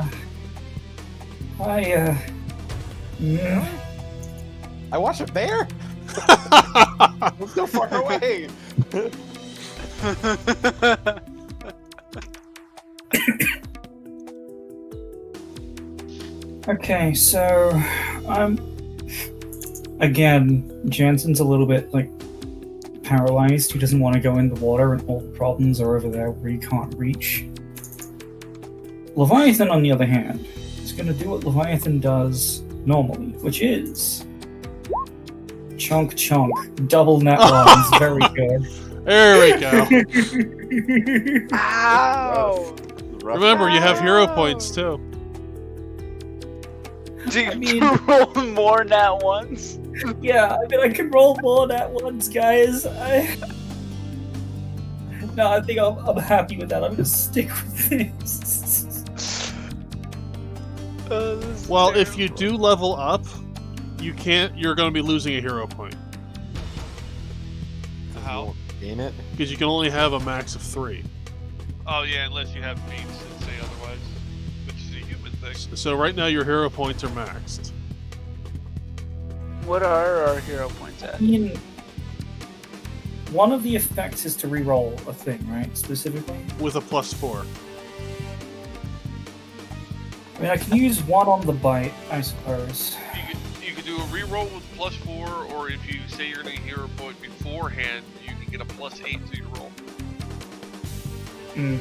I watched a bear? Let's go far away! Okay, so again, Jansen's a little bit like paralyzed. He doesn't want to go in the water, and all the problems are over there where he can't reach. Leviathan, on the other hand, is going to do what Leviathan does normally, which is chunk chunk, double net lines. Very good. There we go. Ow! Remember, you have hero points too. Dude, I mean- you roll more nat ones. Yeah, I mean, I can roll more net ones, guys. No, I think I'm happy with that. I'm gonna stick with this. This is Well, if you terrible. do level up, you can't. You're going to be losing a hero point How? Gain it? because you can only have a max of 3. Oh yeah, unless you have fiends that say otherwise, which is a human thing. So right now your hero points are maxed. What are our hero points I at? mean, one of the effects is to reroll a thing, right? Specifically. With a +4. I mean, I can use one on the bite, I suppose. You could do a reroll with +4, or if you say you're going to hero point beforehand, you can get a +8 to your roll. Hmm.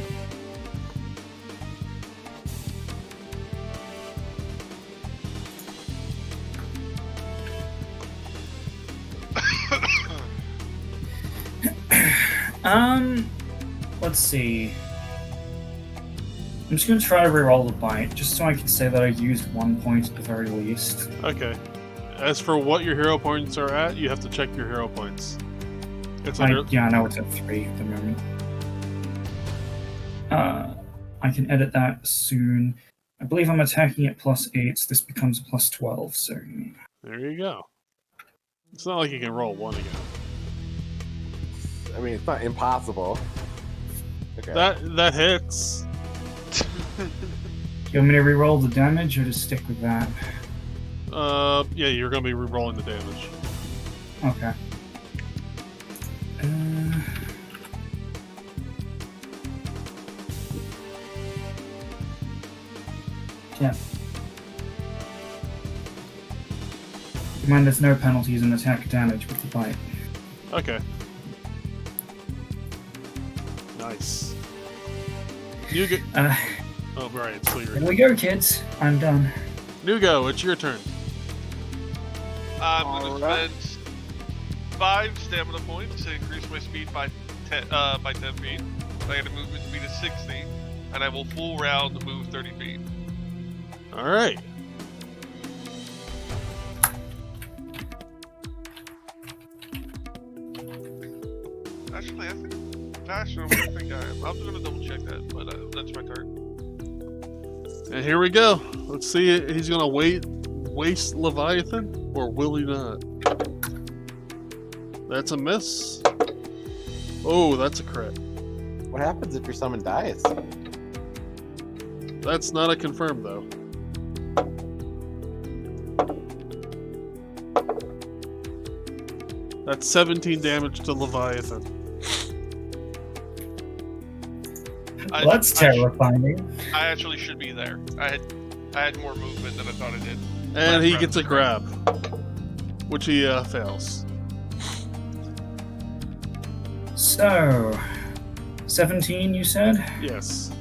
Let's see. I'm just gonna try to reroll the bite, just so I can say that I used 1 point at the very least. Okay. As for what your hero points are at, you have to check your hero points. It's under. Yeah, I know it's at 3 at the moment. I can edit that soon. I believe I'm attacking at +8, so this becomes a +12, so... There you go. It's not like you can roll 1 again. I mean, it's not impossible. Okay. That hits. You want me to reroll the damage, or just stick with that? Yeah, you're gonna be re-rolling the damage. Okay. Yeah. Mind there's no penalties in attack damage with the bite. Okay. Nice. You get. Oh, right. It's still your Here we go, kids. I'm done. Nugo, it's your turn. I'm gonna Alright. spend 5 stamina points to increase my speed by 10 feet. I got a movement speed of 60, and I will full round move 30 feet. All right. Actually, I think faster than what I think I am. I'm gonna double check that, but that's my turn. And here we go. Let's see. He's gonna waste Leviathan, or will he not? That's a miss. Oh, that's a crit. What happens if your summon dies? That's not a confirm though. That's 17 damage to Leviathan. Well, that's terrifying. I actually should be there. I had more movement than I thought I did. And he Last gets a round. grab, which he fails. So, 17, you said? Yes.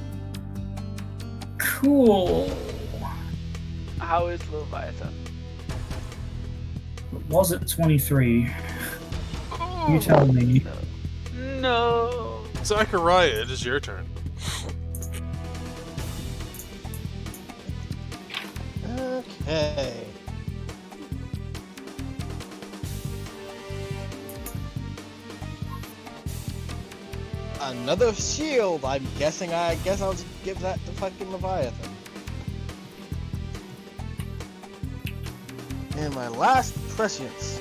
Cool. How is Leviathan? Was it 23? You tell me. No. Zachariah, it is your turn. Okay. Another shield. I guess I'll give that to fucking Leviathan. And my last prescience.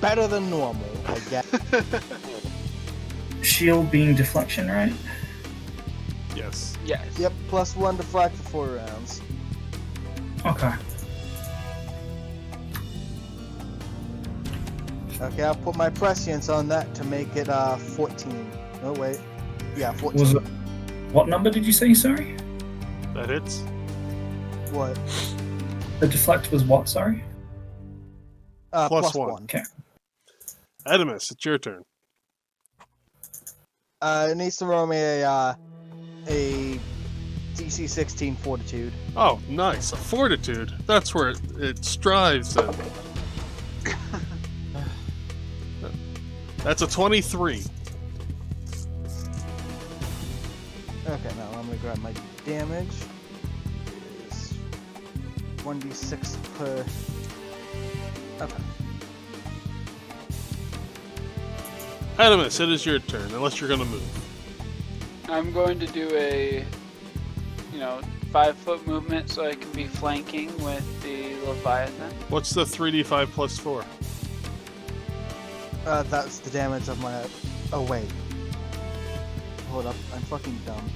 Better than normal, I guess. Shield being deflection, right? Yes. Yes. Yep, +1 deflect for 4 rounds. Okay. Okay, I'll put my prescience on that to make it 14. Oh wait, yeah, 14. Was it? What number did you say, sorry? That hits. What? The deflect was what, sorry? Plus +1. one. Okay. Adamus, it's your turn. It needs to roll me a DC 16 Fortitude. Oh, nice. A fortitude. That's where it strives in. That's a 23. Okay, now I'm gonna grab my damage. It's 1d6 per. Okay. Adamus, it is your turn, unless you're gonna move. I'm going to do a, 5-foot movement so I can be flanking with the Leviathan. What's the 3d5 plus 4? That's the damage of my. Oh wait. Hold up, I'm fucking dumb.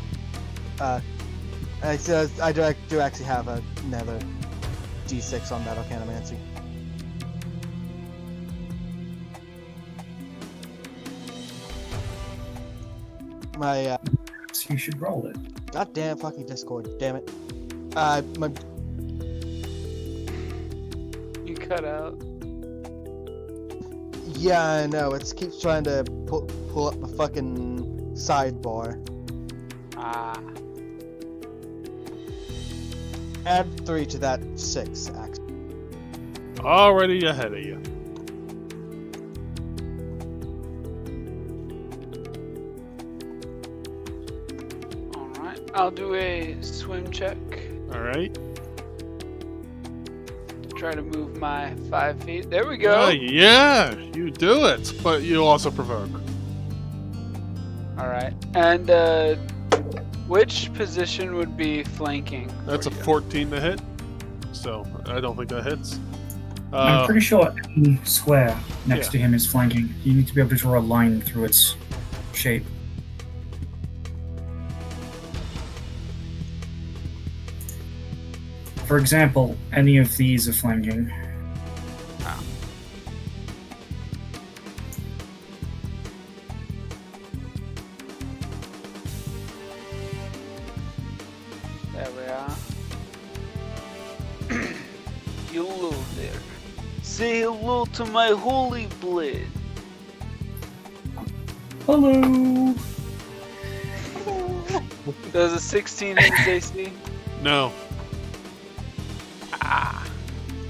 I do actually have another d6 on Battle Canomancy. My So you should roll it. goddamn fucking Discord, damn it. My You cut out. yeah, I know. It keeps trying to pull up the fucking sidebar. Ah. Add 3 to that 6, actually. Already ahead of you. Alright. I'll do a swim check. Alright. Try to move my 5 feet. There we go. Yeah, you do it. But you also provoke. Alright. And which position would be flanking? That's a for you? 14 to hit. So, I don't think that hits. I'm pretty sure any square next yeah. to him is flanking. You need to be able to draw a line through its shape. For example, any of these are flanking. There we are. Hello there. Say hello to my holy blade. Hello. Does a 16 hit his AC? No. Ah,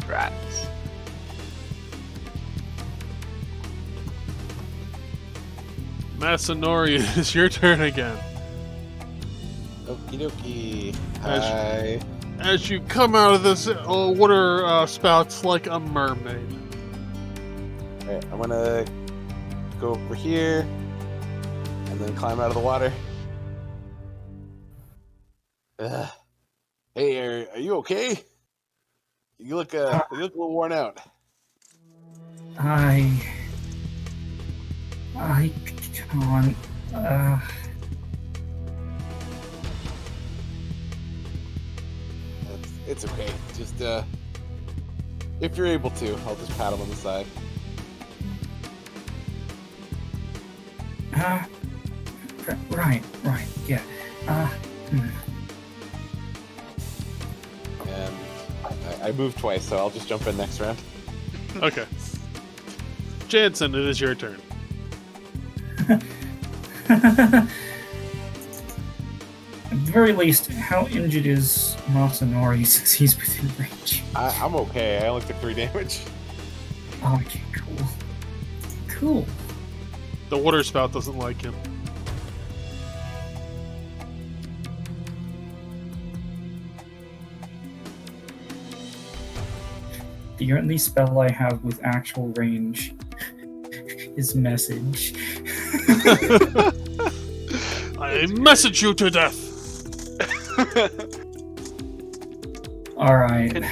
rats. Masanori, it's your turn again. Okie dokie. As- Hi. As you come out of this water spouts like a mermaid. Alright, I'm gonna go over here and then climb out of the water. Hey, are you okay? You look a little worn out. I can't. It's okay. Just if you're able to, I'll just pat him on the side. Right, yeah. And I moved twice, so I'll just jump in next round. Okay. Jansen, it is your turn. At the very least, how injured is Masanori since he's within range? I'm okay. I only took 3 damage. Okay, cool. The water spout doesn't like him. The only spell I have with actual range is message. I message you to death. Alright.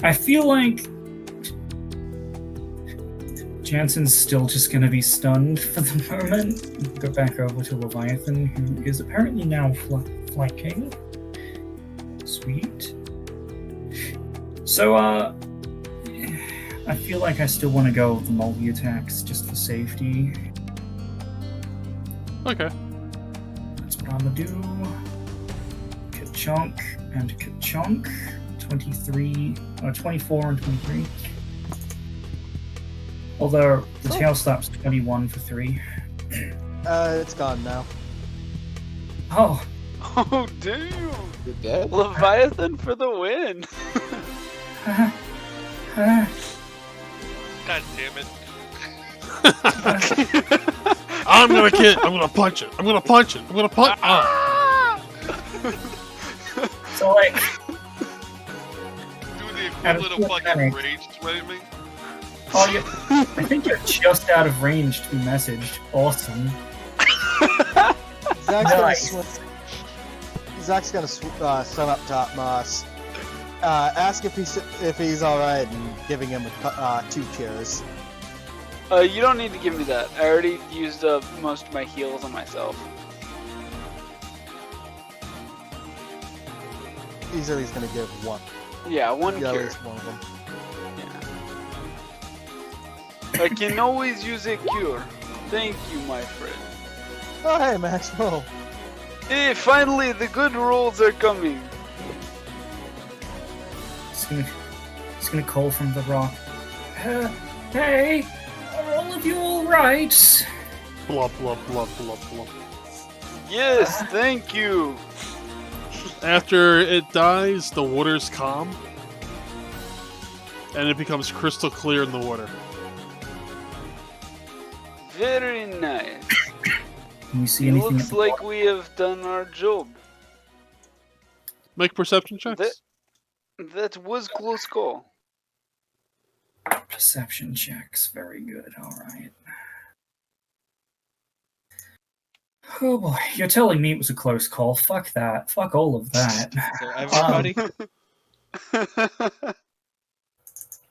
I feel like Jansen's still just gonna be stunned for the moment. Go back over to Leviathan, who is apparently now flanking. Sweet. So, I feel like I still want to go with the multi-attacks just for safety. Okay. That's what I'm gonna do. Ka-chunk and ka-chunk. 24 and 23. Although the tail slap's 21 for 3. It's gone now. Oh, Oh, damn! You're dead? Leviathan for the win! God damn it. I'm gonna punch it. I'm gonna punch it. so like, Do the equivalent of fucking panic. rage swimming. oh, I think you're just out of range to be messaged. Awesome. Nice. Zach's gonna swim up top, Moss. Ask if he's all right, and giving him 2 cheers. You don't need to give me that. I already used up most of my heals on myself. He said he's gonna give 1. Yeah, one Yeah, at cure. least one of them. Yeah. I can always use a cure. Thank you, my friend. Oh, hey, Maxwell. Hey, finally, the good rolls are coming. It's gonna call from the rock. Hey, are all of you alright? Blup, blup, blup, blup, blup. Yes, thank you. After it dies, the water's calm. And it becomes crystal clear in the water. Very nice. Can you see It anything? looks like we have done our job. Make perception checks. That was close call. Perception checks. Very good. Alright. Oh boy, you're telling me it was a close call. Fuck that. Fuck all of that. So everybody,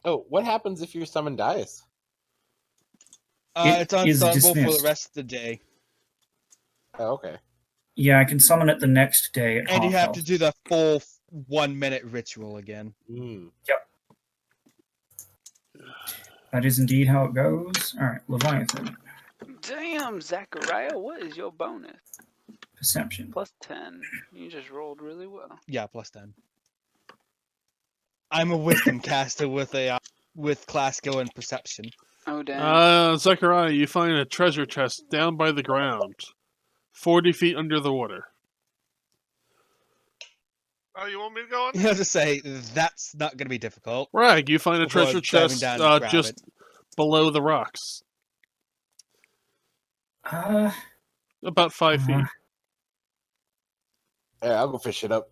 Oh, what happens if your summon dies? It It's is unsummable for the dismissed. rest of the day. Oh, okay. Yeah, I can summon it the next day at And you half have health. to do the full 1 minute ritual again. Mm. That is indeed how it goes. Alright, Leviathan. Damn, Zachariah, what is your bonus? Perception. Plus 10. You just rolled really well. Yeah, plus 10. I'm a wisdom caster with class skill and perception. Oh, damn. Zechariah, you find a treasure chest down by the ground, 40 feet under the water. Oh, you want me to go on? You have to say that's not going to be difficult. Rag, you find a Before treasure diving chest down and grab just it. below the rocks, about 5 feet. Yeah, I'll go fish it up.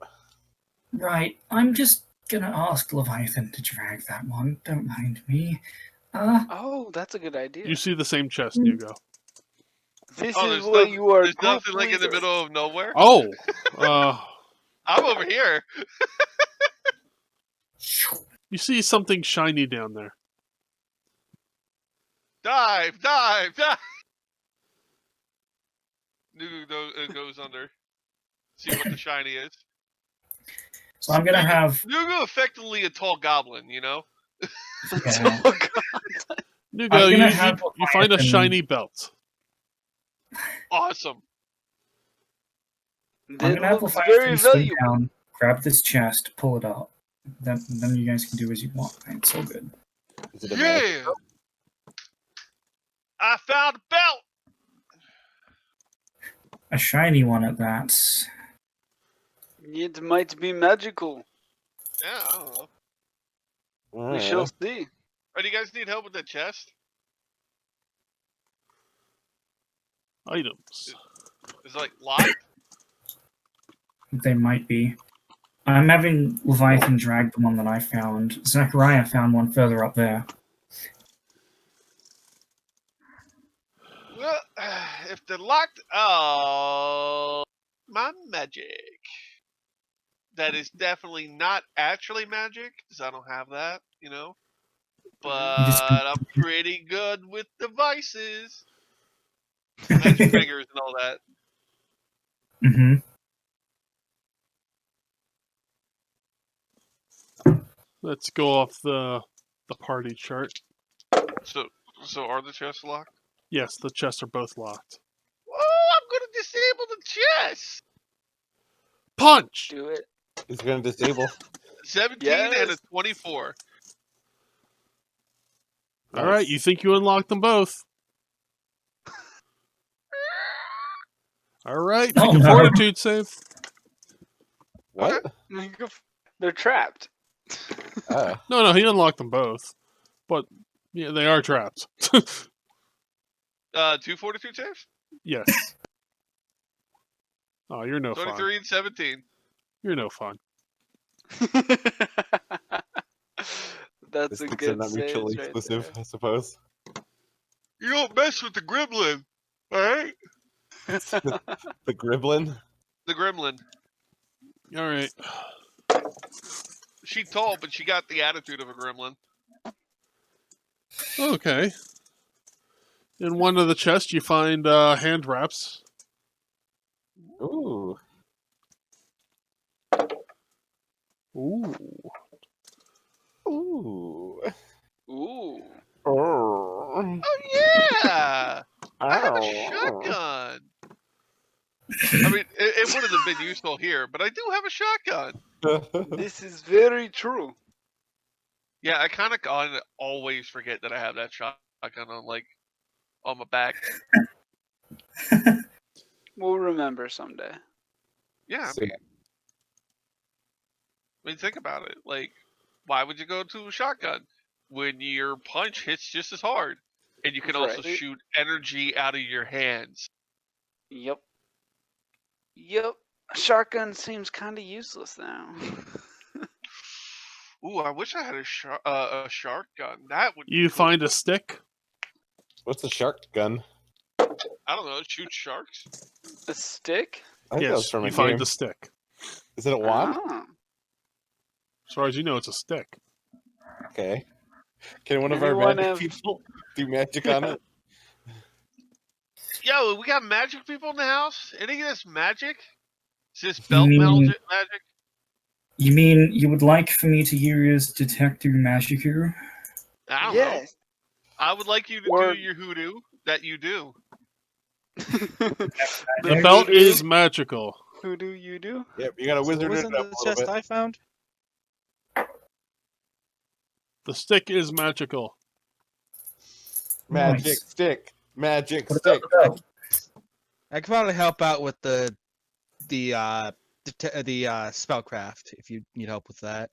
Right, I'm just gonna ask Leviathan to drag that one. Don't mind me. Oh, that's a good idea. You see the same chest, Nugo. This Oh, is there's, where you are there's group nothing like in the leader. middle of nowhere. Oh, I'm over here. you see something shiny down there. Dive, dive, dive. Nugu goes under. See what the shiny is. So I'm gonna have. Nugu effectively a tall goblin, you know? Yeah. Oh, God. Nugo, I'm you, gonna you, have you find a Leviathan- shiny belt. Awesome. I'm That gonna have looks Leviathan very swim valuable. down, grab this chest, pull it up. Then you guys can do as you want. It's so good. Is it a magic? Yeah. I found a belt. A shiny one at that. It might be magical. Yeah, I don't know. We shall see. Oh, do you guys need help with that chest? Items. Is it like locked? They might be. I'm having Leviathan drag the one that I found. Zachariah found one further up there. Well, if they're locked, oh, my magic. That is definitely not actually magic, because I don't have that, you know. But just- I'm pretty good with devices. Magic fingers and all that. Mm-hmm. Let's go off the party chart. So are the chests locked? Yes, the chests are both locked. Oh, I'm gonna disable the chest. Punch! Do it. He's going to disable. 17 and a Yes. 24. All right, you think you unlocked them both. All right, Oh, make a no. fortitude save. What? They're trapped. No, he unlocked them both. But, yeah, they are trapped. 2 fortitude saves? Yes. Oh, you're no fun. 23 and 17. You're no fun. That's The a sticks are good not mutually save right exclusive, there. I suppose. You don't mess with the gremlin, alright? The Griblin? The gremlin. All right. She tall, but she got the attitude of a gremlin. Okay. In one of the chests, you find hand wraps. Ooh. Ooh. Ooh. Ooh. Oh. Oh yeah! I have a shotgun. I mean, it wouldn't have been useful here, but I do have a shotgun. This is very true. Yeah, I kind of always forget that I have that shotgun on my back. We'll remember someday. Yeah, So- I mean, think about it. Like, why would you go to a shotgun when your punch hits just as hard, and you can also Right. shoot energy out of your hands? Yep. Yep. Shotgun seems kind of useless now. Ooh, I wish I had a shark gun. That would. Be You cool. find a stick. What's a shark gun? I don't know. Shoot sharks. A stick? I think that was Yes, from you a find game. a stick. Is it a wand? Ah. As far as you know, it's a stick. Okay. Can one of our Anyone magic have- people do magic on it? Yo, we got magic people in the house. Any of this magic? Is this You belt mean- magic? You mean you would like for me to use Detect through Magicure? I don't know. Yes. I would like you to Or- do your hoodoo that you do. The belt is magical. Who do you do? Yep, you got to So wizard it wasn't up the a little chest bit. I found? The stick is magical. Magic Nice. stick. Magic What stick. about the belt? I could probably help out with the spellcraft if you need help with that.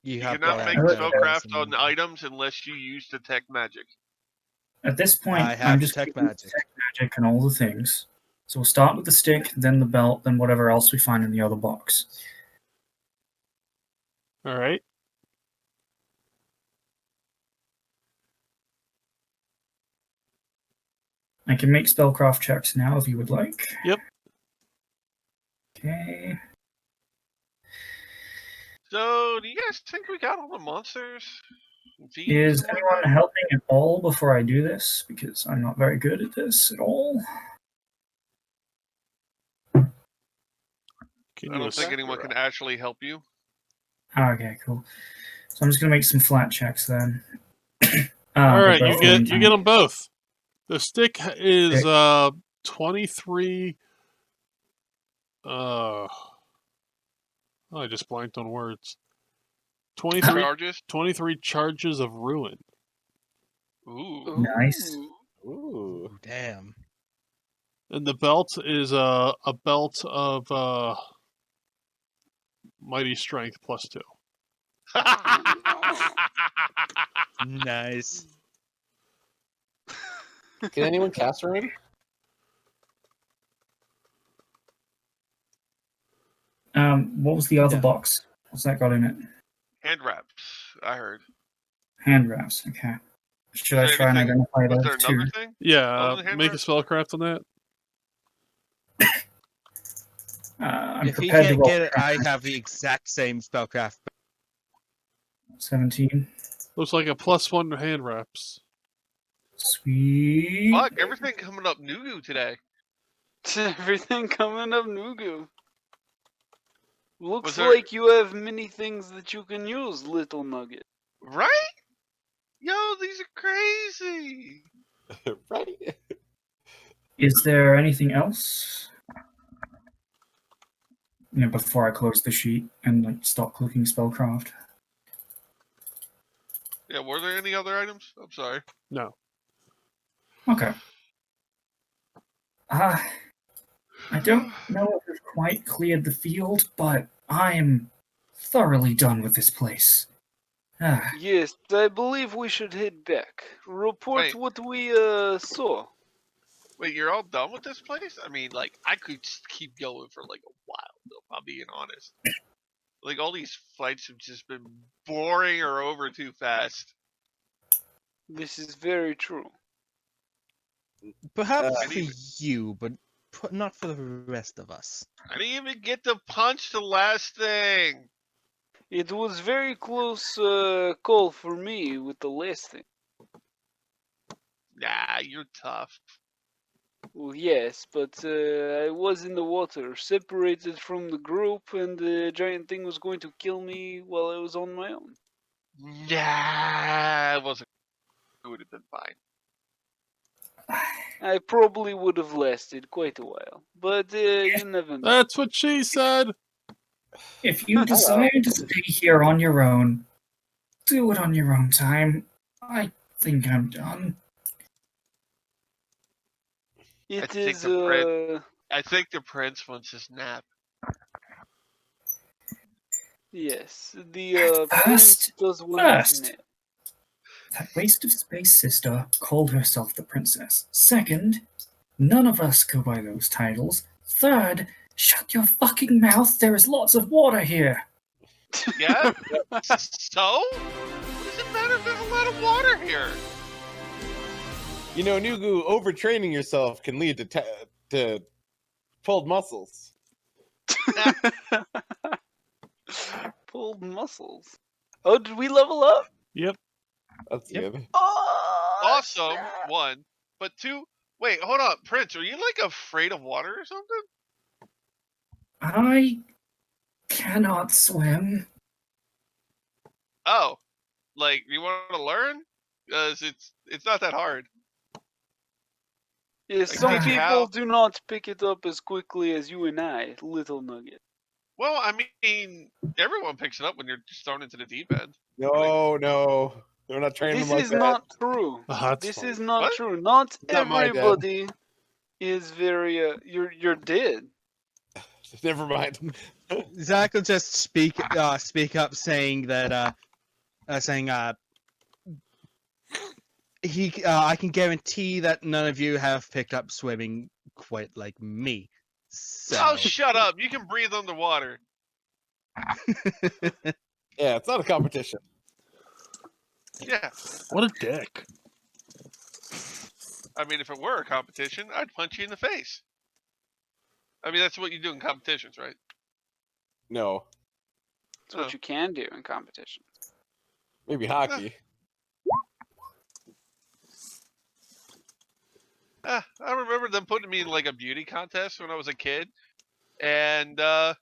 You have cannot the, make I spellcraft on items unless you use detect magic. At this point, I have I'm just Detect gonna use Magic. Detect Magic and all the things. So we'll start with the stick, then the belt, then whatever else we find in the other box. All right. I can make spellcraft checks now if you would like. Yep. Okay. So, do you guys think we got all the monsters? Fiends Is and anyone whatnot? helping at all before I do this? Because I'm not very good at this at all. Can I you don't think ass- anyone can actually help you. Okay, cool. So I'm just gonna make some flat checks then. All right, but you both get of you get them both. The stick is Okay. 23. I just blanked on words. 23, Charges? 23 charges of ruin. Ooh. Nice. Ooh. Ooh, damn. And the belt is a belt of mighty strength +2. Nice. Can anyone cast ruin? What was the other Yeah. box? What's that got in it? Hand wraps, I heard. Hand wraps. Okay. Should I Is there try and anything- identify Was there those two? another thing? Yeah, Other than hand make a wraps? spellcraft on that. I'm If he prepared to can't roll get it, I have the exact same spellcraft. 17. Looks like a +1 to hand wraps. Sweet. Fuck, everything coming up Nugu today. Everything coming up Nugu. Was Looks there- like you have many things that you can use, little nugget. Right? Yo, these are crazy. Right? Is there anything else? Before I close the sheet and stop clicking spellcraft. Yeah, were there any other items? I'm sorry. No. Okay. I don't know if we've quite cleared the field, but I am thoroughly done with this place. Yes, I believe we should head back. Report Wait. what we saw. Wait, you're all done with this place? I mean, like, I could just keep going for like a while, though, if I'm being honest. Like, all these fights have just been boring or over too fast. This is very true. Perhaps I for need- you, but not for the rest of us. I didn't even get to punch the last thing. It was very close call for me with the last thing. Nah, you're tough. Well, yes, but I was in the water, separated from the group, and the giant thing was going to kill me while I was on my own. Nah, it wasn't. It would have been fine. I probably would have lasted quite a while, but you never know. That's what she said. If you desire to stay here on your own, do it on your own time. I think I'm done. It think is, I think the prince wants his nap. yes, the prince First- does want his first. nap. That waste of space sister called herself the princess. Second, none of us go by those titles. Third, shut your fucking mouth. There is lots of water here. Yeah? So? What does it matter if there's a lot of water here? You know, Nugu, overtraining yourself can lead to pulled muscles. Pulled muscles. Oh, did we level up? Yep. That's Yep. good. Oh, Awesome, snap. 1. But 2, wait, hold on. Prince, are you like afraid of water or something? I cannot swim. Oh, like you want to learn? Because it's not that hard. Yes, I some teach you people how. do not pick it up as quickly as you and I, Little Nugget. Well, I mean, everyone picks it up when you're just thrown into the deep end. No. They're not training This them like is that. not true. That's This funny. is not What? true. Not Not my dad. everybody is very. You're dead. Never mind. Zach will just speak up, saying that I can guarantee that none of you have picked up swimming quite like me. So Oh, shut up! You can breathe underwater. Yeah, it's not a competition. Yeah. What a dick. I mean, if it were a competition, I'd punch you in the face. I mean, that's what you do in competitions, right? No. That's what you can do in competition. Maybe hockey. I remember them putting me in like a beauty contest when I was a kid, and the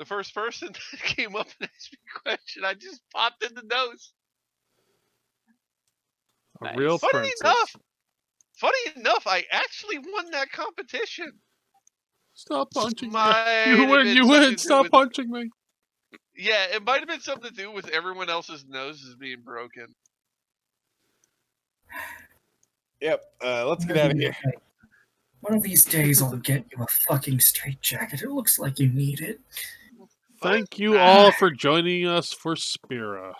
first person that came up and asked me a question, I just popped in the nose. A Nice. real Funny princess. enough, I actually won that competition. Stop punching me. Might You have win, been you something win. to do Stop with- punching me. Yeah, it might have been something to do with everyone else's noses being broken. Yep. Let's get out of here. One of these days I'll get you a fucking straitjacket. It looks like you need it. Thank you Nah. all for joining us for Spira.